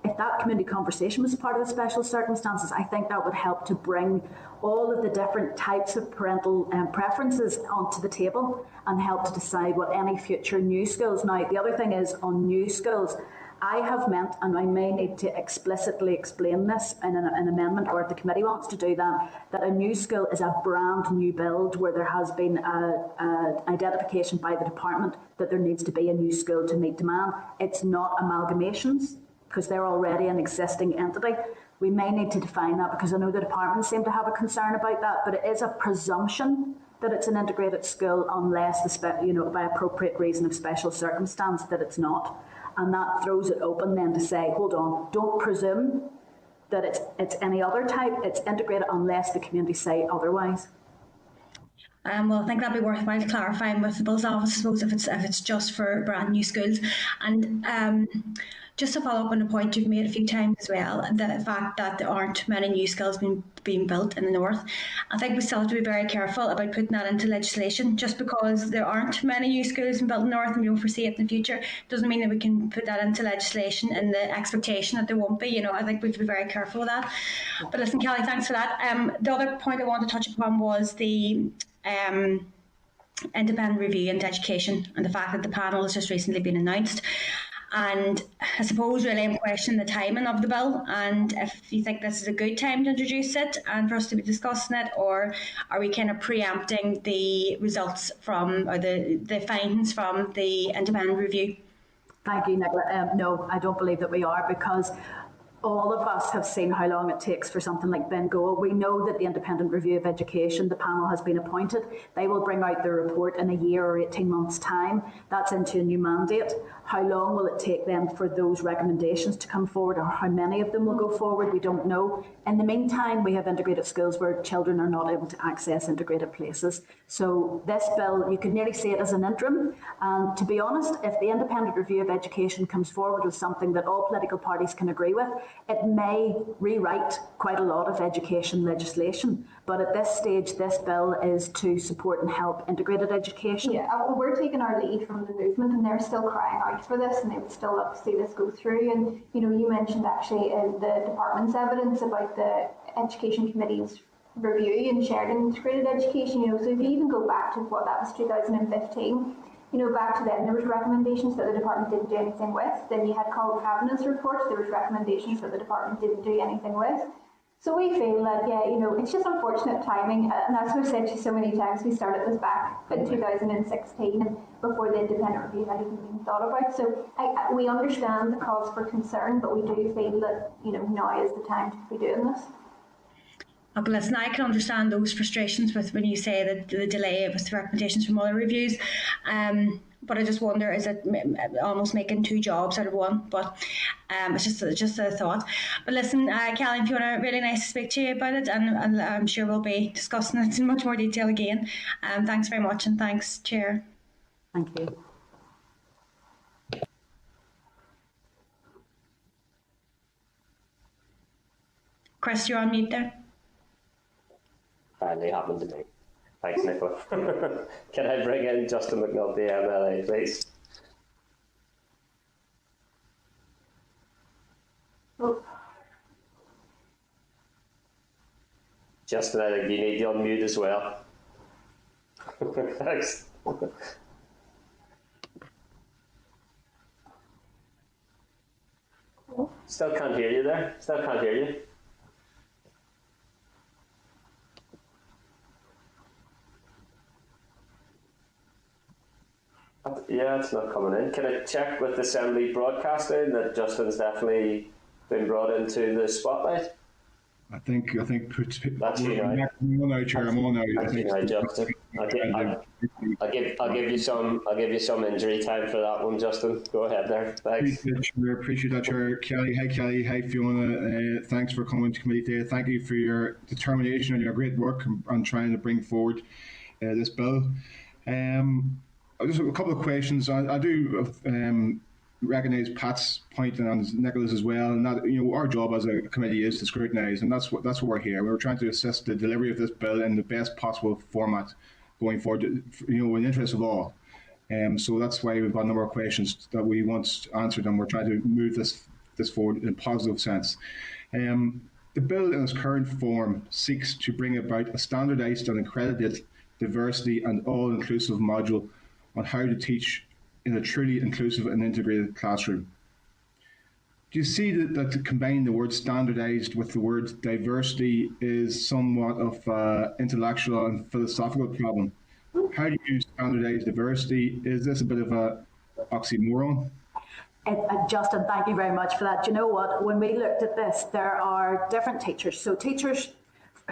if that community conversation was part of the special circumstances, I think that would help to bring all of the different types of parental preferences onto the table and help to decide what any future new schools. Now, the other thing is on new schools, I have meant, and I may need to explicitly explain this in an amendment, or if the committee wants to do that, that a new school is a brand new build where there has been an identification by the department that there needs to be a new school to meet demand. It's not amalgamations, because they're already an existing entity. We may need to define that because I know the departments seem to have a concern about that, but it is a presumption that it's an integrated school unless, by appropriate reason of special circumstance, that it's not. And that throws it open then to say, hold on, don't presume that it's any other type, it's integrated unless the community say otherwise. Well, I think that'd be worthwhile clarifying with the Bill's office, I suppose, if it's just for brand new schools. And just to follow up on a point you've made a few times as well, the fact that there aren't many new schools being built in the north. I think we still have to be very careful about putting that into legislation. Just because there aren't many new schools being built in the north and we don't foresee it in the future doesn't mean that we can put that into legislation in the expectation that there won't be. I think we have to be very careful with that. But listen, Kellie, thanks for that. The other point I wanted to touch upon was the independent review into education and the fact that the panel has just recently been announced. And I suppose really I'm questioning the timing of the bill and if you think this is a good time to introduce it and for us to be discussing it, or are we kind of preempting the results from, or the findings from the independent review? Thank you, Nicola. No, I don't believe that we are, because all of us have seen how long it takes for something like Bengal. We know that the Independent Review of Education, the panel has been appointed. They will bring out their report in a year or 18 months' time. That's into a new mandate. How long will it take then for those recommendations to come forward, or how many of them will go forward? We don't know. In the meantime, we have integrated schools where children are not able to access integrated places. So this bill, you could nearly see it as an interim. And to be honest, if the Independent Review of Education comes forward with something that all political parties can agree with, it may rewrite quite a lot of education legislation. But at this stage, this bill is to support and help integrated education. Yeah, we're taking our lead from the movement, and they're still crying out for this, and they would still love to see this go through. And you mentioned actually in the department's evidence about the Education Committee's review and shared integrated education. So if you even go back to what that was 2015. back to then there was recommendations that the department didn't do anything with. Then you had Colin Cabinet's report, there was recommendations that the department didn't do anything with. So we feel that, it's just unfortunate timing, and as we've said to you so many times, we started this back in 2016 and before the independent review had even been thought about. So we understand the cause for concern, but we do feel that, now is the time to be doing this. But listen, I can understand those frustrations with when you say that the delay with the recommendations from other reviews. But I just wonder, is it almost making two jobs out of one? But it's just a thought. But listen, Kellie and Fiona, really nice to speak to you about it, and I'm sure we'll be discussing it in much more detail again. Thanks very much, and thanks, Chair. Thank you. Chris, you're on mute there. Finally happened to me. Thanks, Nicola. Can I bring in Justin McNulty, MLA, please? Oh. Justin, I think you need to unmute as well. Thanks. Still can't hear you there. Still can't hear you. Yeah, it's not coming in. Can I check with Assembly Broadcasting that Justin's definitely been brought into the spotlight? I think that's you now. I'm on now, Chair. I'm on now. That's you now, Justin. I'll give you some injury time for that one, Justin. Go ahead there. Thanks. Appreciate that, Chair. Kellie, hi Kellie, hi Fiona. Thanks for coming to committee today. Thank you for your determination and your great work on trying to bring forward this bill. Just a couple of questions. I do recognise Pat's point and Nicola's as well, and that our job as a committee is to scrutinise, and that's what we're here. We're trying to assist the delivery of this bill in the best possible format going forward, in the interest of all. So that's why we've got a number of questions that we want answered, and we're trying to move this forward in a positive sense. The bill in its current form seeks to bring about a standardised and accredited diversity and all-inclusive module on how to teach in a truly inclusive and integrated classroom. Do you see that combining the word standardised with the word diversity is somewhat of an intellectual and philosophical problem? How do you standardise diversity? Is this a bit of an oxymoron? Justin, thank you very much for that. Do you know what? When we looked at this, there are different teachers. So teachers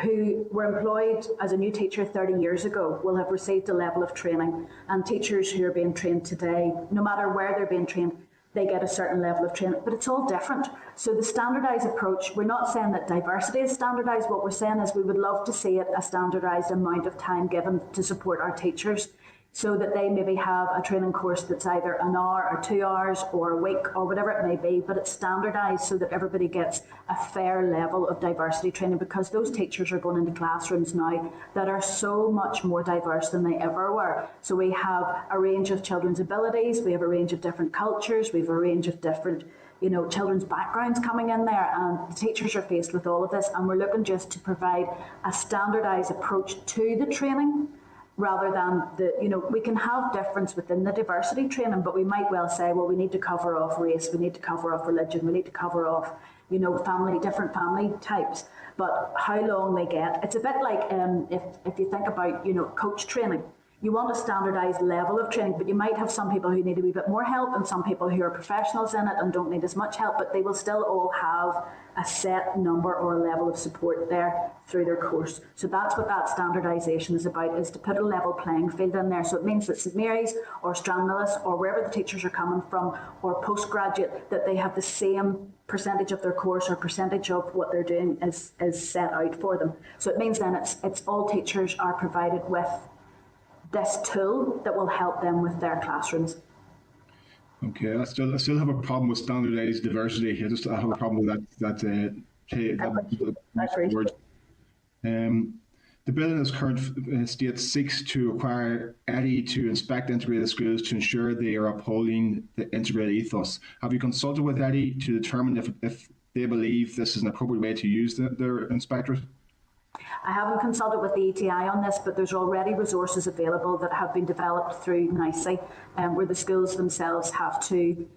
who were employed as a new teacher 30 years ago will have received a level of training, and teachers who are being trained today, no matter where they're being trained, they get a certain level of training, but it's all different. So the standardised approach, we're not saying that diversity is standardised. What we're saying is we would love to see it a standardised amount of time given to support our teachers, so that they maybe have a training course that's either an hour or 2 hours or a week or whatever it may be, but it's standardised so that everybody gets a fair level of diversity training, because those teachers are going into classrooms now that are so much more diverse than they ever were. So we have a range of children's abilities, we have a range of different cultures, we have a range of different children's backgrounds coming in there, and the teachers are faced with all of this, and we're looking just to provide a standardised approach to the training, rather than we can have difference within the diversity training, but we might well say, well, we need to cover off race, we need to cover off religion, we need to cover off, different family types. But how long they get, it's a bit like if you think about, coach training. You want a standardised level of training, but you might have some people who need a wee bit more help and some people who are professionals in it and don't need as much help, but they will still all have a set number or a level of support there through their course. So that's what that standardisation is about, is to put a level playing field in there. So it means that St Mary's or Stranmillis or wherever the teachers are coming from, or postgraduate, that they have the same percentage of their course or percentage of what they're doing is set out for them. So it means then it's all teachers are provided with this tool that will help them with their classrooms. Okay, I still have a problem with standardised diversity. I have a problem with that word. The bill in its current state seeks to require NICIE to inspect integrated schools to ensure they are upholding the integrated ethos. Have you consulted with NICIE to determine if they believe this is an appropriate way to use their inspectors? I haven't consulted with the ETI on this, but there's already resources available that have been developed through NICIE, where the schools themselves have to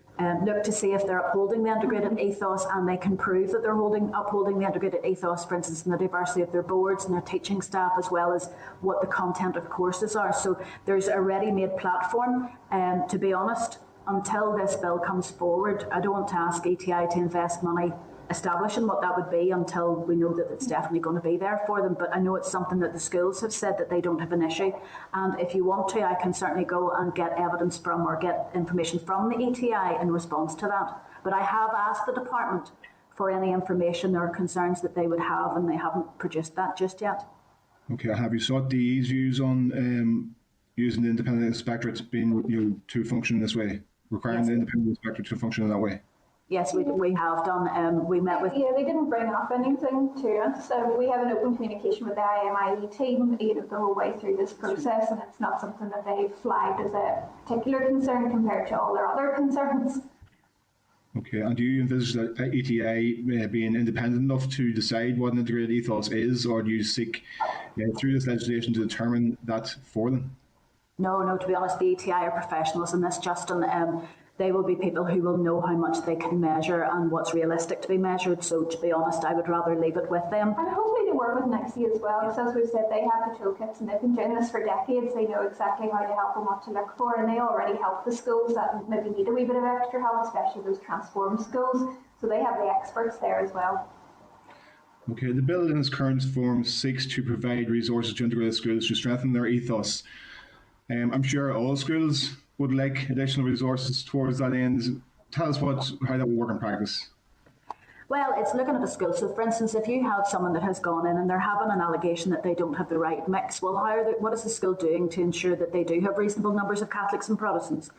look to see if they're upholding the integrated ethos, and they can prove that they're upholding the integrated ethos, for instance, in the diversity of their boards and their teaching staff, as well as what the content of courses are. So there's a ready-made platform. To be honest, until this bill comes forward, I don't want to ask ETI to invest money establishing what that would be until we know that it's definitely going to be there for them. But I know it's something that the schools have said that they don't have an issue. And if you want to, I can certainly go and get evidence from or get information from the ETI in response to that. But I have asked the department for any information or concerns that they would have, and they haven't produced that just yet. Okay, have you sought DE's views on using the independent inspectorate to function this way, requiring the independent inspector to function in that way? Yes, we have done. We met with... Yeah, they didn't bring up anything to us. We have an open communication with the IMIE team the whole way through this process, and it's not something that they've flagged as a particular concern compared to all their other concerns. Okay, and do you envisage that ETI being independent enough to decide what an integrated ethos is, or do you seek through this legislation to determine that for them? No, to be honest, the ETI are professionals in this, Justin. They will be people who will know how much they can measure and what's realistic to be measured. So to be honest, I would rather leave it with them. And hopefully they work with NICIE as well, because as we've said, they have the toolkits and they've been doing this for decades. They know exactly how to help and what to look for, and they already help the schools that maybe need a wee bit of extra help, especially those transformed schools. So they have the experts there as well. Okay, the bill in its current form seeks to provide resources to integrated schools to strengthen their ethos. I'm sure all schools would like additional resources towards that end. Tell us how that will work in practice. Well, it's looking at a school. So, for instance, if you have someone that has gone in and they're having an allegation that they don't have the right mix, well, what is the school doing to ensure that they do have reasonable numbers of Catholics and Protestants?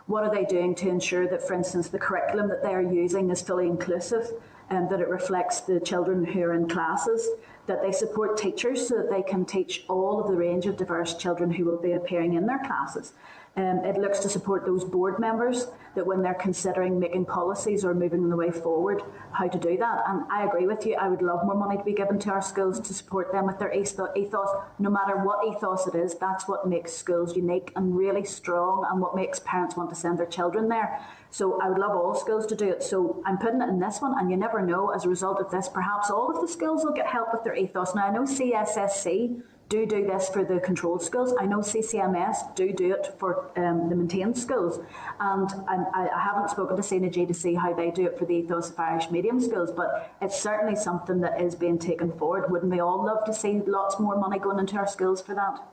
What are they doing to ensure that, for instance, the curriculum that they are using is fully inclusive and that it reflects the children who are in classes, that they support teachers so that they can teach all of the range of diverse children who will be appearing in their classes? It looks to support those board members that when they're considering making policies or moving the way forward, how to do that. And I agree with you, I would love more money to be given to our schools to support them with their ethos. No matter what ethos it is, that's what makes schools unique and really strong and what makes parents want to send their children there. So I would love all schools to do it. So I'm putting it in this one, and you never know, as a result of this, perhaps all of the schools will get help with their ethos. Now I know CSSC do this for the controlled schools. I know CCMS do it for the maintained schools. And I haven't spoken to CNG to see how they do it for the ethos of Irish medium schools, but it's certainly something that is being taken forward. Wouldn't we all love to see lots more money going into our schools for that?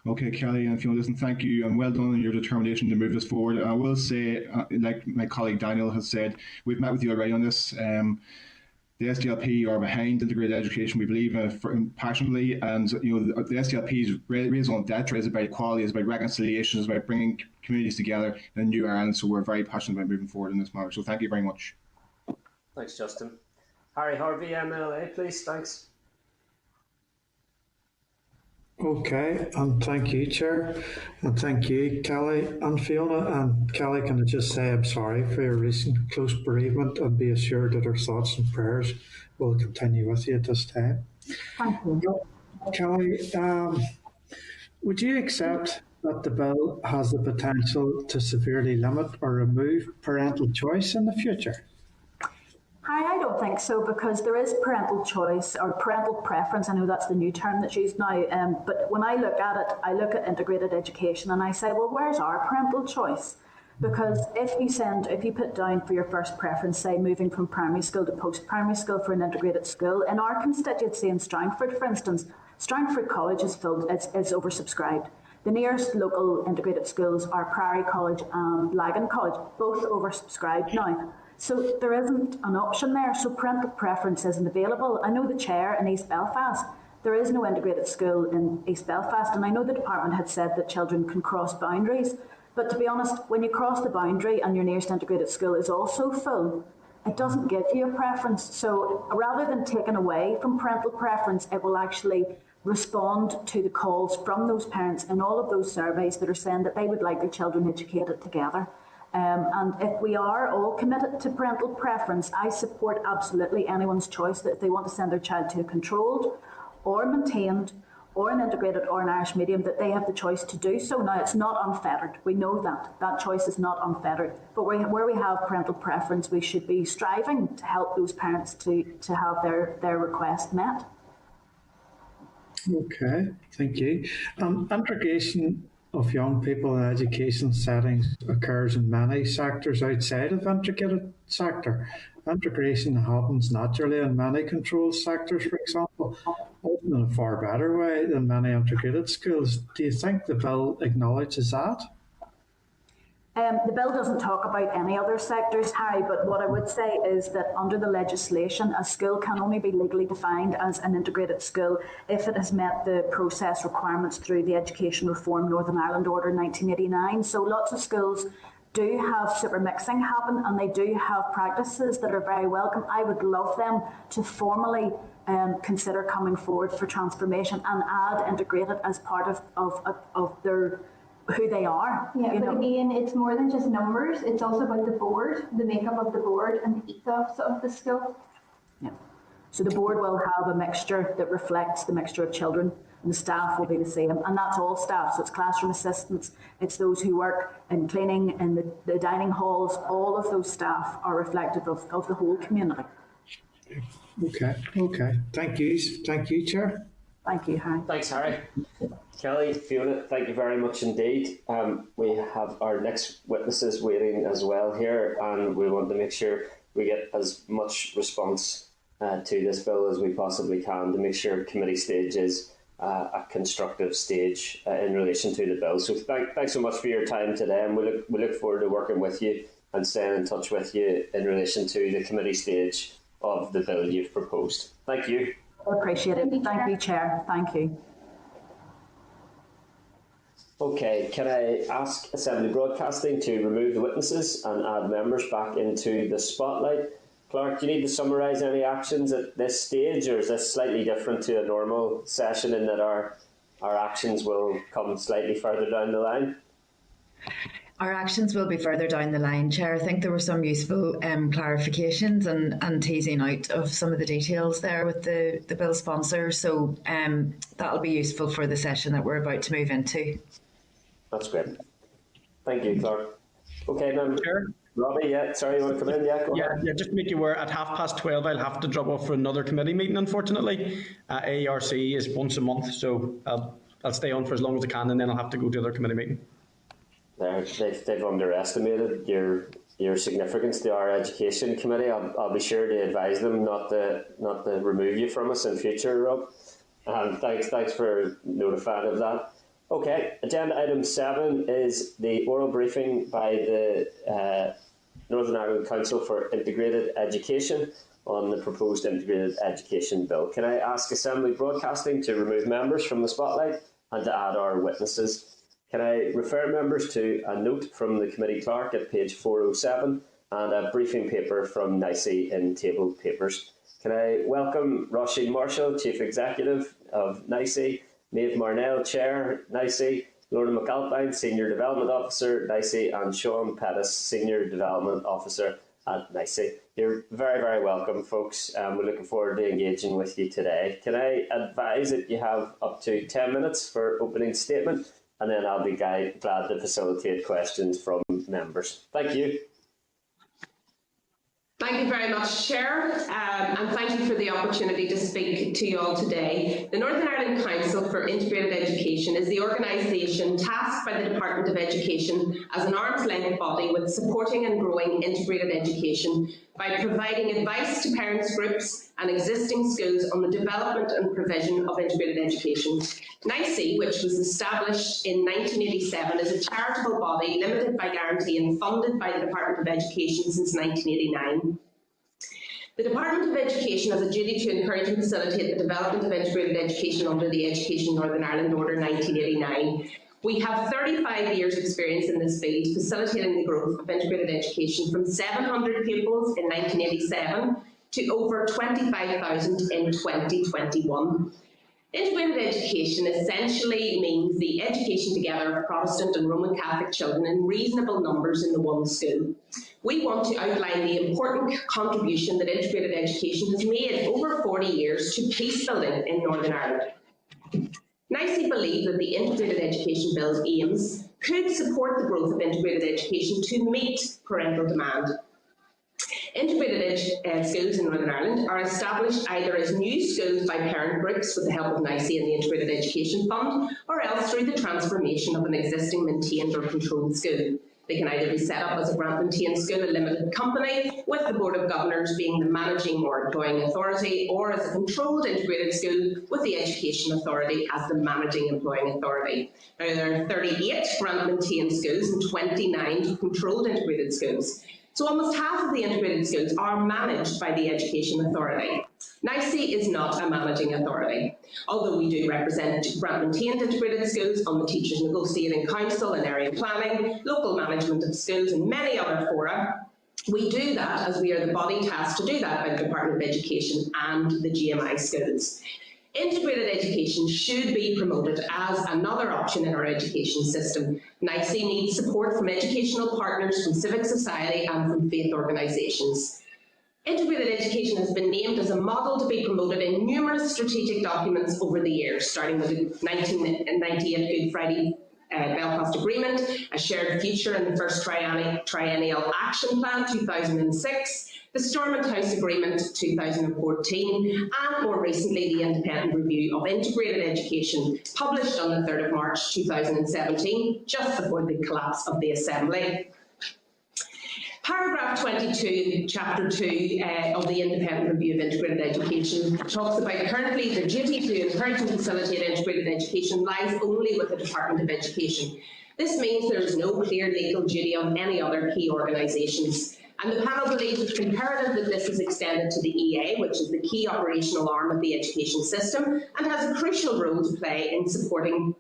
Okay, Kellie and Fiona, listen, thank you, and well done on your determination to move this forward. I will say, like my colleague Daniel has said, we've met with you already on this. The SDLP are behind integrated education. We believe passionately, and the SDLP's raison d'etre is about equality, is about reconciliation, is about bringing communities together in New Ireland. So we're very passionate about moving forward in this matter. So thank you very much. Thanks, Justin. Harry Harvey, MLA, please. Thanks. Okay, and thank you, Chair, and thank you, Kellie and Fiona. And Kellie, can I just say I'm sorry for your recent close bereavement, and be assured that our thoughts and prayers will continue with you at this time. Thank you. Kellie, would you accept that the bill has the potential to severely limit or remove parental choice in the future? I don't think so, because there is parental choice or parental preference. I know that's the new term that's used now, but when I look at it, I look at integrated education and I say, well, where's our parental choice? Because if you put down for your first preference, say moving from primary school to post-primary school for an integrated school, in our constituency in Strangford, for instance, Strangford College is oversubscribed. The nearest local integrated schools are Priory College and Lagan College, both oversubscribed now. So there isn't an option there, so parental preference isn't available. I know the chair in East Belfast, there is no integrated school in East Belfast, and I know the department had said that children can cross boundaries, but to be honest, when you cross the boundary and your nearest integrated school is also full, it doesn't give you a preference. So rather than taking away from parental preference, it will actually respond to the calls from those parents in all of those surveys that are saying that they would like their children educated together. And if we are all committed to parental preference, I support absolutely anyone's choice that if they want to send their child to a controlled or maintained or an integrated or an Irish medium, that they have the choice to do so. Now, it's not unfettered. We know that. That choice is not unfettered. But where we have parental preference, we should be striving to help those parents to have their request met. Okay, thank you. Integration of young people in education settings occurs in many sectors outside of integrated sector. Integration happens naturally in many controlled sectors, for example, often in a far better way than many integrated schools. Do you think the bill acknowledges that? The bill doesn't talk about any other sectors, Harry, but what I would say is that under the legislation, a school can only be legally defined as an integrated school if it has met the process requirements through the Education Reform Northern Ireland Order 1989. So lots of schools do have super mixing happen, and they do have practices that are very welcome. I would love them to formally consider coming forward for transformation and add integrated as part of their who they are. Yeah, but again, it's more than just numbers. It's also about the board, the makeup of the board, and the ethos of the school. Yeah. So the board will have a mixture that reflects the mixture of children, and the staff will be the same, and that's all staff. So it's classroom assistants, it's those who work in cleaning and the dining halls. All of those staff are reflective of the whole community. Okay. Thank you, Chair. Thank you, Harry. Thanks, Harry. Kellie, Fiona, thank you very much indeed. We have our next witnesses waiting as well here, and we want to make sure we get as much response to this bill as we possibly can to make sure committee stage is a constructive stage in relation to the bill. So thanks so much for your time today, and we look forward to working with you and staying in touch with you in relation to the committee stage of the bill you've proposed. Thank you. I appreciate it. Thank you, Chair. Thank you. Okay, can I ask Assembly Broadcasting to remove the witnesses and add members back into the spotlight? Clark, do you need to summarise any actions at this stage, or is this slightly different to a normal session in that our actions will come slightly further down the line? Our actions will be further down the line, Chair. I think there were some useful clarifications and teasing out of some of the details there with the bill sponsor. So that'll be useful for the session that we're about to move into. That's great. Thank you, Clark. Okay, then. Chair? Robbie, sorry, you want to come in? Yeah, just to make you aware, at 12:30 I'll have to drop off for another committee meeting, unfortunately. AERC is once a month, so I'll stay on for as long as I can, and then I'll have to go to the other committee meeting. They've underestimated your significance to our education committee. I'll be sure to advise them not to remove you from us in future, Rob. Thanks for notifying of that. Okay, agenda item 7 is the oral briefing by the Northern Ireland Council for Integrated Education on the proposed Integrated Education Bill. Can I ask Assembly Broadcasting to remove members from the spotlight and to add our witnesses? Can I refer members to a note from the committee clerk at page 407 and a briefing paper from NICIE in table papers? Can I welcome Roisin Marshall, Chief Executive of NICIE, Maeve Marnell, Chair, NICIE, Lorna McAlpine, Senior Development Officer, NICIE, and Sean Pettis, Senior Development Officer at NICIE. You're very, very welcome, folks. We're looking forward to engaging with you today. Can I advise that you have up to 10 minutes for opening statement, and then I'll be glad to facilitate questions from members. Thank you. Thank you very much, Chair, and thank you for the opportunity to speak to you all today. The Northern Ireland Council for Integrated Education is the organisation tasked by the Department of Education as an arm's-length body with supporting and growing integrated education by providing advice to parents groups and existing schools on the development and provision of integrated education. NICIE, which was established in 1987, is a charitable body limited by guarantee and funded by the Department of Education since 1989. The Department of Education has a duty to encourage and facilitate the development of integrated education under the Education Northern Ireland Order 1989. We have 35 years' experience in this field, facilitating the growth of integrated education from 700 pupils in 1987 to over 25,000 in 2021. Integrated education essentially means the education together of Protestant and Roman Catholic children in reasonable numbers in the one school. We want to outline the important contribution that integrated education has made over 40 years to peace building in Northern Ireland. NICIE believe that the Integrated Education Bill's aims could support the growth of integrated education to meet parental demand. Integrated schools in Northern Ireland are established either as new schools by parent groups with the help of NICIE and the Integrated Education Fund, or else through the transformation of an existing maintained or controlled school. They can either be set up as a grant-maintained school, a limited company, with the Board of Governors being the managing or employing authority, or as a controlled integrated school with the Education Authority as the managing employing authority. Now, there are 38 grant-maintained schools and 29 controlled integrated schools. So almost half of the integrated schools are managed by the Education Authority. NICIE is not a managing authority, although we do represent grant-maintained integrated schools on the Teachers Negotiating Council and Area Planning, local management of schools and many other fora. We do that as we are the body tasked to do that by the Department of Education and the GMI schools. Integrated education should be promoted as another option in our education system. NICIE needs support from educational partners, from civic society and from faith organisations. Integrated education has been named as a model to be promoted in numerous strategic documents over the years, starting with the 1998 Good Friday Belfast Agreement, a shared future in the first triennial action plan 2006, the Stormont House Agreement 2014, and more recently the independent review of integrated education, published on the 3rd of March 2017, just before the collapse of the Assembly. Paragraph 22, Chapter 2 of the Independent Review of Integrated Education talks about currently the duty to encourage and facilitate integrated education lies only with the Department of Education. This means there is no clear legal duty on any other key organisations. And the panel believes it's imperative that this is extended to the EA, which is the key operational arm of the education system and has a crucial role to play in supporting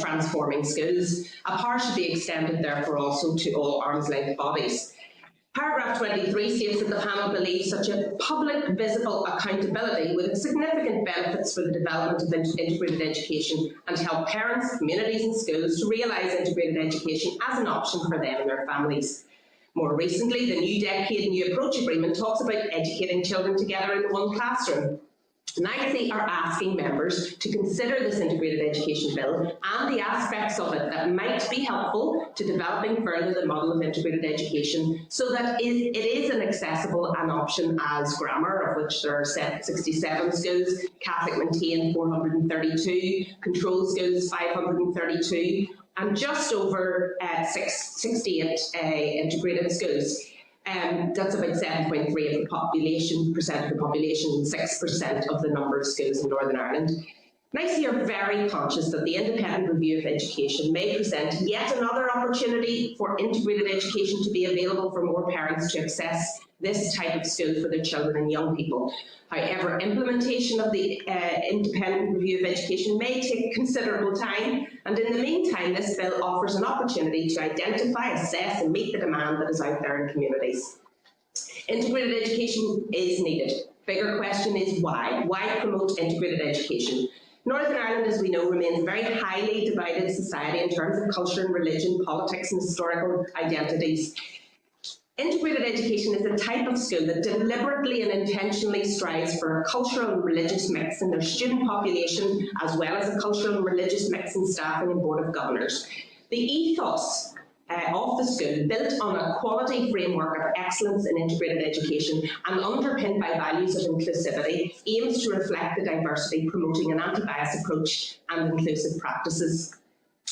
transforming schools. A power should be extended, therefore, also to all arm's-length bodies. Paragraph 23 states that the panel believes such a public, visible accountability would have significant benefits for the development of integrated education and help parents, communities and schools to realise integrated education as an option for them and their families. More recently, the New Decade New Approach Agreement talks about educating children together in one classroom. NICIE are asking members to consider this integrated education bill and the aspects of it that might be helpful to developing further the model of integrated education so that it is an accessible an option as grammar, of which there are 67 schools, Catholic maintained 432, controlled schools 532, and just over 68 integrated schools. That's about 7.3% of the population, and 6% of the number of schools in Northern Ireland. NICIE are very conscious that the Independent Review of Education may present yet another opportunity for integrated education to be available for more parents to access this type of school for their children and young people. However, implementation of the Independent Review of Education may take considerable time, and in the meantime, this bill offers an opportunity to identify, assess and meet the demand that is out there in communities. Integrated education is needed. Bigger question is why? Why promote integrated education? Northern Ireland, as we know, remains a very highly divided society in terms of culture and religion, politics and historical identities. Integrated education is a type of school that deliberately and intentionally strives for a cultural and religious mix in their student population, as well as a cultural and religious mix in staffing and Board of Governors. The ethos of the school, built on a quality framework of excellence in integrated education and underpinned by values of inclusivity, aims to reflect the diversity, promoting an anti-bias approach and inclusive practices.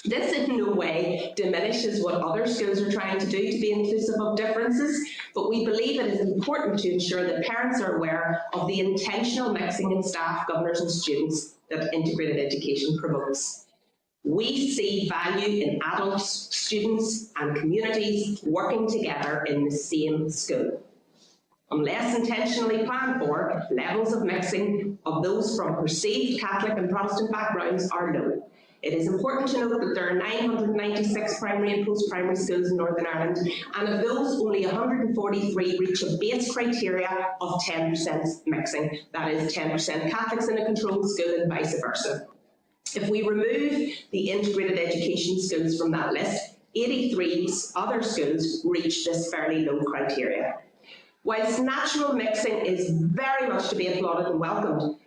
This in no way diminishes what other schools are trying to do to be inclusive of differences, but we believe it is important to ensure that parents are aware of the intentional mixing in staff, governors and students that integrated education promotes. We see value in adults, students and communities working together in the same school. Unless intentionally planned for, levels of mixing of those from perceived Catholic and Protestant backgrounds are low. It is important to note that there are 996 primary and post-primary schools in Northern Ireland, and of those, only 143 reach a base criteria of 10% mixing. That is 10% Catholics in a controlled school and vice versa. If we remove the integrated education schools from that list, 83 other schools reach this fairly low criteria. Whilst natural mixing is very much to be applauded and welcomed,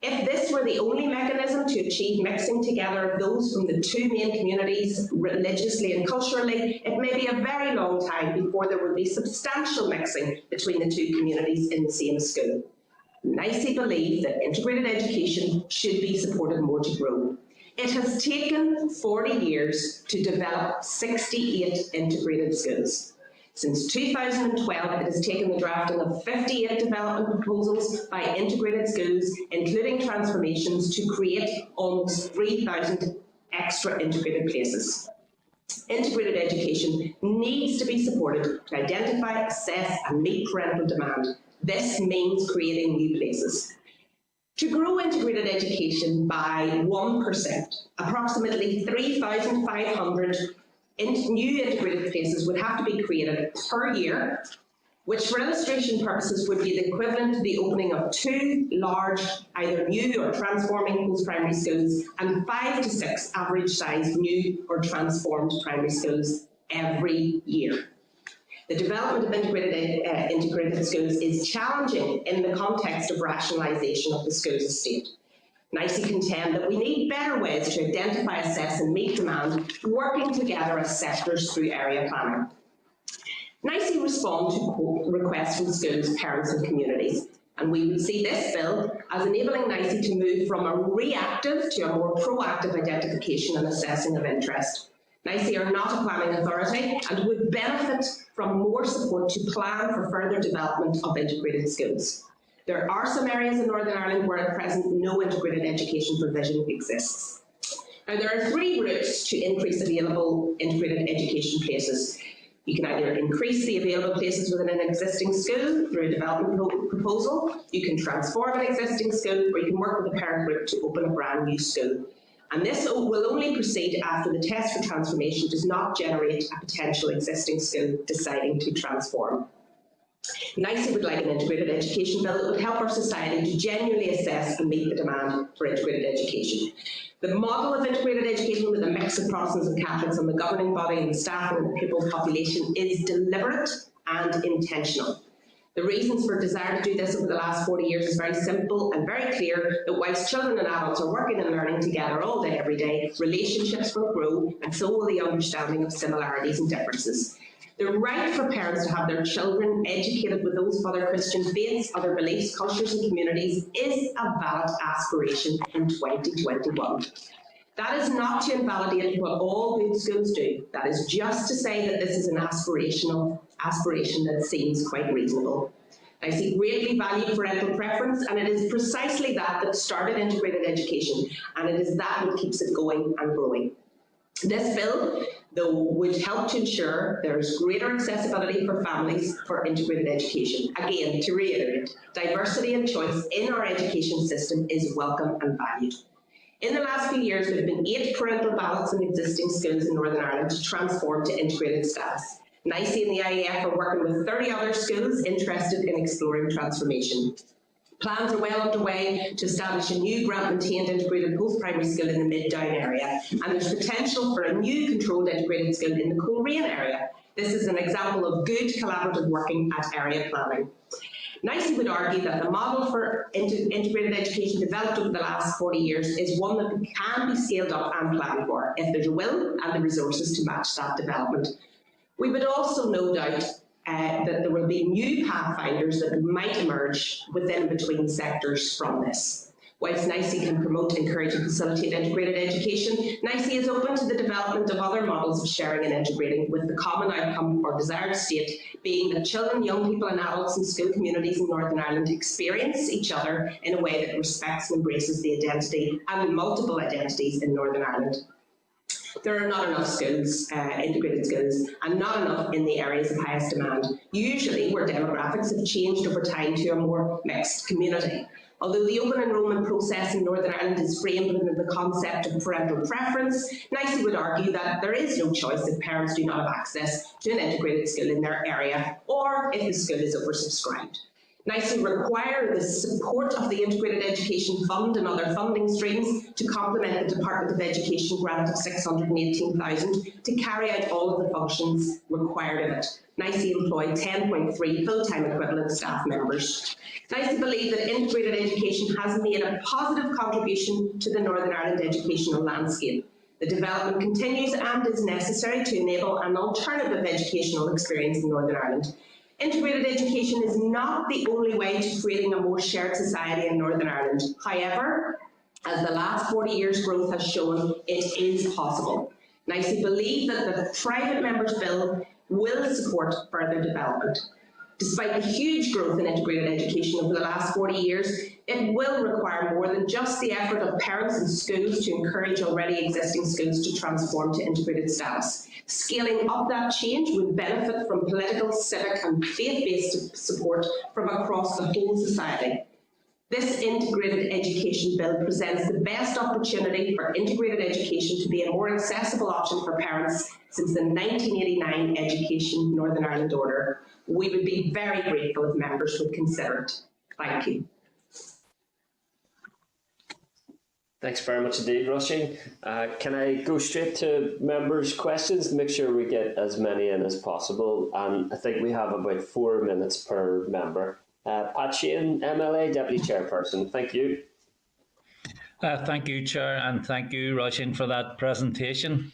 if this were the only mechanism to achieve mixing together of those from the two main communities, religiously and culturally, it may be a very long time before there would be substantial mixing between the two communities in the same school. NICIE believe that integrated education should be supported more to grow. It has taken 40 years to develop 68 integrated schools. Since 2012, it has taken the drafting of 58 development proposals by integrated schools, including transformations, to create almost 3,000 extra integrated places. Integrated education needs to be supported to identify, assess and meet parental demand. This means creating new places. To grow integrated education by 1%, approximately 3,500 new integrated places would have to be created per year, which for illustration purposes would be the equivalent to the opening of 2 large, either new or transforming post-primary schools and 5 to 6 average-sized new or transformed primary schools every year. The development of integrated schools is challenging in the context of rationalisation of the schools estate. NICIE contend that we need better ways to identify, assess and meet demand, working together as sectors through area planning. NICIE respond to requests from schools, parents and communities, and we would see this bill as enabling NICIE to move from a reactive to a more proactive identification and assessing of interest. NICIE are not a planning authority and would benefit from more support to plan for further development of integrated schools. There are some areas in Northern Ireland where at present no integrated education provision exists. Now, there are 3 routes to increase available integrated education places. You can either increase the available places within an existing school through a development proposal, you can transform an existing school, or you can work with a parent group to open a brand new school. And this will only proceed after the test for transformation does not generate a potential existing school deciding to transform. NICIE would like an integrated education bill that would help our society to genuinely assess and meet the demand for integrated education. The model of integrated education with a mix of Protestants and Catholics on the governing body and the staff and the pupil population is deliberate and intentional. The reasons for desire to do this over the last 40 years is very simple and very clear, that whilst children and adults are working and learning together all day, every day, relationships will grow and so will the understanding of similarities and differences. The right for parents to have their children educated with those of other Christian faiths, other beliefs, cultures and communities is a valid aspiration in 2021. That is not to invalidate what all good schools do. That is just to say that this is an aspiration that seems quite reasonable. I see greatly value parental preference, and it is precisely that started integrated education, and it is that that keeps it going and growing. This bill, though, would help to ensure there is greater accessibility for families for integrated education. Again, to reiterate, diversity and choice in our education system is welcome and valued. In the last few years, there have been 8 parental ballots in existing schools in Northern Ireland to transform to integrated status. NICIE and the IEF are working with 30 other schools interested in exploring transformation. Plans are well underway to establish a new grant-maintained integrated post-primary school in the Mid-Down area, and there's potential for a new controlled integrated school in the Coleraine area. This is an example of good collaborative working at area planning. NICIE would argue that the model for integrated education developed over the last 40 years is one that can be scaled up and planned for if there's a will and the resources to match that development. We would also no doubt that there will be new pathfinders that might emerge within and between sectors from this. Whilst NICIE can promote, encourage and facilitate integrated education, NICIE is open to the development of other models of sharing and integrating, with the common outcome or desired state being that children, young people and adults in school communities in Northern Ireland experience each other in a way that respects and embraces the identity and multiple identities in Northern Ireland. There are not enough schools, integrated schools, and not enough in the areas of highest demand, usually where demographics have changed over time to a more mixed community. Although the open enrolment process in Northern Ireland is framed within the concept of parental preference, NICIE would argue that there is no choice if parents do not have access to an integrated school in their area or if the school is oversubscribed. NICIE require the support of the Integrated Education Fund and other funding streams to complement the Department of Education grant of $618,000 to carry out all of the functions required of it. NICIE employ 10.3 full-time equivalent staff members. NICIE believe that integrated education has made a positive contribution to the Northern Ireland educational landscape. The development continues and is necessary to enable an alternative educational experience in Northern Ireland. Integrated education is not the only way to creating a more shared society in Northern Ireland. However, as the last 40 years' growth has shown, it is possible. NICIE believe that the private members' bill will support further development. Despite the huge growth in integrated education over the last 40 years, it will require more than just the effort of parents and schools to encourage already existing schools to transform to integrated status. Scaling up that change would benefit from political, civic and faith-based support from across the whole society. This integrated education bill presents the best opportunity for integrated education to be a more accessible option for parents since the 1989 Education Northern Ireland Order. We would be very grateful if members would consider it. Thank you. Thanks very much indeed, Roisin. Can I go straight to members' questions to make sure we get as many in as possible? And I think we have about 4 minutes per member. Pat Sheehan, MLA, Deputy Chairperson. Thank you. Thank you, Chair, and thank you, Roisin, for that presentation.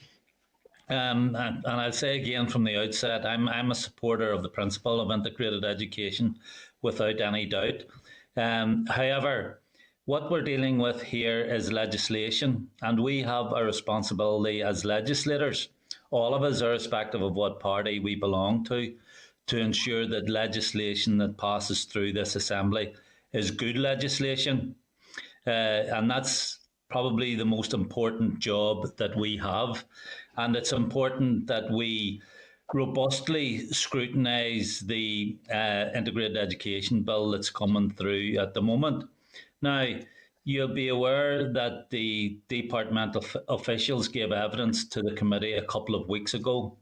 And I'll say again from the outset, I'm a supporter of the principle of integrated education without any doubt. However, what we're dealing with here is legislation, and we have a responsibility as legislators, all of us, irrespective of what party we belong to ensure that legislation that passes through this Assembly is good legislation. And that's probably the most important job that we have. And it's important that we robustly scrutinise the integrated education bill that's coming through at the moment. Now, you'll be aware that the departmental officials gave evidence to the committee a couple of weeks ago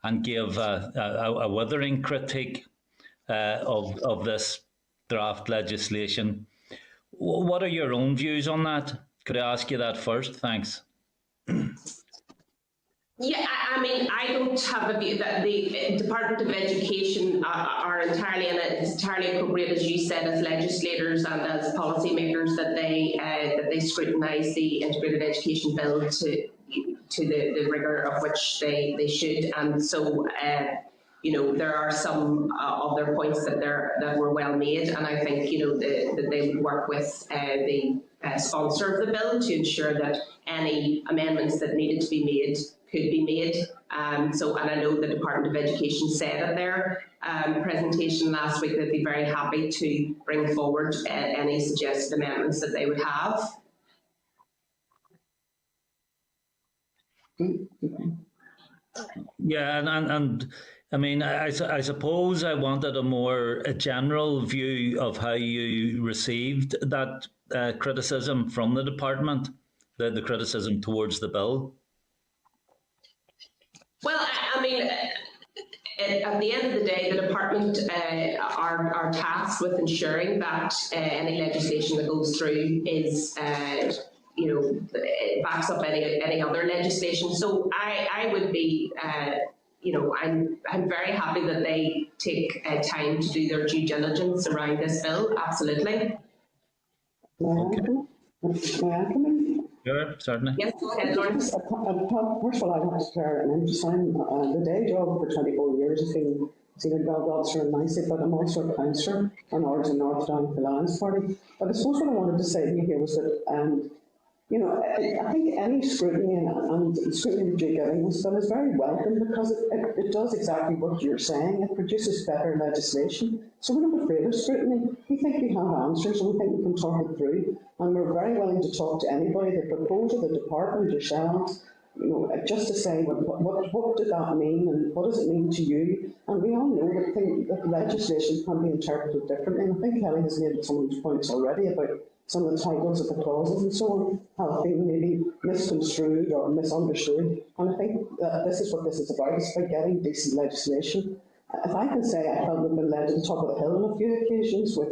and gave a withering critique of this draft legislation. What are your own views on that? Could I ask you that first? Thanks. Yeah, I mean, I don't have a view that the Department of Education are entirely, and it's entirely appropriate, as you said, as legislators and as policymakers, that they scrutinise the integrated education bill to the rigour of which they should. And so, you know, there are some of their points that were well made, and I think, you know, that they would work with the sponsor of the bill to ensure that any amendments that needed to be made could be made. And I know the Department of Education said at their presentation last week they'd be very happy to bring forward any suggested amendments that they would have. Yeah, and I mean, I suppose I wanted a general view of how you received that criticism from the department, the criticism towards the bill. Well, I mean, at the end of the day, the department are tasked with ensuring that any legislation that goes through is, you know, it backs up any other legislation. So I would be, you know, I'm very happy that they take time to do their due diligence around this bill. Absolutely. Sure, certainly. Yes, go ahead, Lawrence. First of all, I want to declare an interest. I'm the day job for 24 years has been senior development officer in NICIE, but I'm also a councillor on ours in North Down Alliance Party. But I suppose what I wanted to say to you here was that, you know, I think any scrutiny and scrutiny that you're giving this bill is very welcome, because it does exactly what you're saying. It produces better legislation. So we're not afraid of scrutiny. We think we have answers, and we think we can talk it through. And we're very willing to talk to anybody, the proposer, the department, yourselves, just to say what did that mean and what does it mean to you? And we all know that legislation can be interpreted differently. And I think Kellie has made some of those points already about some of the titles of the clauses and so on have been maybe misconstrued or misunderstood. And I think that this is what this is about. It's about getting decent legislation. If I can say, I felt we've been led to the top of the hill on a few occasions with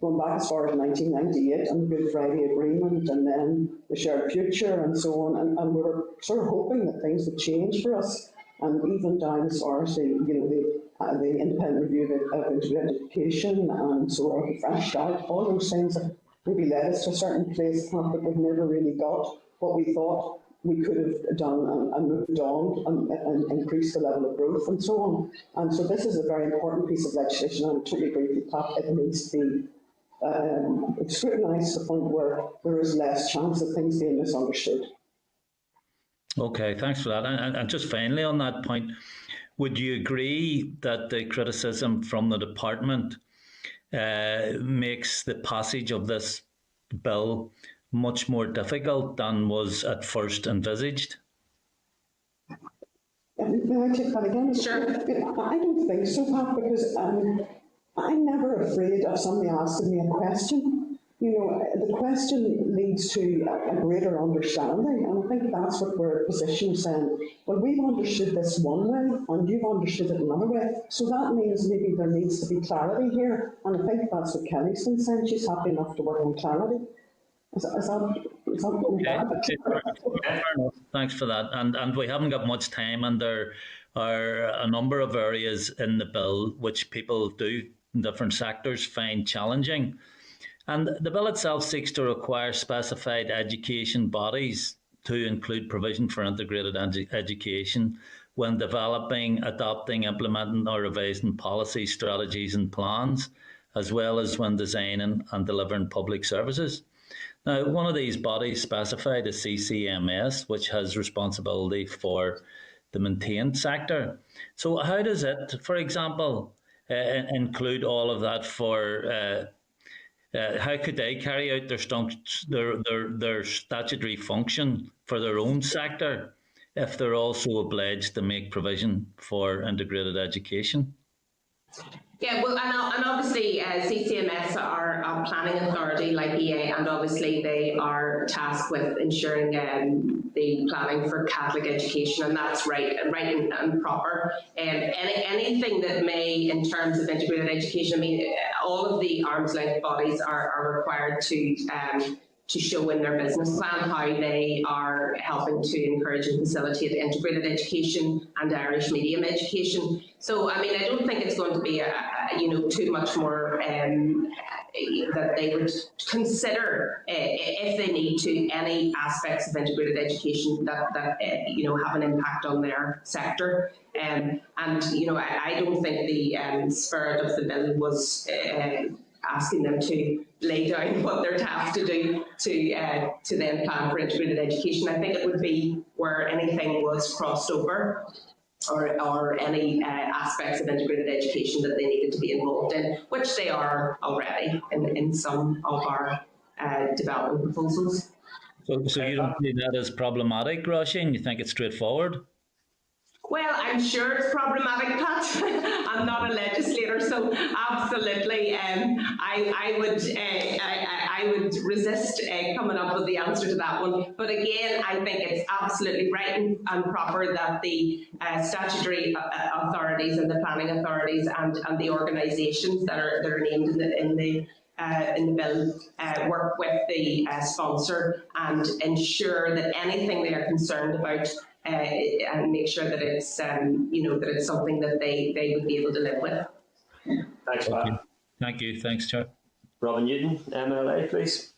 going back as far as 1998 and the Good Friday Agreement and then the Shared Future and so on. And we were sort of hoping that things would change for us. And even down as far as the independent review of integrated education and so on, the Fresh Start, all those things have maybe led us to a certain place, but we've never really got what we thought we could have done and moved on and increased the level of growth and so on. And so this is a very important piece of legislation, and I totally agree with Pat. It needs to be scrutinised to the point where there is less chance of things being misunderstood. Okay, thanks for that. And just finally on that point, would you agree that the criticism from the department makes the passage of this bill much more difficult than was at first envisaged? May I take that again? Sure. I don't think so, Pat, because I'm never afraid of somebody asking me a question. The question leads to a greater understanding, and I think that's what we're in a position of saying, well, we've understood this one way, and you've understood it another way, so that means maybe there needs to be clarity here, and I think that's what Kellie's been saying. She's happy enough to work on clarity. Is that okay. Thanks for that. And we haven't got much time, and there are a number of areas in the bill which people do in different sectors find challenging. And the bill itself seeks to require specified education bodies to include provision for integrated education when developing, adopting, implementing or revising policy, strategies and plans, as well as when designing and delivering public services. Now, one of these bodies specified is CCMS, which has responsibility for the maintained sector. So how does it, for example, include all of that for... how could they carry out their statutory function for their own sector if they're also obliged to make provision for integrated education? Yeah, well, and obviously CCMS are a planning authority like EA, and obviously they are tasked with ensuring the planning for Catholic education, and that's right and proper. Anything that may, in terms of integrated education, I mean, all of the arm's length bodies are required to show in their business plan how they are helping to encourage and facilitate integrated education and Irish medium education. So, I mean, I don't think it's going to be too much more that they would consider if they need to any aspects of integrated education that have an impact on their sector. I don't think the spirit of the bill was asking them to lay down what they're tasked to do to then plan for integrated education. I think it would be where anything was crossed over or any aspects of integrated education that they needed to be involved in, which they are already in some of our development proposals. So you don't see that as problematic, Roisin? You think it's straightforward? Well, I'm sure it's problematic, Pat. I'm not a legislator, so absolutely, I would resist coming up with the answer to that one. But again, I think it's absolutely right and proper that the statutory authorities and the planning authorities and the organisations that are named in the bill work with the sponsor and ensure that anything they are concerned about. And make sure that it's that it's something that they would be able to live with. Thanks, Pat. Thank you. Thanks, Chair. Robin Newton, MLA, please.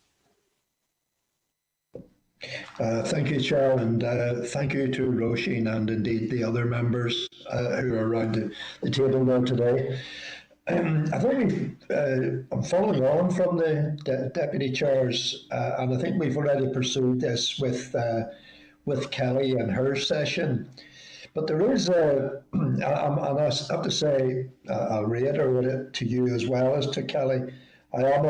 Thank you, Chair, and thank you to Roisin and indeed the other members who are around the table there today. I think I'm following on from the Deputy Chairs, and I think we've already pursued this with Kellie and her session. But there is and I have to say, I'll reiterate it to you as well as to Kellie, I am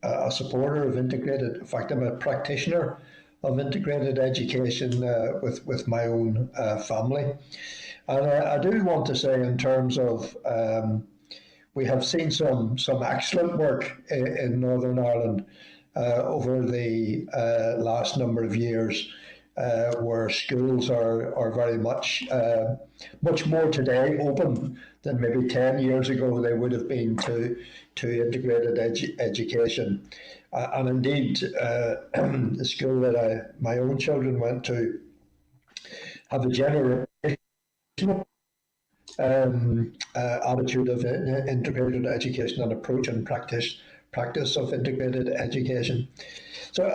a supporter of integrated, in fact I'm a practitioner of integrated education with my own family. And I do want to say, in terms of, we have seen some excellent work in Northern Ireland over the last number of years, where schools are very much more today open than maybe 10 years ago they would have been to integrated education. And indeed, the school that my own children went to have a generational attitude of integrated education and approach and practice of integrated education. So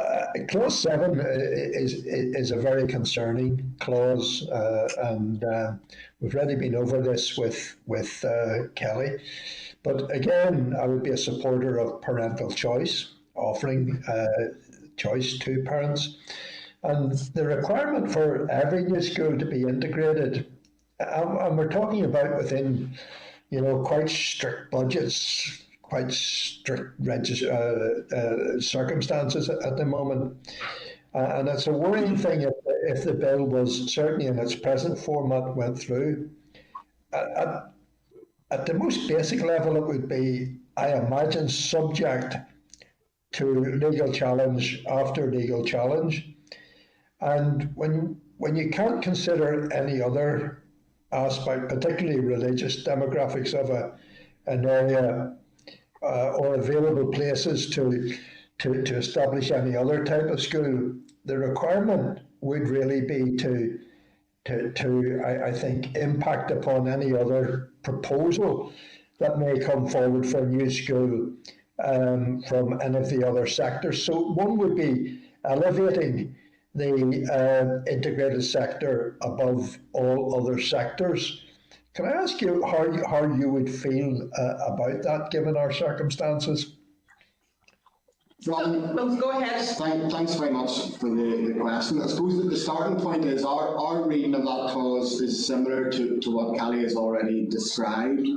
clause 7 is a very concerning clause, and we've already been over this with Kellie. But again, I would be a supporter of parental choice, offering choice to parents, and the requirement for every new school to be integrated. And we're talking about within, quite strict budgets, quite strict circumstances at the moment. And it's a worrying thing if the bill was, certainly in its present format, went through. At the most basic level, it would be, I imagine, subject to legal challenge after legal challenge. And when you can't consider any other aspect, particularly religious demographics of an area, or available places to establish any other type of school, the requirement would really be to I think, impact upon any other proposal that may come forward for a new school from any of the other sectors. So one would be elevating the integrated sector above all other sectors. Can I ask you how you would feel about that, given our circumstances? Well, go ahead. Thanks very much for the question. I suppose that the starting point is our reading of that clause is similar to what Kellie has already described,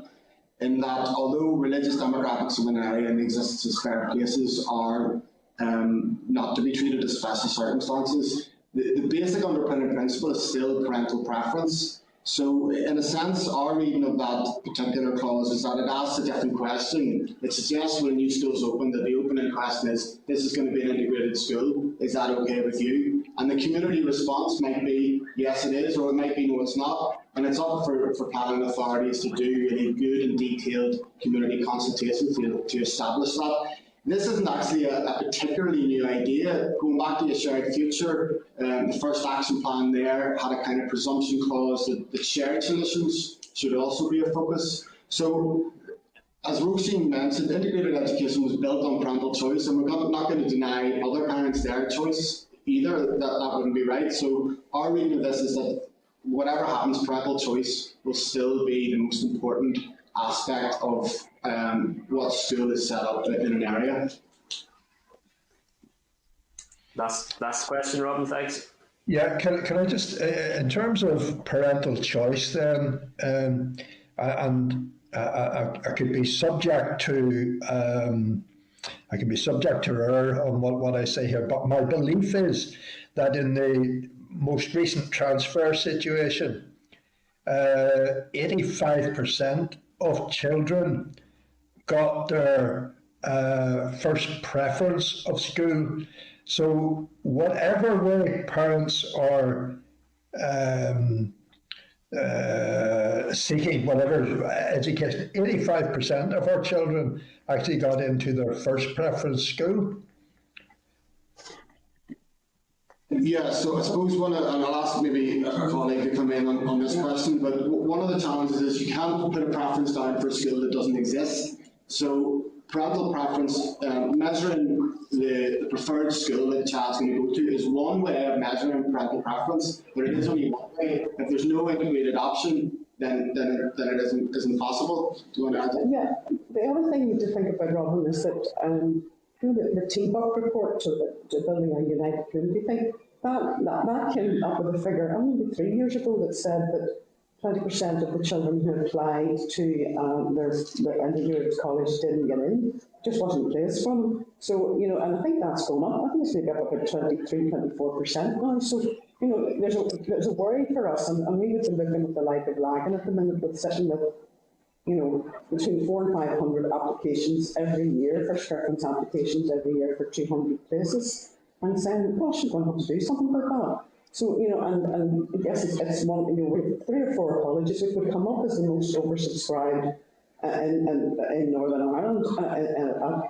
in that although religious demographics of an area and the existence of spare places are not to be treated as special circumstances, the basic underpinning principle is still parental preference. So, in a sense, our reading of that particular clause is that it asks a different question. It suggests when a new school is open that the opening question is, this is going to be an integrated school, is that okay with you? And the community response might be, yes it is, or it might be, no it's not. And it's up for planning authorities to do really good and detailed community consultation to establish that. This isn't actually a particularly new idea. Going back to the shared future, the first action plan there had a kind of presumption clause that shared solutions should also be a focus. So, as Roisin mentioned, integrated education was built on parental choice, and we're not going to deny other parents their choice either. That wouldn't be right. So, our reading of this is that whatever happens, parental choice will still be the most important aspect of what school is set up in an area. Last question, Robin, thanks. Yeah, can I just, in terms of parental choice then, and I could be subject to, error on what I say here, but my belief is that in the most recent transfer situation, 85% of children got their first preference of school. So whatever way parents are seeking whatever education, 85% of our children actually got into their first preference school. Yeah, so I suppose and I'll ask maybe a colleague to come in on this question, but one of the challenges is you can't put a preference down for a school that doesn't exist. So parental preference, measuring the preferred school that a child's going to go to is one way of measuring parental preference, but it is only one way. If there's no integrated option, then it isn't possible. Do you want to add that? Yeah, the other thing to think about, Robin, is that the T-Buck report to building a united community thing, that came up with a figure, maybe 3 years ago, that said that 20% of the children who applied to their undergraduate college didn't get in. Just wasn't a place for them. So, you know, and I think that's going up. I think it's maybe up about 23-24% now. So, you know, there's a worry for us, and we would be looking at the like of Logue at the minute, with sitting with, you know, between 400 and 500 applications every year for reference applications every year for 200 places, and saying, gosh, we're going to have to do something about that. So, you know, and I guess it's one, you know, 3 or 4 colleges which would come up as the most oversubscribed in Northern Ireland,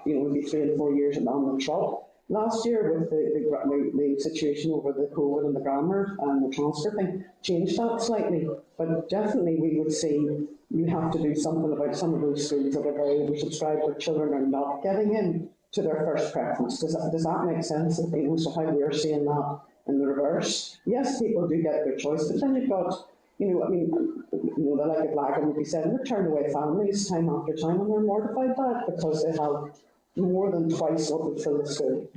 you know, maybe 3 and 4 years on the trot. Last year, with the situation over the COVID and the grammar and the transfer thing, changed that slightly. But definitely we would see we have to do something about some of those schools that are very oversubscribed, where children are not getting in to their first preference. Does that make sense? You know, so how we're seeing that in the reverse? Yes, people do get their choice, but then you've got, you know, I mean, you know, the like of Logue would be said, we're turning away families time after time, and they're mortified by it because they have more than twice what would fill the school.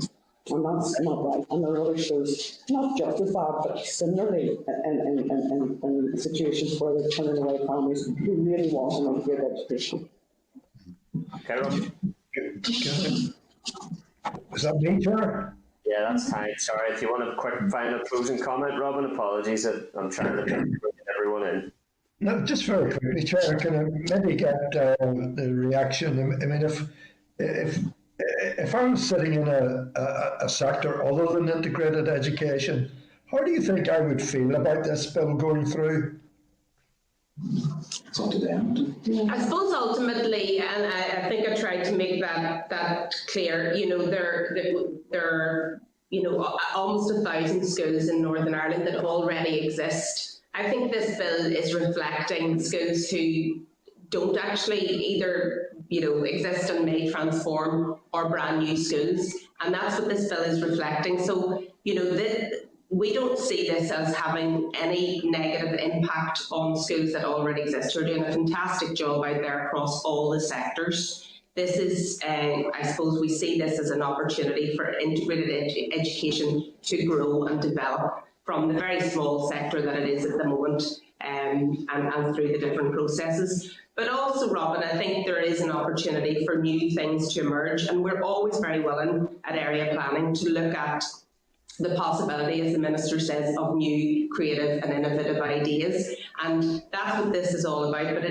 And that's not right. And there are other schools, not just as bad, but similarly in situations where they're turning away families who really want a good education. Carol? Was that me, Chair? Yeah, that's fine. Sorry, if you want a quick final closing comment, Robin, apologies that I'm trying to bring everyone in. No, just very quickly, Chair, can I maybe get the reaction? I mean, if I'm sitting in a sector other than integrated education, how do you think I would feel about this bill going through? It's up to them. I suppose ultimately, and I think I tried to make that clear, you know, there are, you know, almost 1,000 schools in Northern Ireland that already exist. I think this bill is reflecting schools who don't actually either, you know, exist and may transform, or brand new schools, and that's what this bill is reflecting. So, you know, we don't see this as having any negative impact on schools that already exist. We're doing a fantastic job out there across all the sectors. This is, I suppose, we see this as an opportunity for integrated education to grow and develop from the very small sector that it is at the moment, and through the different processes. But also, Robin, I think there is an opportunity for new things to emerge, and we're always very willing at area planning to look at the possibility, as the Minister says, of new creative and innovative ideas. And that's what this is all about. But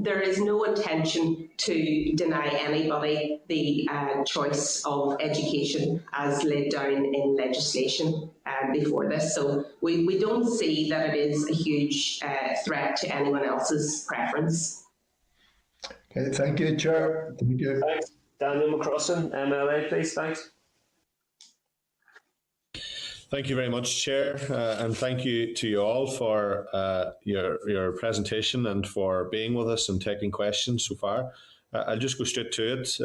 there is no intention to deny anybody the choice of education as laid down in legislation before this. So we don't see that it is a huge threat to anyone else's preference. Okay, thank you, Chair. Thank you. Thanks. Daniel McCrossan, MLA, please. Thanks. Thank you very much, Chair, and thank you to you all for your presentation and for being with us and taking questions so far. I'll just go straight to it.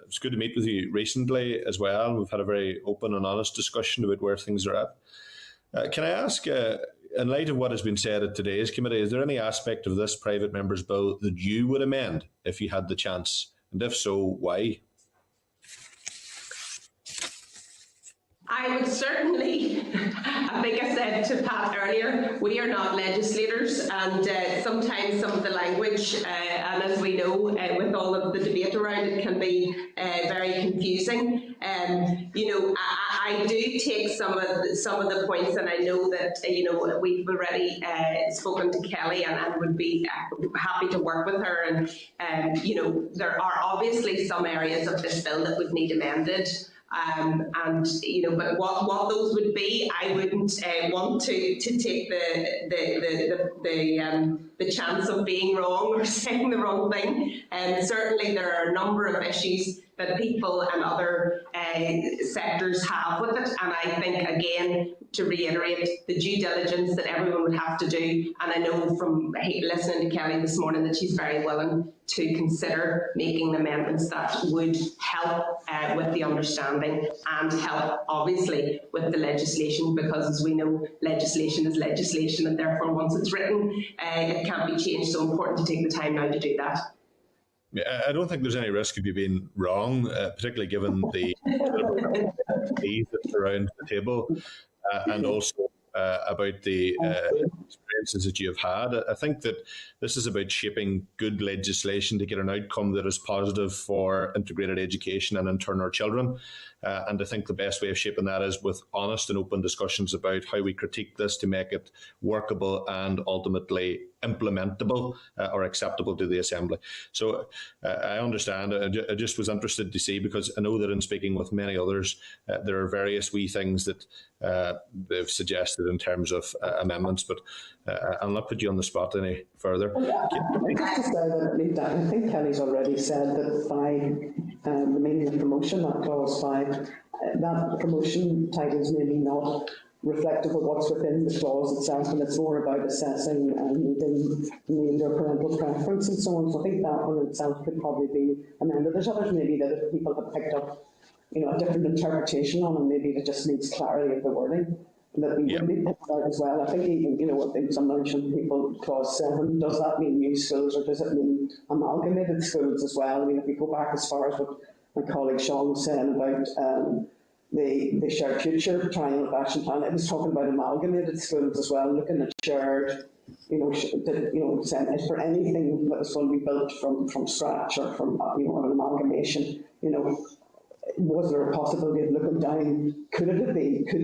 It's good to meet with you recently as well. We've had a very open and honest discussion about where things are at. Can I ask, in light of what has been said at today's committee, is there any aspect of this private member's bill that you would amend if you had the chance? And if so, why? I would certainly, I think I said to Pat earlier, we are not legislators, and sometimes some of the language, and as we know, with all of the debate around it, can be very confusing. You know, I do take some of the points, and I know that, you know, we've already spoken to Kellie and would be happy to work with her. And you know, there are obviously some areas of this bill that would need amended. And you know, but what those would be, I wouldn't want to take the chance of being wrong or saying the wrong thing. And certainly there are a number of issues that people and other sectors have with it. And I think, again, to reiterate, the due diligence that everyone would have to do, and I know from listening to Kellie this morning that she's very willing to consider making amendments that would help with the understanding and help, obviously, with the legislation, because as we know, legislation is legislation, and therefore once it's written, it can't be changed. So important to take the time now to do that. I don't think there's any risk of you being wrong, particularly given the ease that's around the table, and also about the experience experiences that you have had. I think that this is about shaping good legislation to get an outcome that is positive for integrated education and in turn our children. And I think the best way of shaping that is with honest and open discussions about how we critique this to make it workable and ultimately implementable or acceptable to the Assembly. So I understand. I just was interested to see, because I know that in speaking with many others, there are various wee things that they've suggested in terms of amendments, but I'll not put you on the spot any further. Just to say that I think Kellie's already said that by the meaning of promotion, that clause 5, that promotion title is maybe not reflective of what's within the clause itself, and it's more about assessing meeting need or parental preference and so on. So I think that one itself could probably be amended. There's others maybe that if people have picked up, a different interpretation on, and maybe it just needs clarity of the wording that we would be picked out as well. I think even, I think some mentioned people, clause 7, does that mean new schools or does it mean amalgamated schools as well? I mean, if we go back as far as what my colleague Sean was saying about the shared future triennial action plan, it was talking about amalgamated schools as well, looking at shared, saying is there anything that is going to be built from scratch or from an amalgamation, was there a possibility of looking down? Could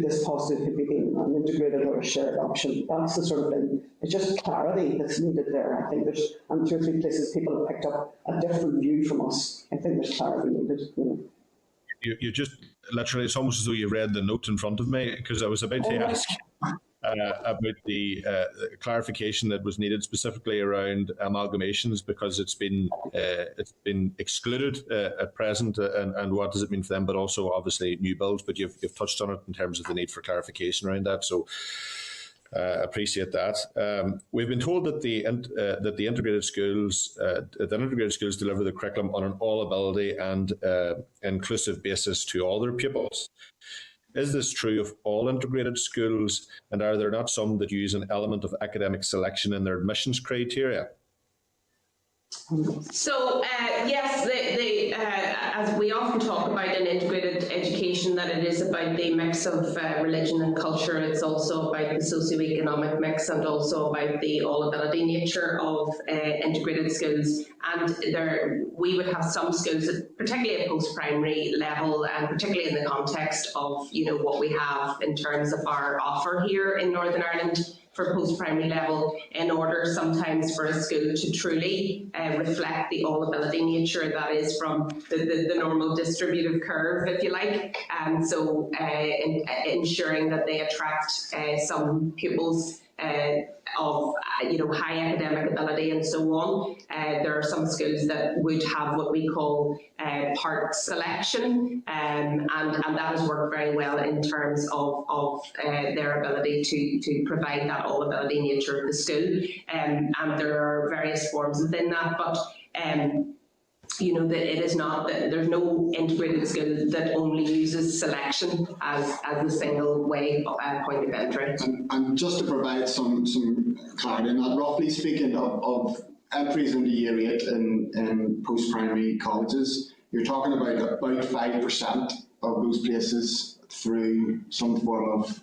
this possibly be an integrated or a shared option? That's the sort of thing. It's just clarity that's needed there. I think there's, and 2 or 3 places people have picked up a different view from us. I think there's clarity needed. You just literally, it's almost as though you read the note in front of me, because I was about to ask about the clarification that was needed specifically around amalgamations, because it's been excluded at present, and what does it mean for them, but also obviously new builds. But you've touched on it in terms of the need for clarification around that. So appreciate that. We've been told that the integrated schools deliver the curriculum on an all ability and inclusive basis to all their pupils. Is this true of all integrated schools, and are there not some that use an element of academic selection in their admissions criteria? So yes, as we often talk about in integrated education, that it is about the mix of religion and culture. It's also about the socioeconomic mix and also about the all-ability nature of integrated schools. And we would have some schools, particularly at post-primary level, and particularly in the context of what we have in terms of our offer here in Northern Ireland for post-primary level, in order sometimes for a school to truly reflect the all-ability nature that is from the normal distributive curve, if you like. And so ensuring that they attract some pupils of high academic ability and so on. There are some schools that would have what we call part selection, and that has worked very well in terms of their ability to provide that all ability nature of the school. And there are various forms within that, but that it is not that there's no integrated school that only uses selection as a single way point of entry. And just to provide some clarity on that, roughly speaking, of entries into year 8 in post-primary colleges, you're talking about 5% of those places through some form of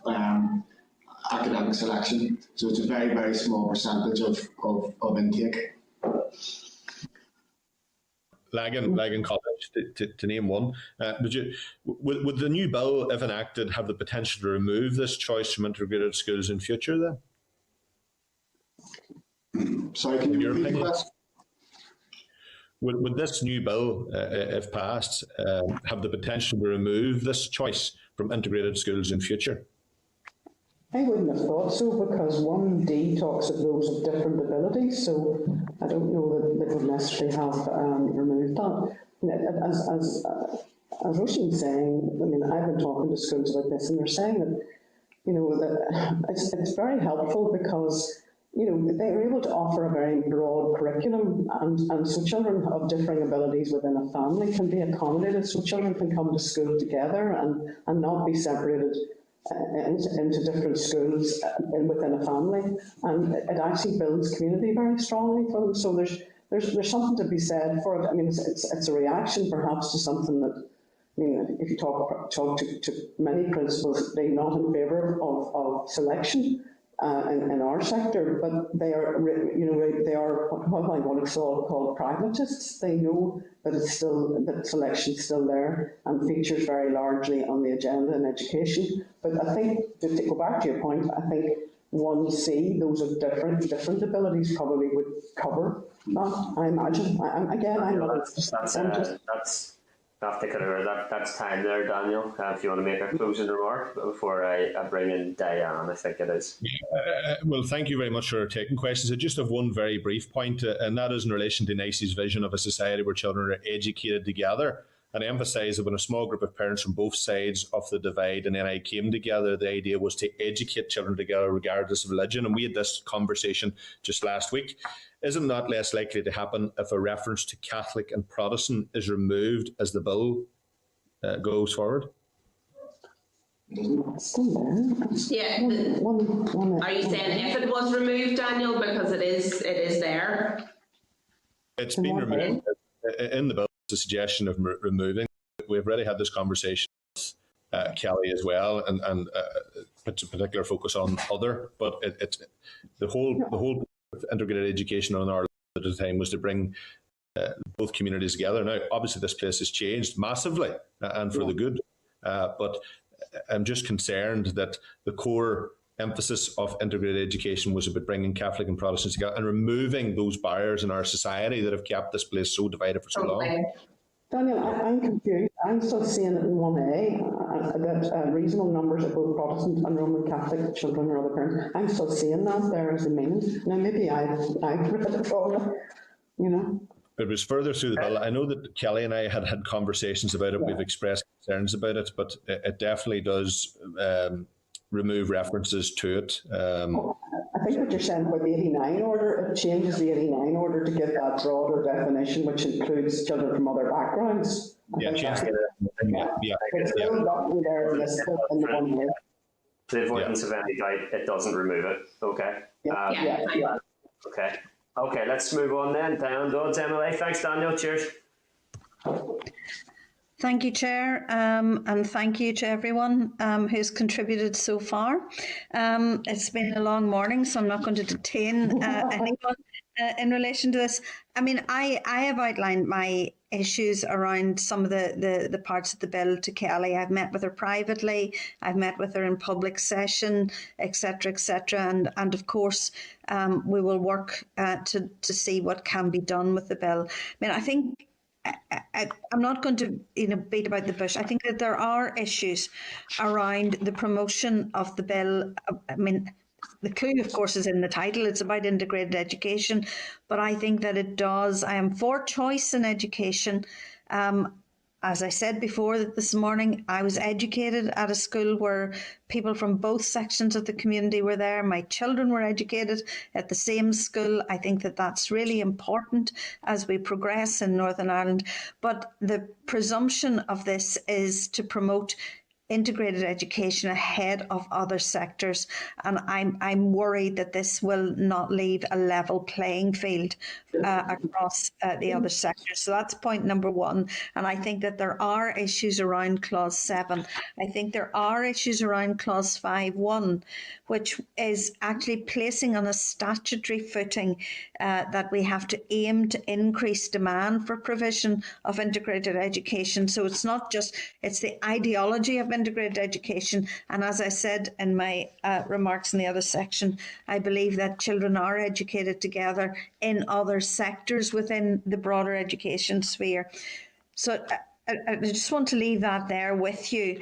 academic selection. So it's a very, very small percentage of intake. Lagan College, to name one. Would the new bill, if enacted, have the potential to remove this choice from integrated schools in future then? Sorry, can you repeat the question? Would this new bill, if passed, have the potential to remove this choice from integrated schools in future? I wouldn't have thought so, because 1D talks of those of different abilities, so I don't know that they would necessarily have removed that. As Roisin's saying, I've been talking to schools about this, and they're saying that, that it's very helpful because, they're able to offer a very broad curriculum, and so children of differing abilities within a family can be accommodated, so children can come to school together and not be separated into different schools within a family, and it actually builds community very strongly for them. So there's something to be said for it. It's a reaction perhaps to something that, if you talk to many principals, they're not in favour of selection, in our sector, but they are, they are what I'm going to call pragmatists. They know that selection's still there and features very largely on the agenda in education. But I think, to go back to your point, I think 1C, those are different abilities, probably would cover that, I imagine. That's time there, Daniel. If you want to make a closing remark before I bring in Diane, I think it is. Well, thank you very much for taking questions. I just have one very brief point, and that is in relation to NICIE's vision of a society where children are educated together. And I emphasise that when a small group of parents from both sides of the divide and NI came together, the idea was to educate children together regardless of religion. And we had this conversation just last week. Isn't that less likely to happen if a reference to Catholic and Protestant is removed as the bill goes forward? Still there. Yeah. Are you saying if it was removed, Daniel, because it is there? It's been removed in the bill. The suggestion of removing. We've already had this conversation with Kellie as well, and puts a particular focus on other. But it's the whole integrated education on our at the time was to bring both communities together. Now, obviously, this place has changed massively and for the good. But I'm just concerned that the core emphasis of integrated education was about bringing Catholic and Protestants together and removing those barriers in our society that have kept this place so divided for so long. Daniel, I'm confused. I'm still seeing it in 1A that reasonable numbers of both Protestant and Roman Catholic children or other parents. I'm still seeing that there as a meaning. Now, maybe I've read it wrong, It was further through the bill. I know that Kellie and I had conversations about it. Yeah. We've expressed concerns about it, but it definitely does remove references to it. I think what you're saying about the 89 order, it changes the 89 order to give that broader definition, which includes children from other backgrounds. The avoidance of any doubt, it doesn't remove it. Okay. Okay, let's move on then. Down Dodds, MLA. Thanks, Daniel. Cheers. Thank you, Chair, and thank you to everyone who's contributed so far. It's been a long morning, so I'm not going to detain anyone in relation to this. I mean, I have outlined my issues around some of the parts of the bill to Kellie. I've met with her privately, I've met with her in public session, etc., and of course we will work to see what can be done with the bill. I mean, I think I'm not going to beat about the bush. I think that there are issues around the promotion of the bill. I mean, the clue, of course, is in the title. It's about integrated education. But I think that it does. I am for choice in education. As I said before this morning, I was educated at a school where people from both sections of the community were there. My children were educated at the same school. I think that that's really important as we progress in Northern Ireland. But the presumption of this is to promote integrated education ahead of other sectors, and I'm worried that this will not leave a level playing field across the other sectors. So that's point number one. And I think that there are issues around Clause 7. I think there are issues around Clause 5.1, which is actually placing on a statutory footing that we have to aim to increase demand for provision of integrated education. So it's not just, it's the ideology of integrated education. And as I said in my remarks in the other section, I believe that children are educated together in other sectors within the broader education sphere. So I just want to leave that there with you.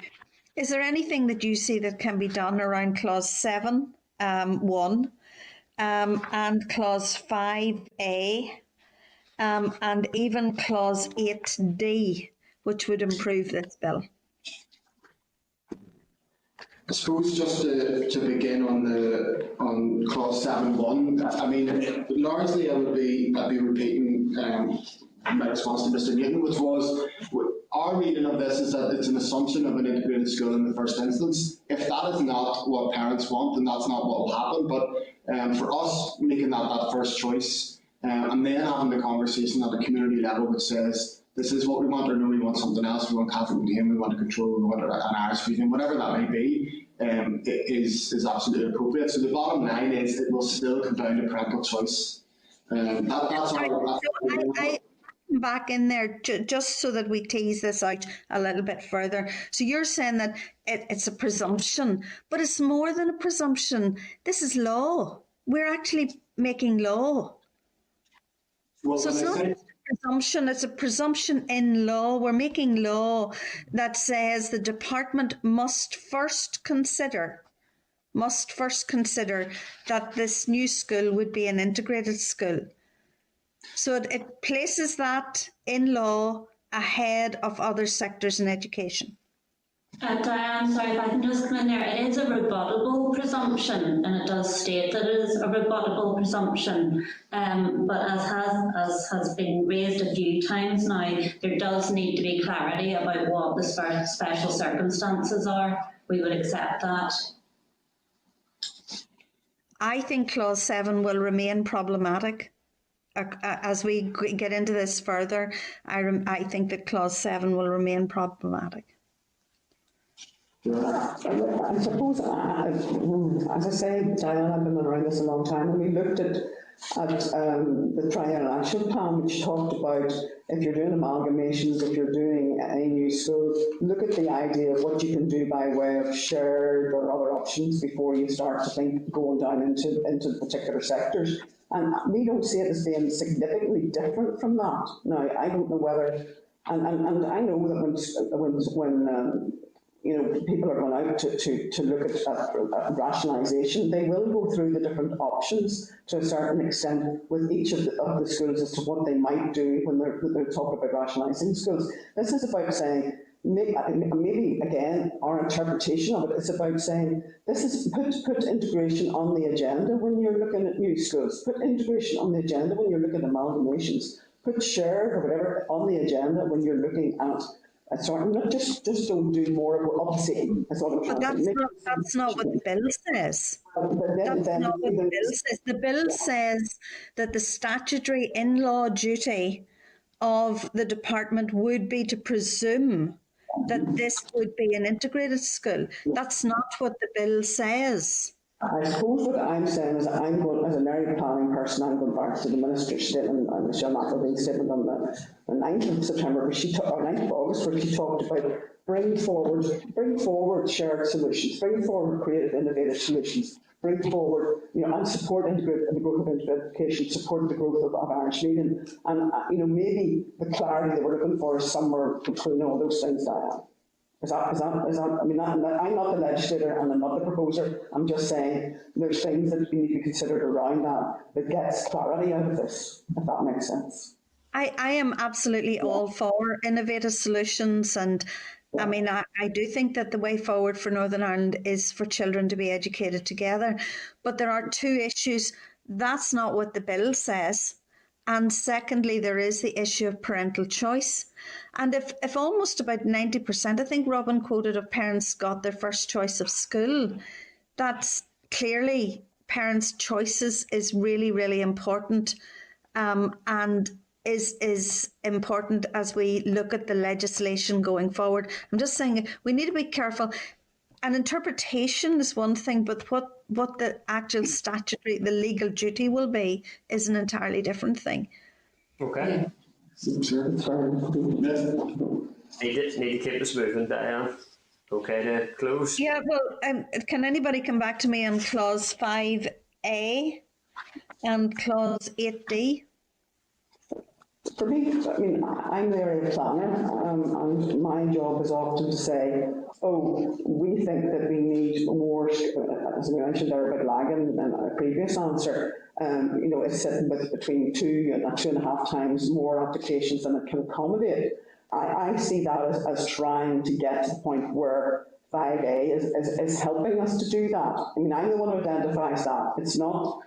Is there anything that you see that can be done around Clause 7.1 and Clause 5A and even Clause 8D, which would improve this bill? I suppose just to begin on Clause 7.1, I mean, largely I'd be repeating my response to Mr. Newton, which was our reading of this is that it's an assumption of an integrated school in the first instance. If that is not what parents want, then that's not what will happen. But for us, making that first choice and then having the conversation at a community level which says, this is what we want, or no, we want something else, we want Catholic name, we want to control, we want an Irish region, whatever that may be, is absolutely appropriate. So the bottom line is it will still come down to parental choice. That's our... I back in there just so that we tease this out a little bit further. So you're saying that it's a presumption, but it's more than a presumption. This is law. We're actually making law. Well, so it's not a presumption, it's a presumption in law. We're making law that says the department must first consider that this new school would be an integrated school. So it places that in law ahead of other sectors in education. Diane, sorry if I can just come in there. It is a rebuttable presumption, and it does state that it is a rebuttable presumption. But as has been raised a few times now, there does need to be clarity about what the special circumstances are. We would accept that. I think Clause 7 will remain problematic. As we get into this further, I think that Clause 7 will remain problematic. I suppose, as I say, Diane, I've been around this a long time, and we looked at the triennial action plan, which talked about if you're doing amalgamations, if you're doing a new school, look at the idea of what you can do by way of shared or other options before you start to think going down into particular sectors. And we don't see it as being significantly different from that. Now, I don't know whether, and I know that when people are going out to look at rationalisation, they will go through the different options to a certain extent with each of the schools as to what they might do when they're talking about rationalising schools. This is about saying, maybe again, our interpretation of it is about saying, this is put integration on the agenda when you're looking at new schools, put integration on the agenda when you're looking at amalgamations, put shared or whatever on the agenda when you're looking at not just don't do more of obviously. That's not what the bill says. That's not what the bill says. The bill says that the statutory in-law duty of the department would be to presume that this would be an integrated school. That's not what the bill says. I suppose what I'm saying is I'm going, as an area planning person, I'm going back to the Minister's statement, Michelle McAteer's statement on the 9th of September, or 9th of August, where she talked about bring forward shared solutions, bring forward creative, innovative solutions, bring forward, and support the growth of integrated education, support the growth of Irish leading, and maybe the clarity that we're looking for is somewhere between all those things, Diane. Is that, I mean, I'm not the legislator and I'm not the proposer. I'm just saying there's things that need to be considered around that gets clarity out of this, if that makes sense. I am absolutely all for innovative solutions, and I mean, I do think that the way forward for Northern Ireland is for children to be educated together. But there are two issues. That's not what the bill says. And secondly, there is the issue of parental choice. And if almost about 90%, I think Robin quoted, of parents got their first choice of school, that's clearly parents' choices is really, really important, and is important as we look at the legislation going forward. I'm just saying we need to be careful. An interpretation is one thing, but what the actual statutory, the legal duty will be is an entirely different thing. Okay. Need to keep this moving, Diane. Okay to close? Yeah, well, can anybody come back to me on Clause 5A and Clause 8D? For me, I mean, I'm the area planner, and my job is often to say, we think that we need more, as we mentioned there about lagging in a previous answer, it's sitting with between 2 and 2.5 times more applications than it can accommodate. I see that as trying to get to the point where 5A is helping us to do that. I mean, I'm the one who identifies that. It's not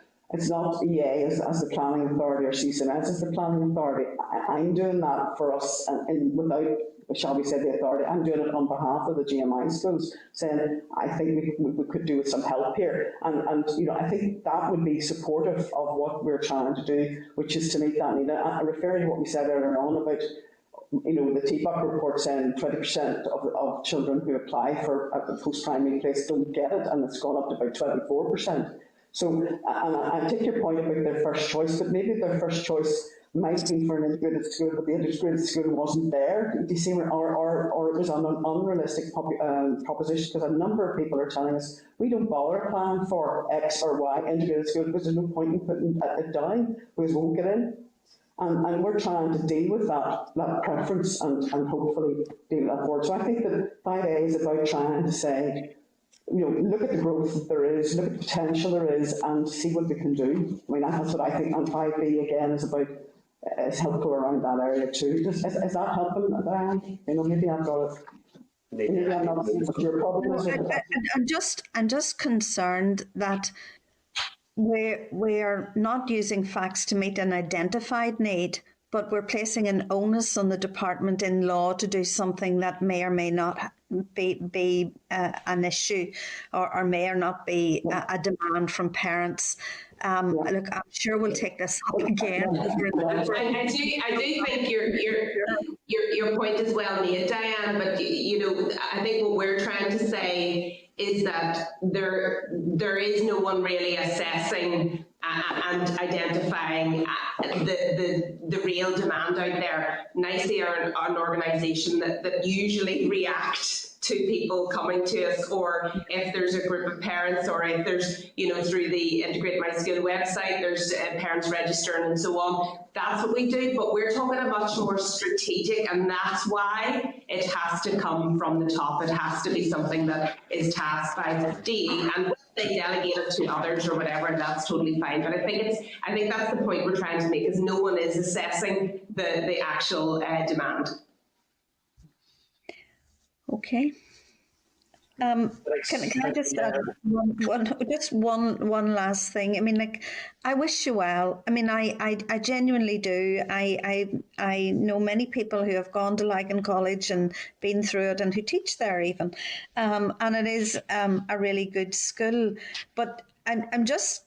EA as the planning authority or CCMS as the planning authority. I'm doing that for us, and without, shall we say, the authority. I'm doing it on behalf of the GMI schools, saying I think we could do with some help here. And I think that would be supportive of what we're trying to do, which is to meet that need. I refer to what we said earlier on about the TPOC report saying 20% of children who apply for a post-primary place don't get it, and it's gone up to about 24%. So, and I take your point about their first choice, but maybe their first choice might be for an integrated school, but the integrated school wasn't there. Do you see, or it was an unrealistic proposition, because a number of people are telling us we don't bother applying for X or Y integrated school because there's no point in putting it down because we won't get in. And we're trying to deal with that preference and hopefully deal that forward. So I think that 5A is about trying to say, look at the growth that there is, look at the potential there is, and see what we can do. I mean, that's what I think. And 5B again is about is helpful around that area too. Is that helping, Diane? Maybe I've got it. Maybe I'm not seeing what your problem is. I'm just concerned that we're not using facts to meet an identified need, but we're placing an onus on the department in law to do something that may or may not be an issue, or may or not be a demand from parents. Look, I'm sure we'll take this up again. I do think your point is well made, Diane. But I think what we're trying to say is that there is no one really assessing and identifying the real demand out there. NICIE are an organisation that usually react to people coming to us, or if there's a group of parents, or if there's, through the Integrate My School website, there's parents registering and so on. That's what we do, but we're talking a much more strategic, and that's why it has to come from the top. It has to be something that is tasked by DE, and they delegate it to others or whatever, that's totally fine. But I think that's the point we're trying to make, is no one is assessing the actual demand. Okay. Can I just add one last thing? I mean, I wish you well. I mean, I genuinely do. I know many people who have gone to Logue College and been through it, and who teach there even. And it is a really good school. But I'm just,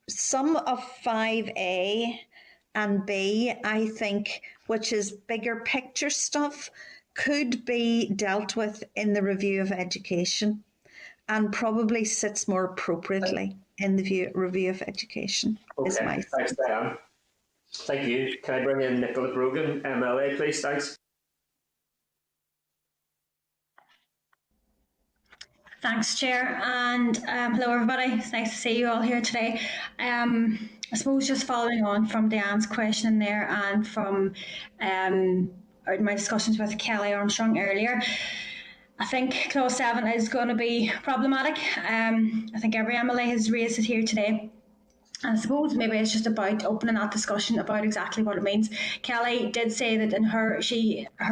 some of 5A and B, I think, which is bigger picture stuff, could be dealt with in the review of education, and probably sits more appropriately in the review of education. Okay, thanks, Diane. Thank you. Can I bring in Nicola Brogan, MLA, please? Thanks. Thanks, Chair, and hello everybody. It's nice to see you all here today. I suppose just following on from Diane's question there, and from my discussions with Kellie Armstrong earlier, I think Clause 7 is going to be problematic. I think every MLA has raised it here today. And I suppose maybe it's just about opening that discussion about exactly what it means. Kellie did say that in her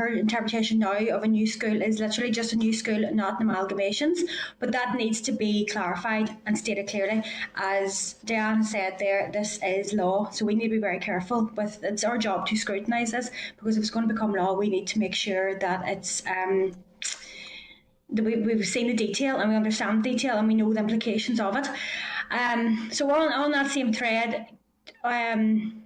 interpretation now of a new school is literally just a new school, not amalgamations. But that needs to be clarified and stated clearly. As Diane said there, this is law, so we need to be very careful with. It's our job to scrutinise this, because if it's going to become law, we need to make sure that it's we've seen the detail and we understand the detail and we know the implications of it. So on that same thread, can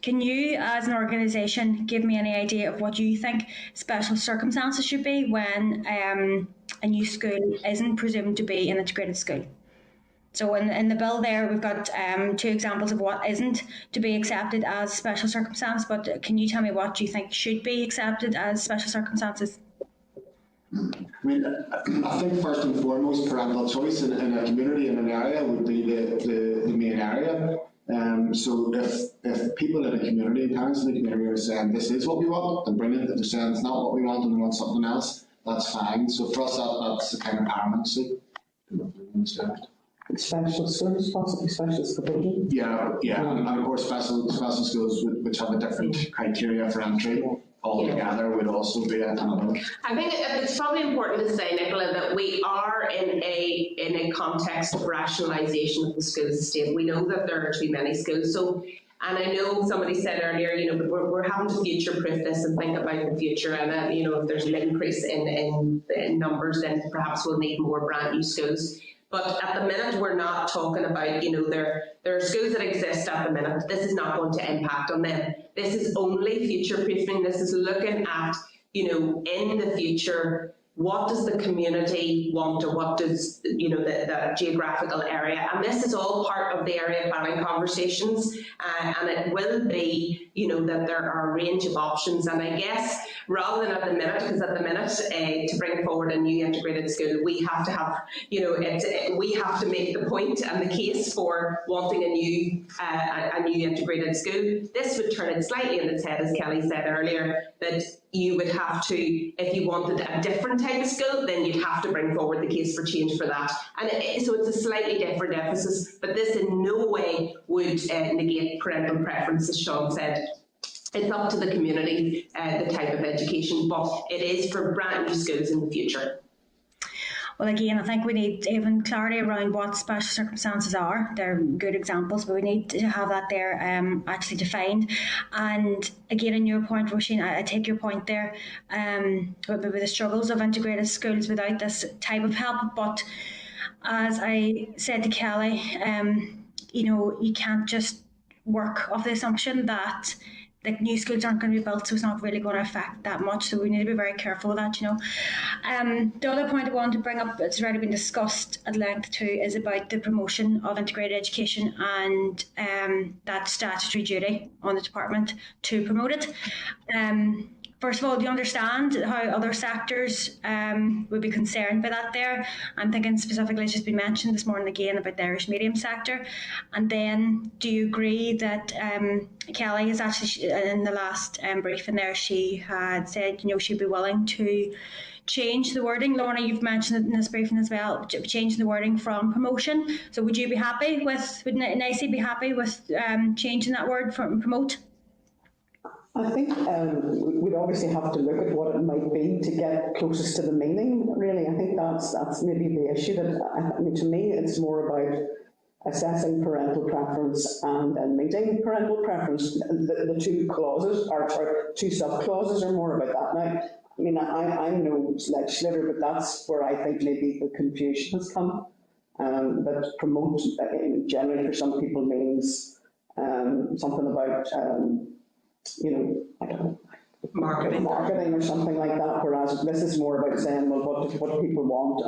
you as an organisation give me any idea of what you think special circumstances should be when a new school isn't presumed to be an integrated school? So in the bill there, we've got 2 examples of what isn't to be accepted as special circumstance, but can you tell me what you think should be accepted as special circumstances? I mean, I think first and foremost, parental choice in a community, in an area, would be the main area. So if people in a community, parents in the community, are saying this is what we want, and bring it, if they're saying it's not what we want and we want something else, that's fine. So for us, that's the kind of paramountcy. Special schools, possibly special supervision. Yeah, and of course special schools which have a different criteria for entry altogether would also be another. I think it's probably important to say, Nicola, that we are in a context of rationalisation of the schools estate. We know that there are too many schools, so. And I know somebody said earlier, but we're having to future-proof this and think about the future. And if there's an increase in numbers, then perhaps we'll need more brand new schools. But at the minute, we're not talking about, you know, there are schools that exist at the minute. This is not going to impact on them. This is only future-proofing. This is looking at, you know, in the future, what does the community want, or what does, you know, the geographical area? And this is all part of the area planning conversations, and it will be, you know, that there are a range of options. And I guess rather than at the minute, because at the minute to bring forward a new integrated school, we have to have, you know, we have to make the point and the case for wanting a new integrated school. This would turn it slightly on its head, as Kellie said earlier, that you would have to, if you wanted a different type of school, then you'd have to bring forward the case for change for that. And so it's a slightly different emphasis, but this in no way would negate parental preference, as Sean said. It's up to the community, the type of education, but it is for brand new schools in the future. Well, again, I think we need even clarity around what special circumstances are. They're good examples, but we need to have that there actually defined. And again, in your point, Roisin, I take your point there with the struggles of integrated schools without this type of help. But as I said to Kellie, you know, you can't just work off the assumption that like new schools aren't going to be built, so it's not really going to affect that much. So we need to be very careful of that, you know. The other point I want to bring up, it's already been discussed at length too, is about the promotion of integrated education and that statutory duty on the department to promote it. First of all, do you understand how other sectors would be concerned by that there? I'm thinking specifically, it's just been mentioned this morning again about the Irish medium sector. And then do you agree that Kellie has actually, in the last briefing there, she had said, you know, she'd be willing to change the wording. Lorna, you've mentioned it in this briefing as well, changing the wording from promotion. So would you be happy with, would NICIE be happy with changing that word from promote? I think we'd obviously have to look at what it might be to get closest to the meaning, really. I think that's maybe the issue. That I mean, to me, it's more about assessing parental preference and meeting parental preference. The two clauses, or two sub-clauses, are more about that. Now, I mean, I'm no legislator, but that's where I think maybe the confusion has come. That promote, generally for some people, means something about you know, I don't know, marketing or something like that, whereas this is more about saying, well, what do people want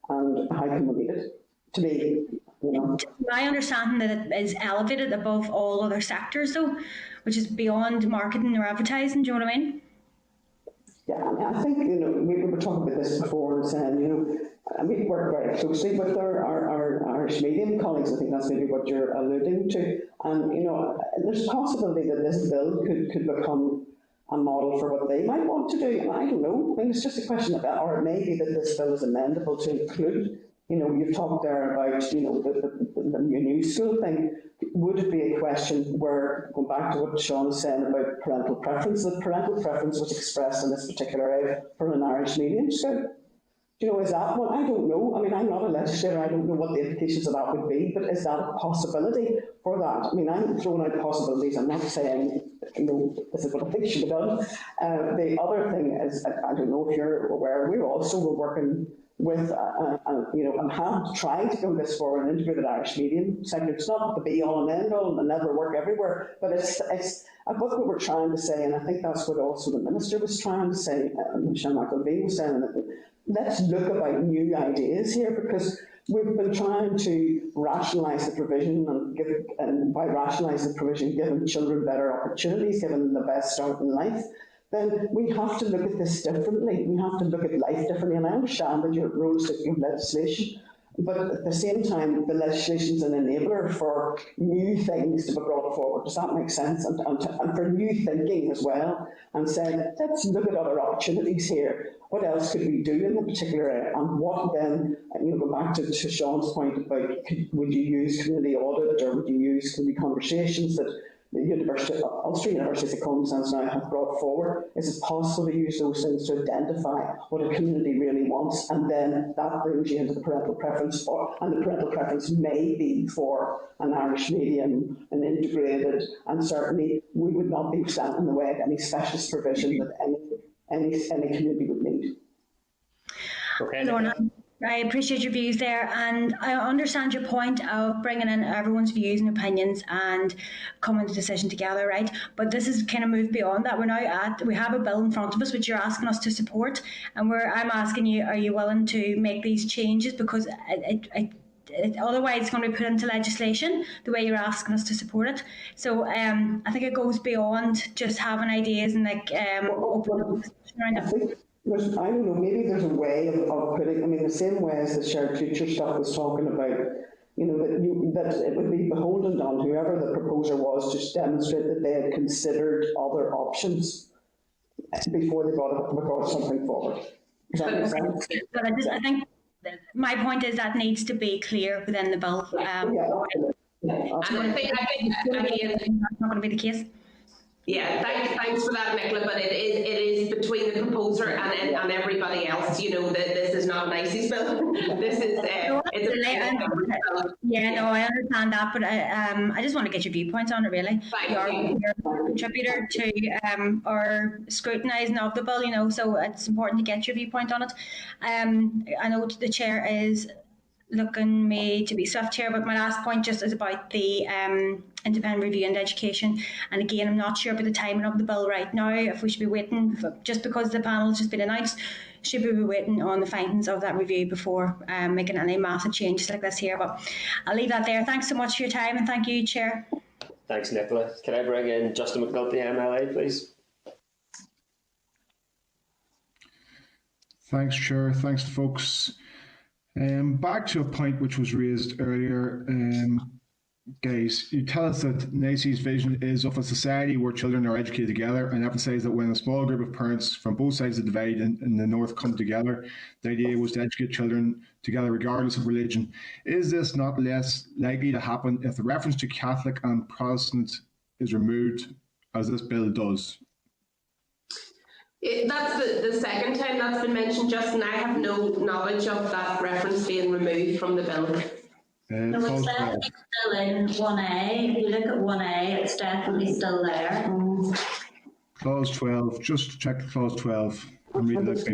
and how can we meet it? To me, you know. My understanding that it is elevated above all other sectors, though, which is beyond marketing or advertising, do you know what I mean? Yeah, I mean, I think, you know, we were talking about this before and saying, you know, we work very closely with our Irish medium colleagues. I think that's maybe what you're alluding to. And, you know, there's a possibility that this bill could become a model for what they might want to do. And I don't know. I mean, it's just a question of that. Or it may be that this bill is amendable to include, you know, you've talked there about, you know, the new school thing. Would it be a question where, going back to what Sean was saying about parental preference, that parental preference was expressed in this particular area for an Irish medium school? You know, is that one? I don't know. I mean, I'm not a legislator. I don't know what the implications of that would be, but is that a possibility for that? I mean, I'm throwing out possibilities. I'm not saying, you know, this is what I think should be done. The other thing is, I don't know if you're aware, we also were working with, you know, and have tried to go this for an integrated Irish medium sector. It's not the be-all and end-all and never work everywhere, but it's what we were trying to say, and I think that's what also the Minister was trying to say, Michelle McAteer was saying, that let's look about new ideas here, because we've been trying to rationalise the provision and by rationalise the provision, giving children better opportunities, giving them the best start in life. Then we have to look at this differently. We have to look at life differently. And I understand that your rules that you have legislation, but at the same time, the legislation is an enabler for new things to be brought forward. Does that make sense? And for new thinking as well. And saying, let's look at other opportunities here. What else could we do in the particular area? And what then, you know, go back to Sean's point about, would you use community audit, or would you use community conversations that the Ulster University, as it comes now, have brought forward? Is it possible to use those things to identify what a community really wants, and then that brings you into the parental preference, and the parental preference may be for an Irish medium, an integrated, and certainly we would not be standing in the way of any specialist provision that any community would need. Okay. Lorna, I appreciate your views there, and I understand your point of bringing in everyone's views and opinions and coming to a decision together, right? But this is kind of moved beyond that. We have a bill in front of us which you're asking us to support, and I'm asking you, are you willing to make these changes? Because otherwise it's going to be put into legislation the way you're asking us to support it. So I think it goes beyond just having ideas and open discussion around it. I don't know, maybe there's a way of putting, I mean, the same way as the shared future stuff was talking about, that it would be beholden on whoever the proposer was to demonstrate that they had considered other options before they brought something forward. Does that make sense? But I think my point is that needs to be clear within the bill. And I think that's not going to be the case. Yeah, thanks for that, Nicola. But it is between the proposer and everybody else. This is not NICIE's bill. This is yeah, no, I understand that, but I just want to get your viewpoints on it. Really, you're a contributor to our scrutinising of the bill. So it's important to get your viewpoint on it. I know the chair is looking me to be swift here, but my last point just is about the independent review and education. And again, I'm not sure about the timing of the bill right now, if we should be waiting, just because the panel has just been announced, should we be waiting on the findings of that review before making any massive changes like this here. But I'll leave that there. Thanks so much for your time, and thank you, Chair. Thanks, Nicola. Can I bring in Justin McNulty, MLA, please? Thanks, Chair. Thanks, folks. Back to a point which was raised earlier, guys, you tell us that NICIE's vision is of a society where children are educated together, and emphasise that when a small group of parents from both sides of the divide in the north come together, the idea was to educate children together regardless of religion. Is this not less likely to happen if the reference to Catholic and Protestant is removed, as this bill does? That's the second time that's been mentioned, Justin. I have no knowledge of that reference being removed from the bill. No, it's definitely still in 1A. If you look at 1A, it's definitely still there. Clause 12, just check Clause 12. I'm reading that.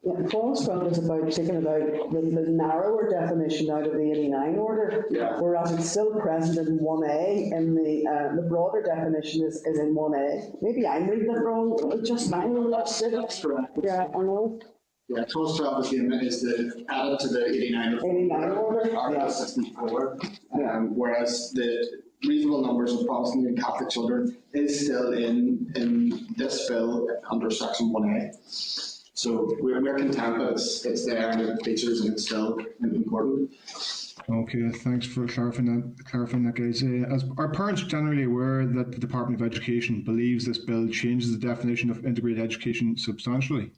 Yeah, Clause 12 is about taking about the narrower definition out of the 89 order, whereas it's still present in 1A, and the broader definition is in 1A. Maybe I'm reading it wrong, just mine. That's correct. Yeah, I know. Yeah, Clause 12 is added to the 89 order, Article 64, whereas the reasonable numbers of Protestant and Catholic children is still in this bill under Section 1A. So we're content that it's there and it features and it's still important. Okay, thanks for clarifying that, guys. Are parents generally aware that the Department of Education believes this bill changes the definition of integrated education substantially?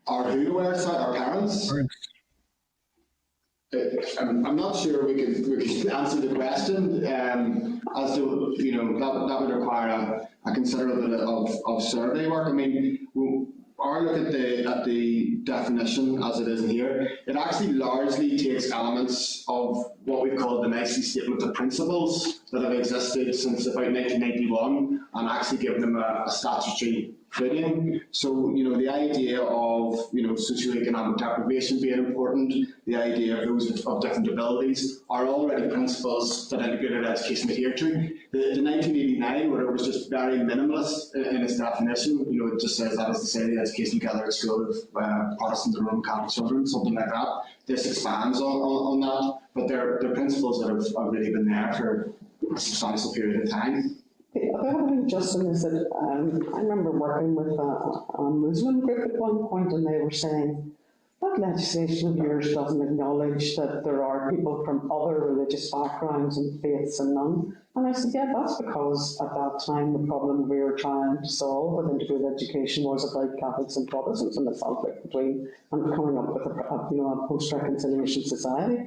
Are who aware? Our parents? I'm not sure we can answer the question. As to, that would require a considerable bit of survey work. I mean, our look at the definition as it is in here, it actually largely takes elements of what we call the NICIE Statement of Principles that have existed since about 1991 and actually give them a statutory footing. So, the idea of, socioeconomic deprivation being important, the idea of those of different abilities are already principles that integrated education adhere to. The 1989 order was just very minimalist in its definition. It just says that is to say the education together at school of Protestant and Roman Catholic children, something like that. This expands on that, but they're principles that have really been there for a substantial period of time. The other thing, Justin, is that I remember working with a Muslim group at one point, and they were saying that legislation of yours doesn't acknowledge that there are people from other religious backgrounds and faiths and none. And I said, yeah, that's because at that time the problem we were trying to solve with integrated education was about Catholics and Protestants and the conflict between and coming up with a post-reconciliation society.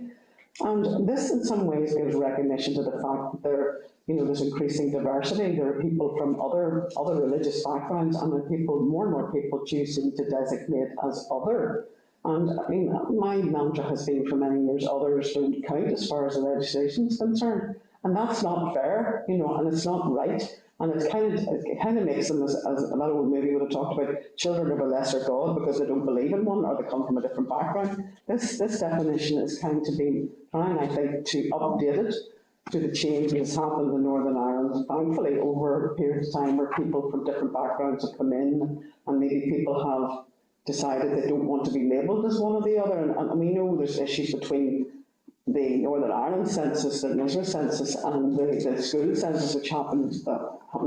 And this in some ways gives recognition to the fact that there's increasing diversity. There are people from other religious backgrounds, and there are more and more people choosing to designate as other. And I mean, my mantra has been for many years, others don't count as far as the legislation is concerned. And that's not fair, and it's not right. And it kind of makes them, as that old movie would have talked about, children of a lesser God because they don't believe in one or they come from a different background. This definition is kind of being trying, I think, to update it to the change that has happened in Northern Ireland, thankfully, over a period of time where people from different backgrounds have come in and maybe people have decided they don't want to be labelled as one or the other. And we know there's issues between the Northern Ireland census, the NICIE census, and the school census, which happens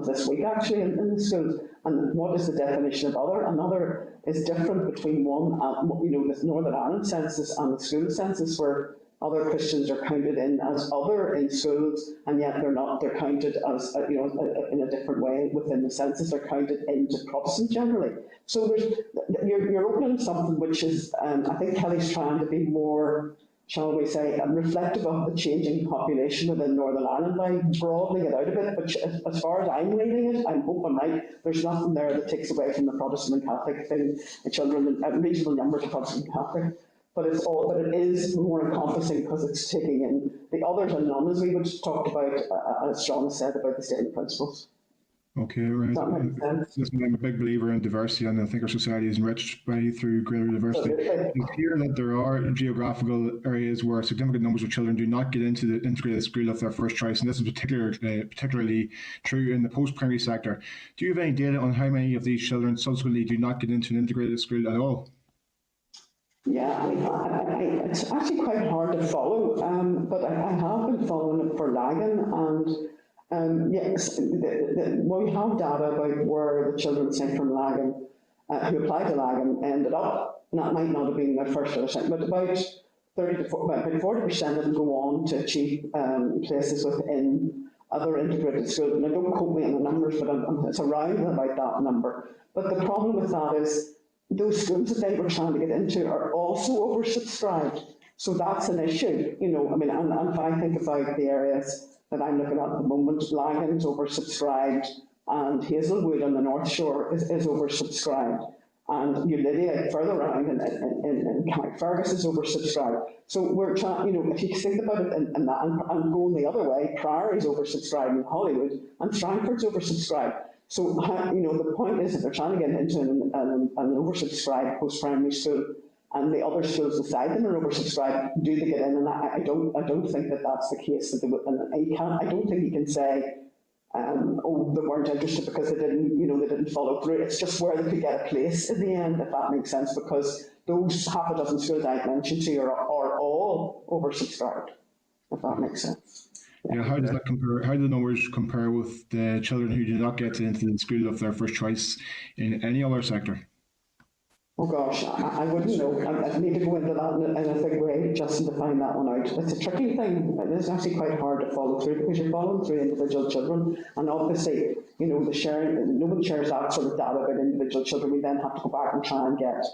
this week actually in the schools. And what is the definition of other? Another is different between one, the Northern Ireland census and the school census, where other Christians are counted in as other in schools, and yet they're not. They're counted as in a different way within the census. They're counted into Protestant generally. So you're opening something which is, I think Kellie's trying to be more, shall we say, reflective of the changing population within Northern Ireland by broadening it out a bit. But as far as I'm reading it, I hope I'm right, there's nothing there that takes away from the Protestant and Catholic thing, the children, reasonable numbers of Protestant and Catholic. But it is more encompassing because it's taking in the others and none, as we would talked about, as Sean said, about the statement principles. Okay, right. Listen, I'm a big believer in diversity, and I think our society is enriched through greater diversity. It's clear that there are geographical areas where significant numbers of children do not get into the integrated school of their first choice, and this is particularly true in the post-primary sector. Do you have any data on how many of these children subsequently do not get into an integrated school at all? Yeah, it's actually quite hard to follow, but I have been following it for Lagan, and yes, we have data about where the children sent from Lagan, who applied to Lagan, ended up, and that might not have been their first or second, but about 40% of them go on to achieve places within other integrated schools. And don't quote me on the numbers, but it's around about that number. But the problem with that is, those schools that they were trying to get into are also oversubscribed. So that's an issue, and if I think about the areas that I'm looking at the moment, Lagan's oversubscribed, and Hazelwood on the North Shore is oversubscribed, and Ulidia further around in Carrickfergus is oversubscribed. So we're trying, if you think about it and going the other way, Priory's oversubscribed in Hollywood, and Strangford's oversubscribed. So, the point is that they're trying to get into an oversubscribed post-primary school, and the other schools beside them are oversubscribed. Do they get in? And I don't think that that's the case. I don't think you can say, they weren't interested because they didn't follow through. It's just where they could get a place in the end, if that makes sense, because those half a dozen schools I've mentioned to you are all oversubscribed, if that makes sense. Yeah, how does that compare? How do the numbers compare with the children who do not get into the school of their first choice in any other sector? Oh gosh, I wouldn't know. I need to go into that in a big way, Justin, to find that one out. It's a tricky thing. It's actually quite hard to follow through because you're following through individual children, and obviously, the sharing. No one shares that sort of data about individual children. We then have to go back and try and get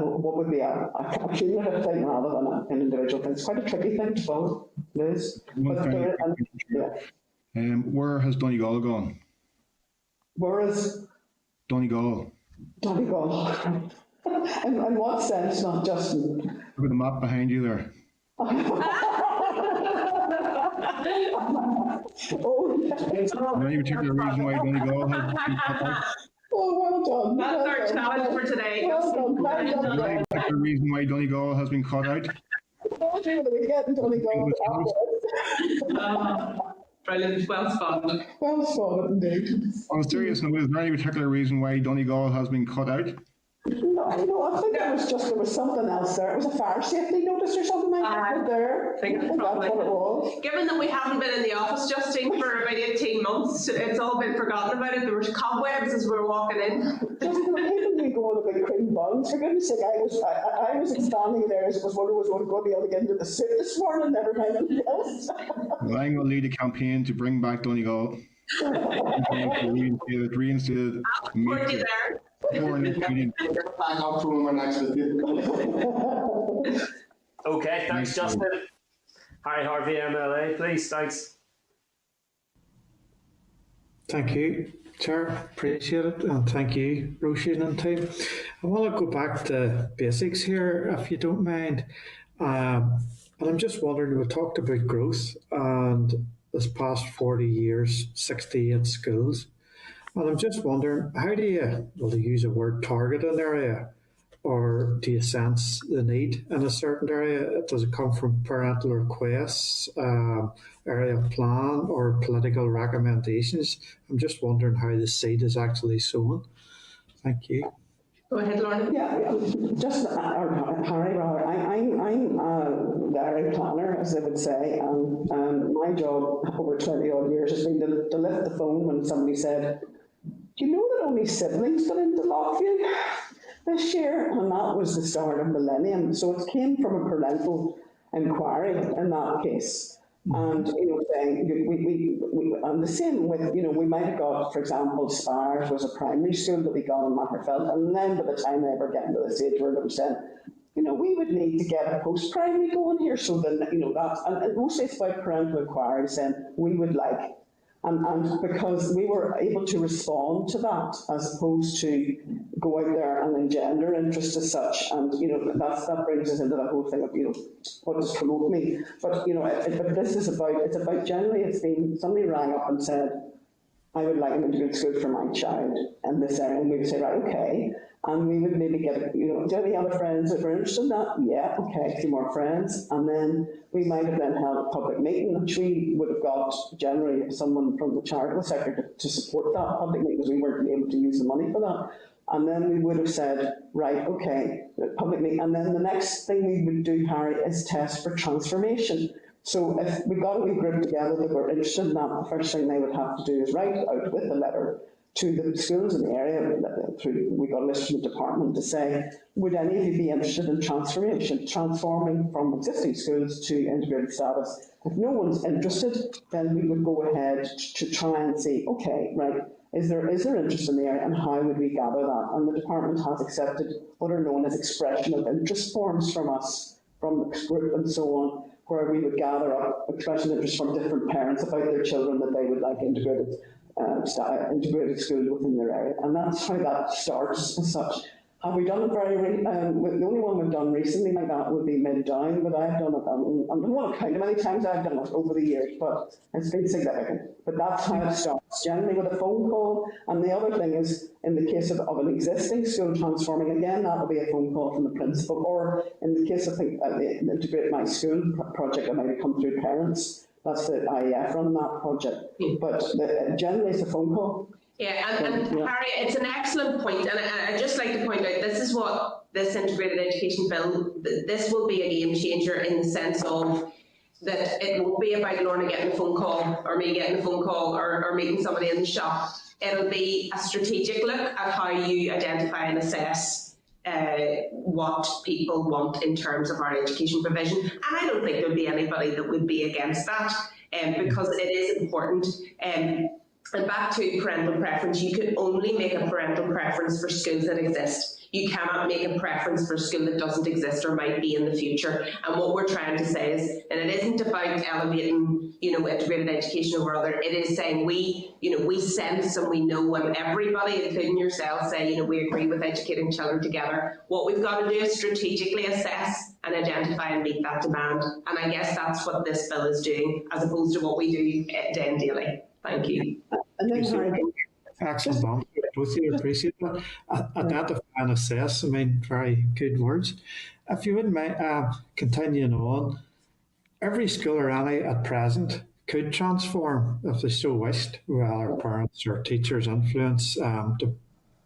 what would be a cumulative thing rather than an individual thing. It's quite a tricky thing to follow, Liz. Where has Donegal gone? Where is Donegal? Donegal. In what sense, not just? Look at the map behind you there. Any particular reason why Donegal has been cut out? Oh, well done. That's our challenge for today. Well done. Any particular reason why Donegal has been cut out? Brilliant, well spotted. Well spotted indeed. On a serious note, is there any particular reason why Donegal has been cut out? No, I think there was something else there. It was a fire safety notice or something like that there. I think that's what it was. Given that we haven't been in the office, Justine, for about 18 months, it's all been forgotten about it. There were cobwebs as we were walking in. Just keeping me going with cream buns. For goodness sake, I was standing there as it was one who was going to be able to get into the suit this morning, never mind anything else. Well, I'm going to lead a campaign to bring back Donegal. Reinstated. Okay, thanks, Justin. Harry Harvey, MLA, please. Thanks. Thank you, Chair. Appreciate it, and thank you, Roisin and team. I want to go back to basics here, if you don't mind. And I'm just wondering, we talked about growth, and this past 40 years, 68 schools. And I'm just wondering, how do you, will you use a word, target an area? Or do you sense the need in a certain area? Does it come from parental requests, area plan, or political recommendations? I'm just wondering how the seed is actually sown. Thank you. Go ahead, Lorna. Yeah, just Harry, rather. I'm a dairy planner, as they would say, and my job over 20 odd years has been to lift the phone when somebody said, "Do you know that only siblings got into Lockview this year?" And that was the start of millennium. So it came from a parental inquiry in that case. And, saying, and the same with, we might have got, for example, Spires was a primary school that we got in Matterfeld, and then by the time they ever get into the stage where they were saying, we would need to get a post-primary going here, so then, that's, and mostly it's about parental inquiry saying, we would like, and because we were able to respond to that as opposed to go out there and engender interest as such, and that brings us into that whole thing of what does promote me. But but this is about generally it's been somebody rang up and said, I would like an integrated school for my child in this area, and we would say, right, okay. And we would maybe get, do you have any other friends that were interested in that? Yeah, okay, a few more friends. And then we might have then held a public meeting, which we would have got generally someone from the charitable sector to support that public meeting, because we weren't able to use the money for that. And then we would have said, right, okay, public meeting. And then the next thing we would do, Harry, is test for transformation. So if we got a wee group together that were interested in that, the first thing they would have to do is write out with a letter to the schools in the area, we got a list from the department to say, would any of you be interested in transformation, transforming from existing schools to integrated status? If no one's interested, then we would go ahead to try and see, okay, right, is there interest in the area, and how would we gather that? And the department has accepted what are known as expression of interest forms from us, from the group and so on, where we would gather up expression of interest from different parents about their children that they would like integrated school within their area, and that's how that starts as such. Have we done it the only one we've done recently like that would be Mid-Down, but I've done it, I don't want to count how many times I've done it over the years, but it's been significant. But that's how it starts, generally with a phone call. And the other thing is, in the case of an existing school transforming, again, that will be a phone call from the principal, or in the case of the Integrate My School project, it might come through parents. That's the IEF running that project. But generally it's a phone call. Yeah, and Harry, it's an excellent point, and I'd just like to point out, this is what this integrated education bill, this will be a game changer in the sense of that it won't be about Lorna getting a phone call, or me getting a phone call, or meeting somebody in the shop. It'll be a strategic look at how you identify and assess what people want in terms of our education provision. And I don't think there'll be anybody that would be against that, because it is important. And back to parental preference, you can only make a parental preference for schools that exist. You cannot make a preference for a school that doesn't exist or might be in the future. And what we're trying to say is, and it isn't about elevating, integrated education over other. It is saying we sense and we know, and everybody, including yourself, say, we agree with educating children together. What we've got to do is strategically assess and identify and meet that demand. And I guess that's what this bill is doing, as opposed to what we do day and daily. Thank you. Excellent. Both of you appreciate that. Identify and assess, very good words. If you wouldn't mind continuing on, every school or any at present could transform if they so wished, whether parents or teachers' influence to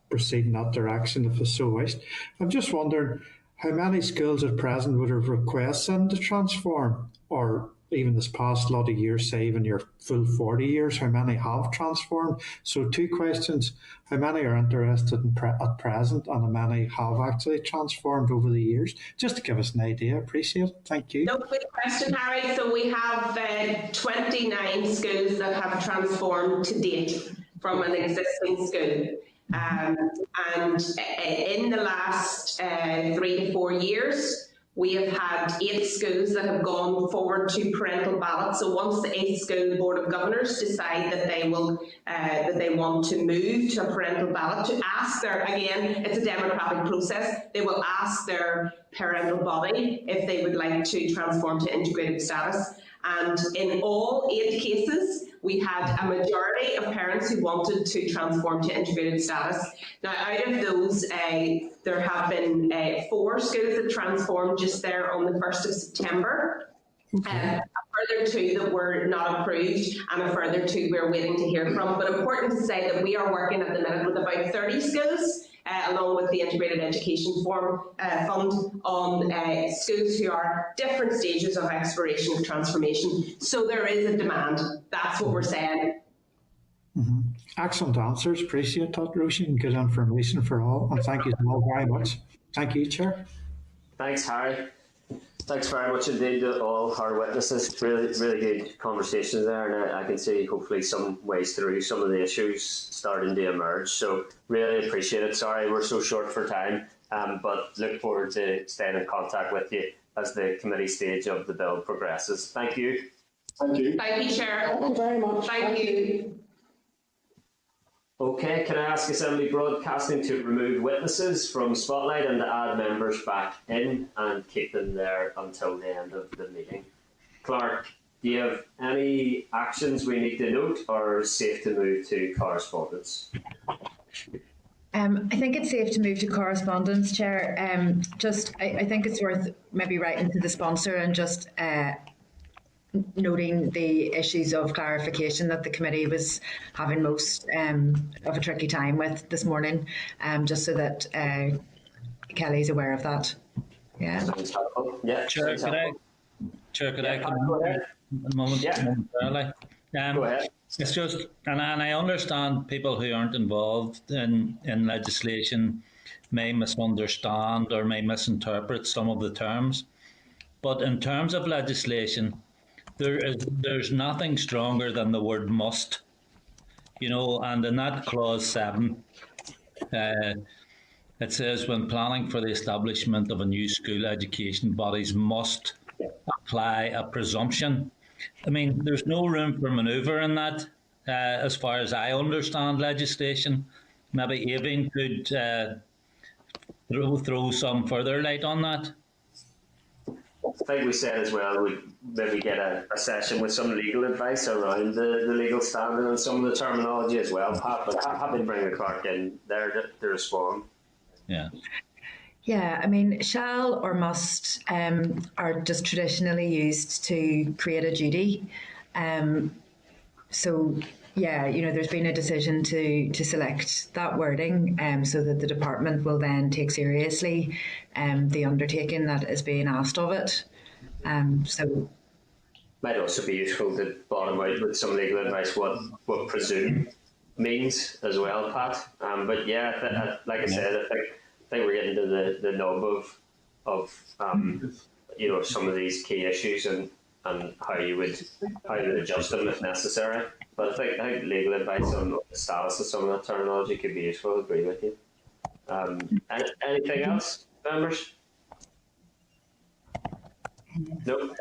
proceed in that direction if they so wished. I'm just wondering how many schools at present would have requests in to transform, or even this past lot of years, say even your full 40 years, how many have transformed? So 2 questions: how many are interested at present, and how many have actually transformed over the years? Just to give us an idea. Appreciate it. Thank you. No, good question, Harry. So we have 29 schools that have transformed to date from an existing school. And in the last 3 to 4 years, we have had 8 schools that have gone forward to parental ballot. So once the 8th school board of governors decide that they will that they want to move to a parental ballot, to ask their, again, it's a democratic process, they will ask their parental body if they would like to transform to integrated status. And in all 8 cases, we had a majority of parents who wanted to transform to integrated status. Now, out of those, there have been 4 schools that transformed just there on the 1st of September. A further 2 that were not approved, and a further 2 we're waiting to hear from. But important to say that we are working at the minute with about 30 schools, along with the Integrated Education Fund, on schools who are different stages of exploration of transformation. So there is a demand. That's what we're saying. Excellent answers. Appreciate that, Roisin. Good information for all. And thank you all very much. Thank you, Chair. Thanks, Harry. Thanks very much indeed to all our witnesses. Really, really good conversations there, and I can see hopefully some ways through some of the issues starting to emerge. So really appreciate it. Sorry we're so short for time, but look forward to staying in contact with you as the committee stage of the bill progresses. Thank you. Thank you. Thank you, Chair. Thank you very much. Thank you. Okay, can I ask Assembly Broadcasting to remove witnesses from Spotlight and to add members back in and keep them there until the end of the meeting? Clark, do you have any actions we need to note, or is it safe to move to correspondence? I think it's safe to move to correspondence, Chair. I think it's worth maybe writing to the sponsor and just noting the issues of clarification that the committee was having most of a tricky time with this morning, just so that Kellie's aware of that. Yeah. Yeah. Chair, could I come in a moment? Yeah. Go ahead. It's just, and I understand people who aren't involved in legislation may misunderstand or may misinterpret some of the terms, but in terms of legislation, there's nothing stronger than the word must, and in that clause 7, it says when planning for the establishment of a new school, education bodies must apply a presumption. I mean, there's no room for manoeuvre in that, as far as I understand legislation. Maybe Aoibhinn could throw some further light on that. I think we said as well we'd maybe get a session with some legal advice around the legal standing and some of the terminology as well, Pat, but happy to bring the clerk in there to respond. Yeah. Yeah, I mean, shall or must are just traditionally used to create a duty. So, yeah, there's been a decision to select that wording so that the department will then take seriously the undertaking that is being asked of it. So might also be useful to bottom out with some legal advice what presume means as well, Pat. But yeah, like I said, I think we're getting to the nub of some of these key issues and how you would adjust them if necessary. But I think legal advice on the status of some of that terminology could be useful. I agree with you. Anything else, members? No.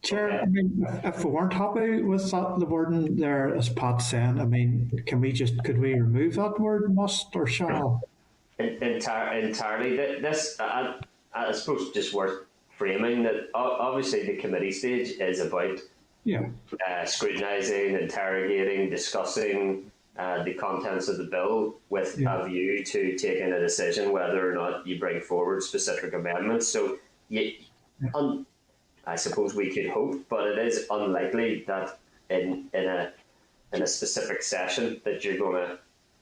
Chair, I mean, if we weren't happy with the wording there, as Pat's saying, I mean, could we remove that word must or shall? Entirely. This, I suppose, just worth framing that obviously the committee stage is about scrutinising, interrogating, discussing the contents of the bill with a view to taking a decision whether or not you bring forward specific amendments. So I suppose we could hope, but it is unlikely that in a specific session that you're going to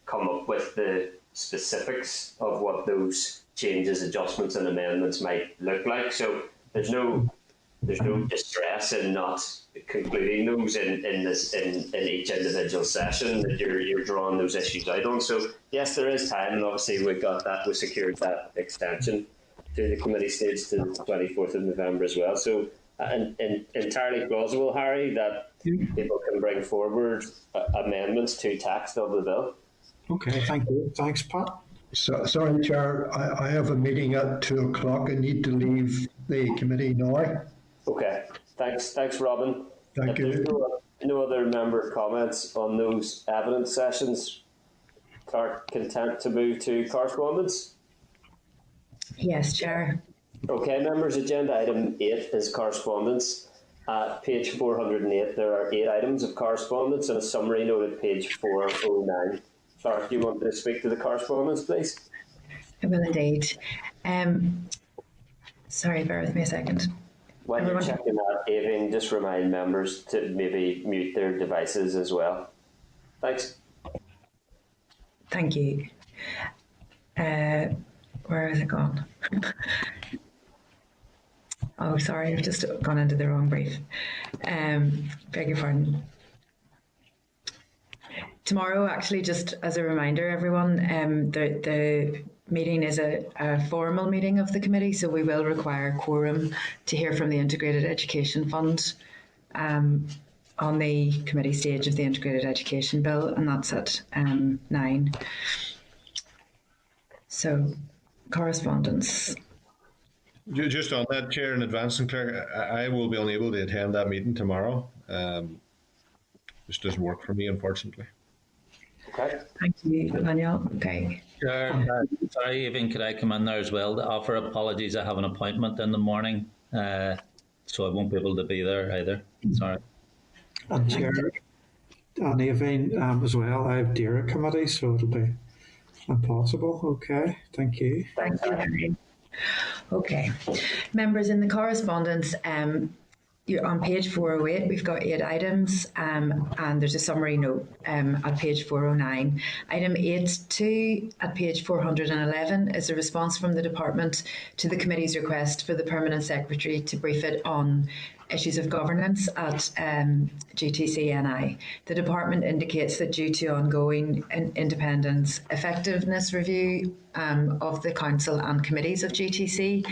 come up with the specifics of what those changes, adjustments and amendments might look like. So there's no distress in not concluding those in each individual session that you're drawing those issues out on. So yes, there is time, and obviously we secured that extension to the committee stage to the 24th of November as well. So entirely plausible, Harry, that people can bring forward amendments to text of the bill. Okay, thank you. Thanks, Pat. So, sorry, Chair, I have a meeting at 2:00. I need to leave the committee now. Okay, thanks, Robin. Thank you. No other member comments on those evidence sessions? Clerk, content to move to correspondence? Yes, Chair. Okay, members, agenda item 8 is correspondence. At page 408, there are 8 items of correspondence and a summary note at page 409. Clark, do you want to speak to the correspondence, please? I will indeed. Sorry, bear with me a second. While you're checking that, Aileen, just remind members to maybe mute their devices as well. Thanks. Thank you. Where has it gone? Oh, sorry, I've just gone into the wrong brief. Beg your pardon. Tomorrow, actually, just as a reminder, everyone, the meeting is a formal meeting of the committee, so we will require quorum to hear from the Integrated Education Fund on the committee stage of the Integrated Education Bill, and that's at 9. So, correspondence. Just on that, Chair, in advance, and Claire, I will be unable to attend that meeting tomorrow. Just doesn't work for me, unfortunately. Okay. Thank you, Daniel. Okay. Sorry, Aileen, could I come in there as well to offer apologies? I have an appointment in the morning, so I won't be able to be there either. Sorry. And Chair, and Aileen, as well, I have DAERA committee, so it'll be impossible. Okay, thank you. Thank you, Henry. Okay. Members, in the correspondence, you're on page 408, we've got 8 items, and there's a summary note at page 409. Item 8.2 at page 411 is a response from the department to the committee's request for the Permanent Secretary to brief it on issues of governance at GTC-NI. The department indicates that due to ongoing independence effectiveness review of the council and committees of GTC,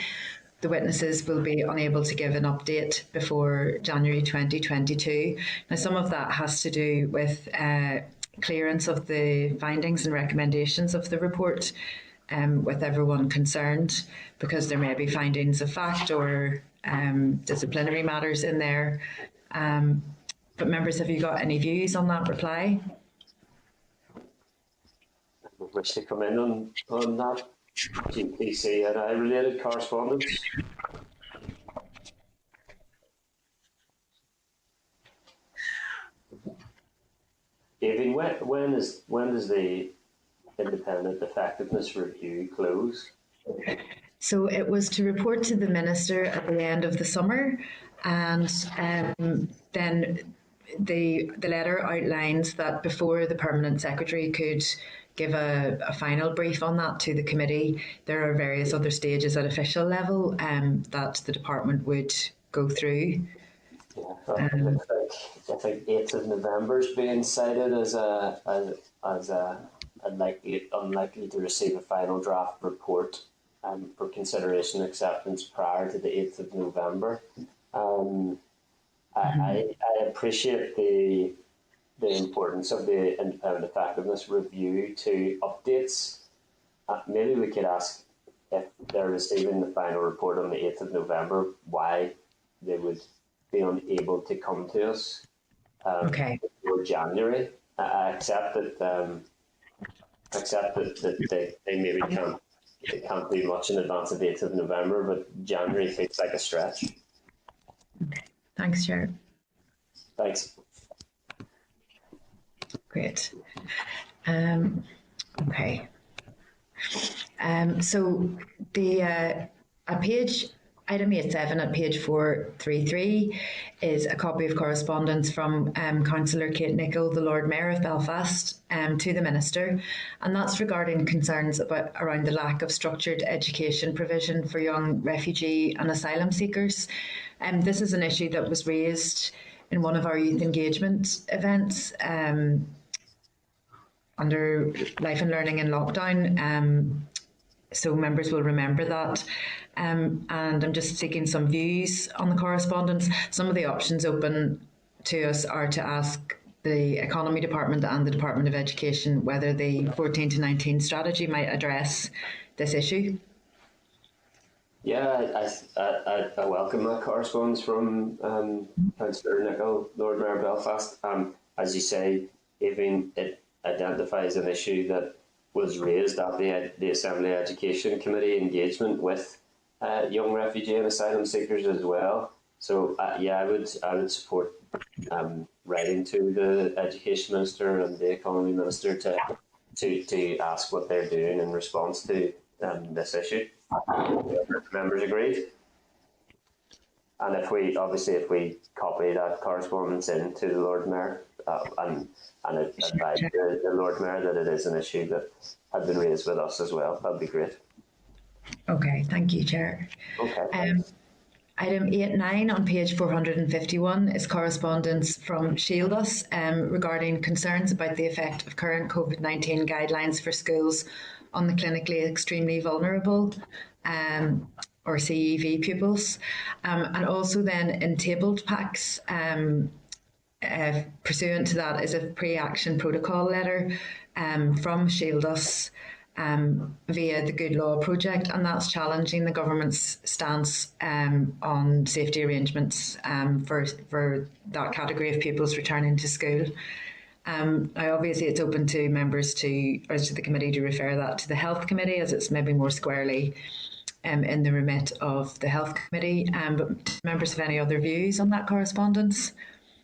the witnesses will be unable to give an update before January 2022. Now, some of that has to do with clearance of the findings and recommendations of the report with everyone concerned, because there may be findings of fact or disciplinary matters in there. But members, have you got any views on that reply? Wish to come in on that GTC and I related correspondence. Aileen, when does the independent effectiveness review close? So it was to report to the minister at the end of the summer, and then the letter outlines that before the permanent secretary could give a final brief on that to the committee, there are various other stages at official level that the department would go through. Yeah, I think 8th of November is being cited as unlikely to receive a final draft report for consideration and acceptance prior to the 8th of November. I appreciate the importance of the independent effectiveness review to updates. Maybe we could ask, if they're receiving the final report on the 8th of November, why they would be unable to come to us before January. I accept that they maybe can't do much in advance of the 8th of November, but January feels like a stretch. Okay. Thanks, Chair. Thanks. Great. Okay. So the item 8.7 at page 433 is a copy of correspondence from Councillor Kate Nicholl, the Lord Mayor of Belfast, to the Minister, and that's regarding concerns around the lack of structured education provision for young refugee and asylum seekers. This is an issue that was raised in one of our youth engagement events under Life and Learning in Lockdown. So members will remember that. And I'm just seeking some views on the correspondence. Some of the options open to us are to ask the Economy Department and the Department of Education whether the 14 to 19 strategy might address this issue. Yeah, I welcome that correspondence from Councillor Nicholl, Lord Mayor of Belfast. As you say, even it identifies an issue that was raised at the Assembly Education Committee engagement with young refugee and asylum seekers as well. So yeah, I would support writing to the Education Minister and the Economy Minister to ask what they're doing in response to this issue. Members agreed. And if we copy that correspondence in to the Lord Mayor and advise the Lord Mayor that it is an issue that had been raised with us as well, that'd be great. Okay, thank you, Chair. Okay. Item 8.9 on page 451 is correspondence from Shield Us regarding concerns about the effect of current COVID-19 guidelines for schools on the clinically extremely vulnerable or CEV pupils. And also then in tabled packs, pursuant to that is a pre-action protocol letter from Shield Us via the Good Law Project, and that's challenging the government's stance on safety arrangements for that category of pupils returning to school. Now, obviously, it's open to members to the committee to refer that to the Health Committee, as it's maybe more squarely in the remit of the Health Committee. But do members have any other views on that correspondence?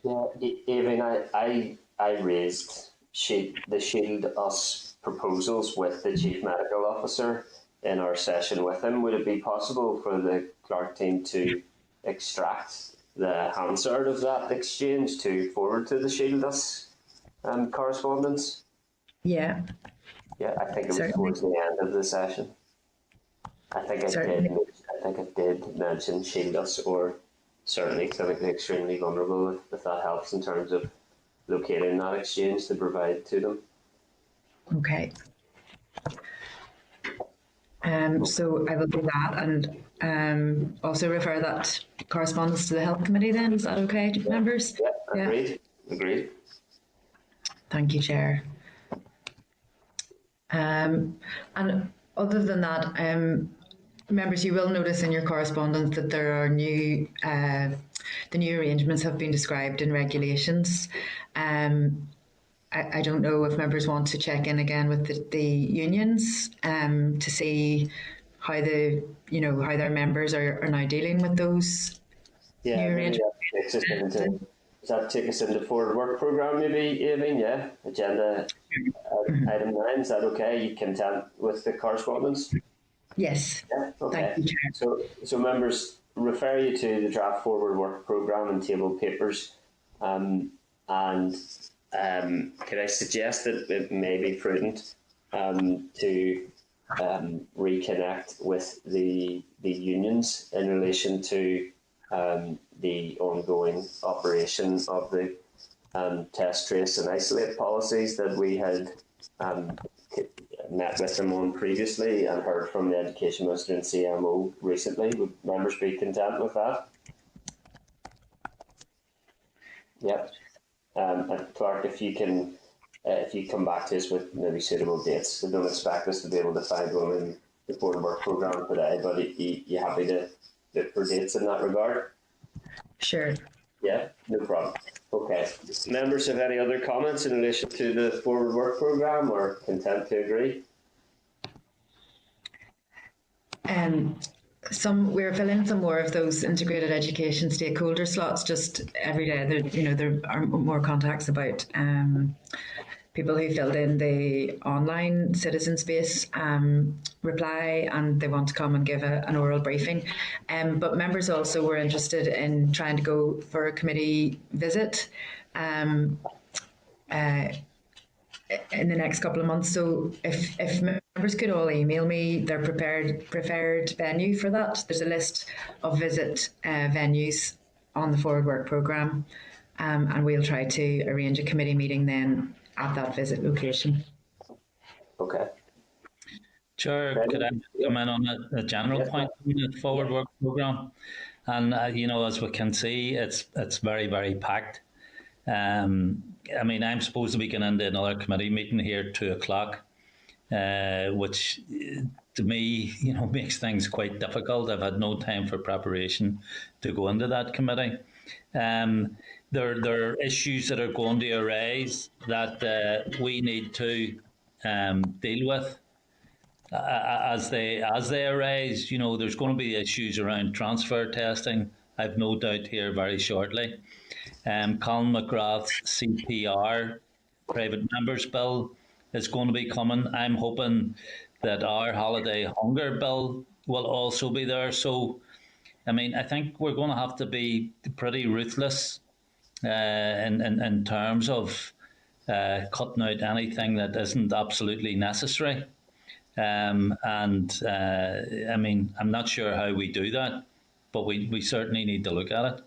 Yeah, Evelyn, I raised the Shield Us proposals with the Chief Medical Officer in our session with him. Would it be possible for the Clerk team to extract the Hansard of that exchange to forward to the Shield Us correspondence? Yeah. Yeah, I think it was Certainly. towards the end of the session. I think it did mention Shield Us, or certainly clinically extremely vulnerable, if that helps in terms of locating that exchange to provide to them. Okay. So I will do that and also refer that correspondence to the Health Committee then. Is that okay, members? Yeah, agreed. Agreed. Thank you, Chair. And other than that, members, you will notice in your correspondence that there are the new arrangements have been described in regulations. I don't know if members want to check in again with the unions to see how their members are now dealing with those new arrangements. Does that take us into forward work programme maybe, Evelyn? Yeah, agenda item 9, is that okay? You content with the correspondence? Yes. Yeah, okay. Thank you, Chair. So members, refer you to the draft forward work programme and table papers, and could I suggest that it may be prudent to reconnect with the unions in relation to the ongoing operation of the test, trace and isolate policies that we had met with them on previously and heard from the Education Minister and CMO recently. Would members be content with that? Yep. And Clark, if you come back to us with maybe suitable dates, so don't expect us to be able to find one in the forward work programme today, but you happy to look for dates in that regard? Sure. Yeah, no problem. Okay. Members have any other comments in relation to the forward work programme, or content to agree? We're filling some more of those integrated education stakeholder slots just every day. There are more contacts about people who filled in the online citizen space reply, and they want to come and give an oral briefing. But members also were interested in trying to go for a committee visit in the next couple of months. So if members could all email me their preferred venue for that. There's a list of visit venues on the forward work programme, and we'll try to arrange a committee meeting then at that visit location. Okay. Chair, could I come in on a general point on the forward work programme? And as we can see, it's very, very packed. I'm supposed to be going into another committee meeting here at 2:00, which to me, makes things quite difficult. I've had no time for preparation to go into that committee. There are issues that are going to arise that we need to deal with as they arise. There's going to be issues around transfer testing I've no doubt here very shortly. Colin McGrath's CPR, Private Members Bill, is going to be coming. I'm hoping that our holiday hunger bill will also be there. So, I mean, I think we're going to have to be pretty ruthless in terms of cutting out anything that isn't absolutely necessary. I mean, I'm not sure how we do that, but we certainly need to look at it.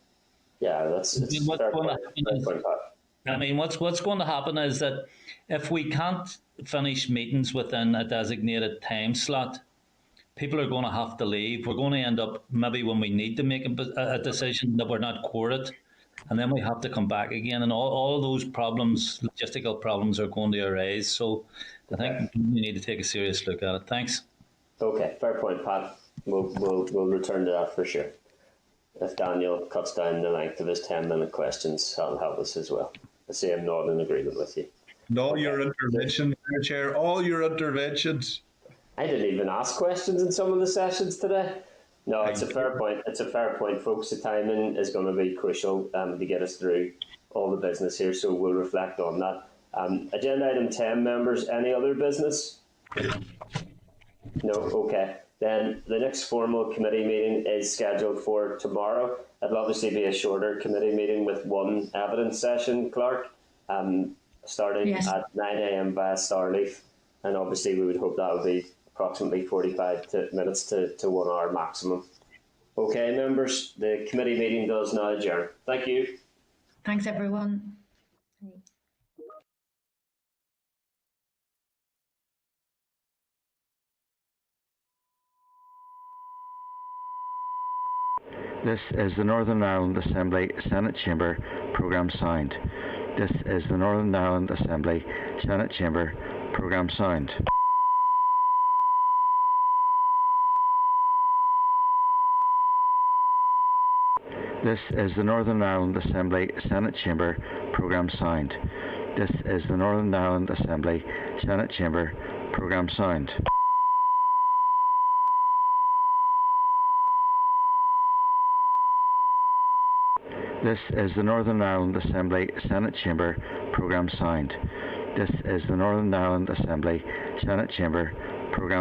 Yeah, what's going to happen is that if we can't finish meetings within a designated time slot, people are going to have to leave. We're going to end up, maybe when we need to make a decision, that we're not quorate, and then we have to come back again, and all those problems, logistical problems, are going to arise. So I think we need to take a serious look at it. Thanks. Okay, fair point, Pat. We'll return to that for sure. If Daniel cuts down the length of his 10-minute questions, that'll help us as well. I see I'm not in agreement with you. All your interventions, Chair, all your interventions. I didn't even ask questions in some of the sessions today. No, it's a fair point. It's a fair point, folks. The timing is going to be crucial to get us through all the business here, so we'll reflect on that. Agenda item 10, members. Any other business? No? Okay. Then the next formal committee meeting is scheduled for tomorrow. It'll obviously be a shorter committee meeting with one evidence session, Clark, starting at 9 a.m. via Starleaf. And obviously we would hope that would be approximately 45 minutes to 1 hour maximum. Okay, members, the committee meeting does now adjourn. Thank you. Thanks, everyone. This is the Northern Ireland Assembly Senate Chamber programme sound. This is the Northern Ireland Assembly Senate Chamber programme sound. This is the Northern Ireland Assembly Senate Chamber programme sound. This is the Northern Ireland Assembly Senate Chamber programme sound. This is the Northern Ireland Assembly Senate Chamber programme sound. This is the Northern Ireland Assembly Senate Chamber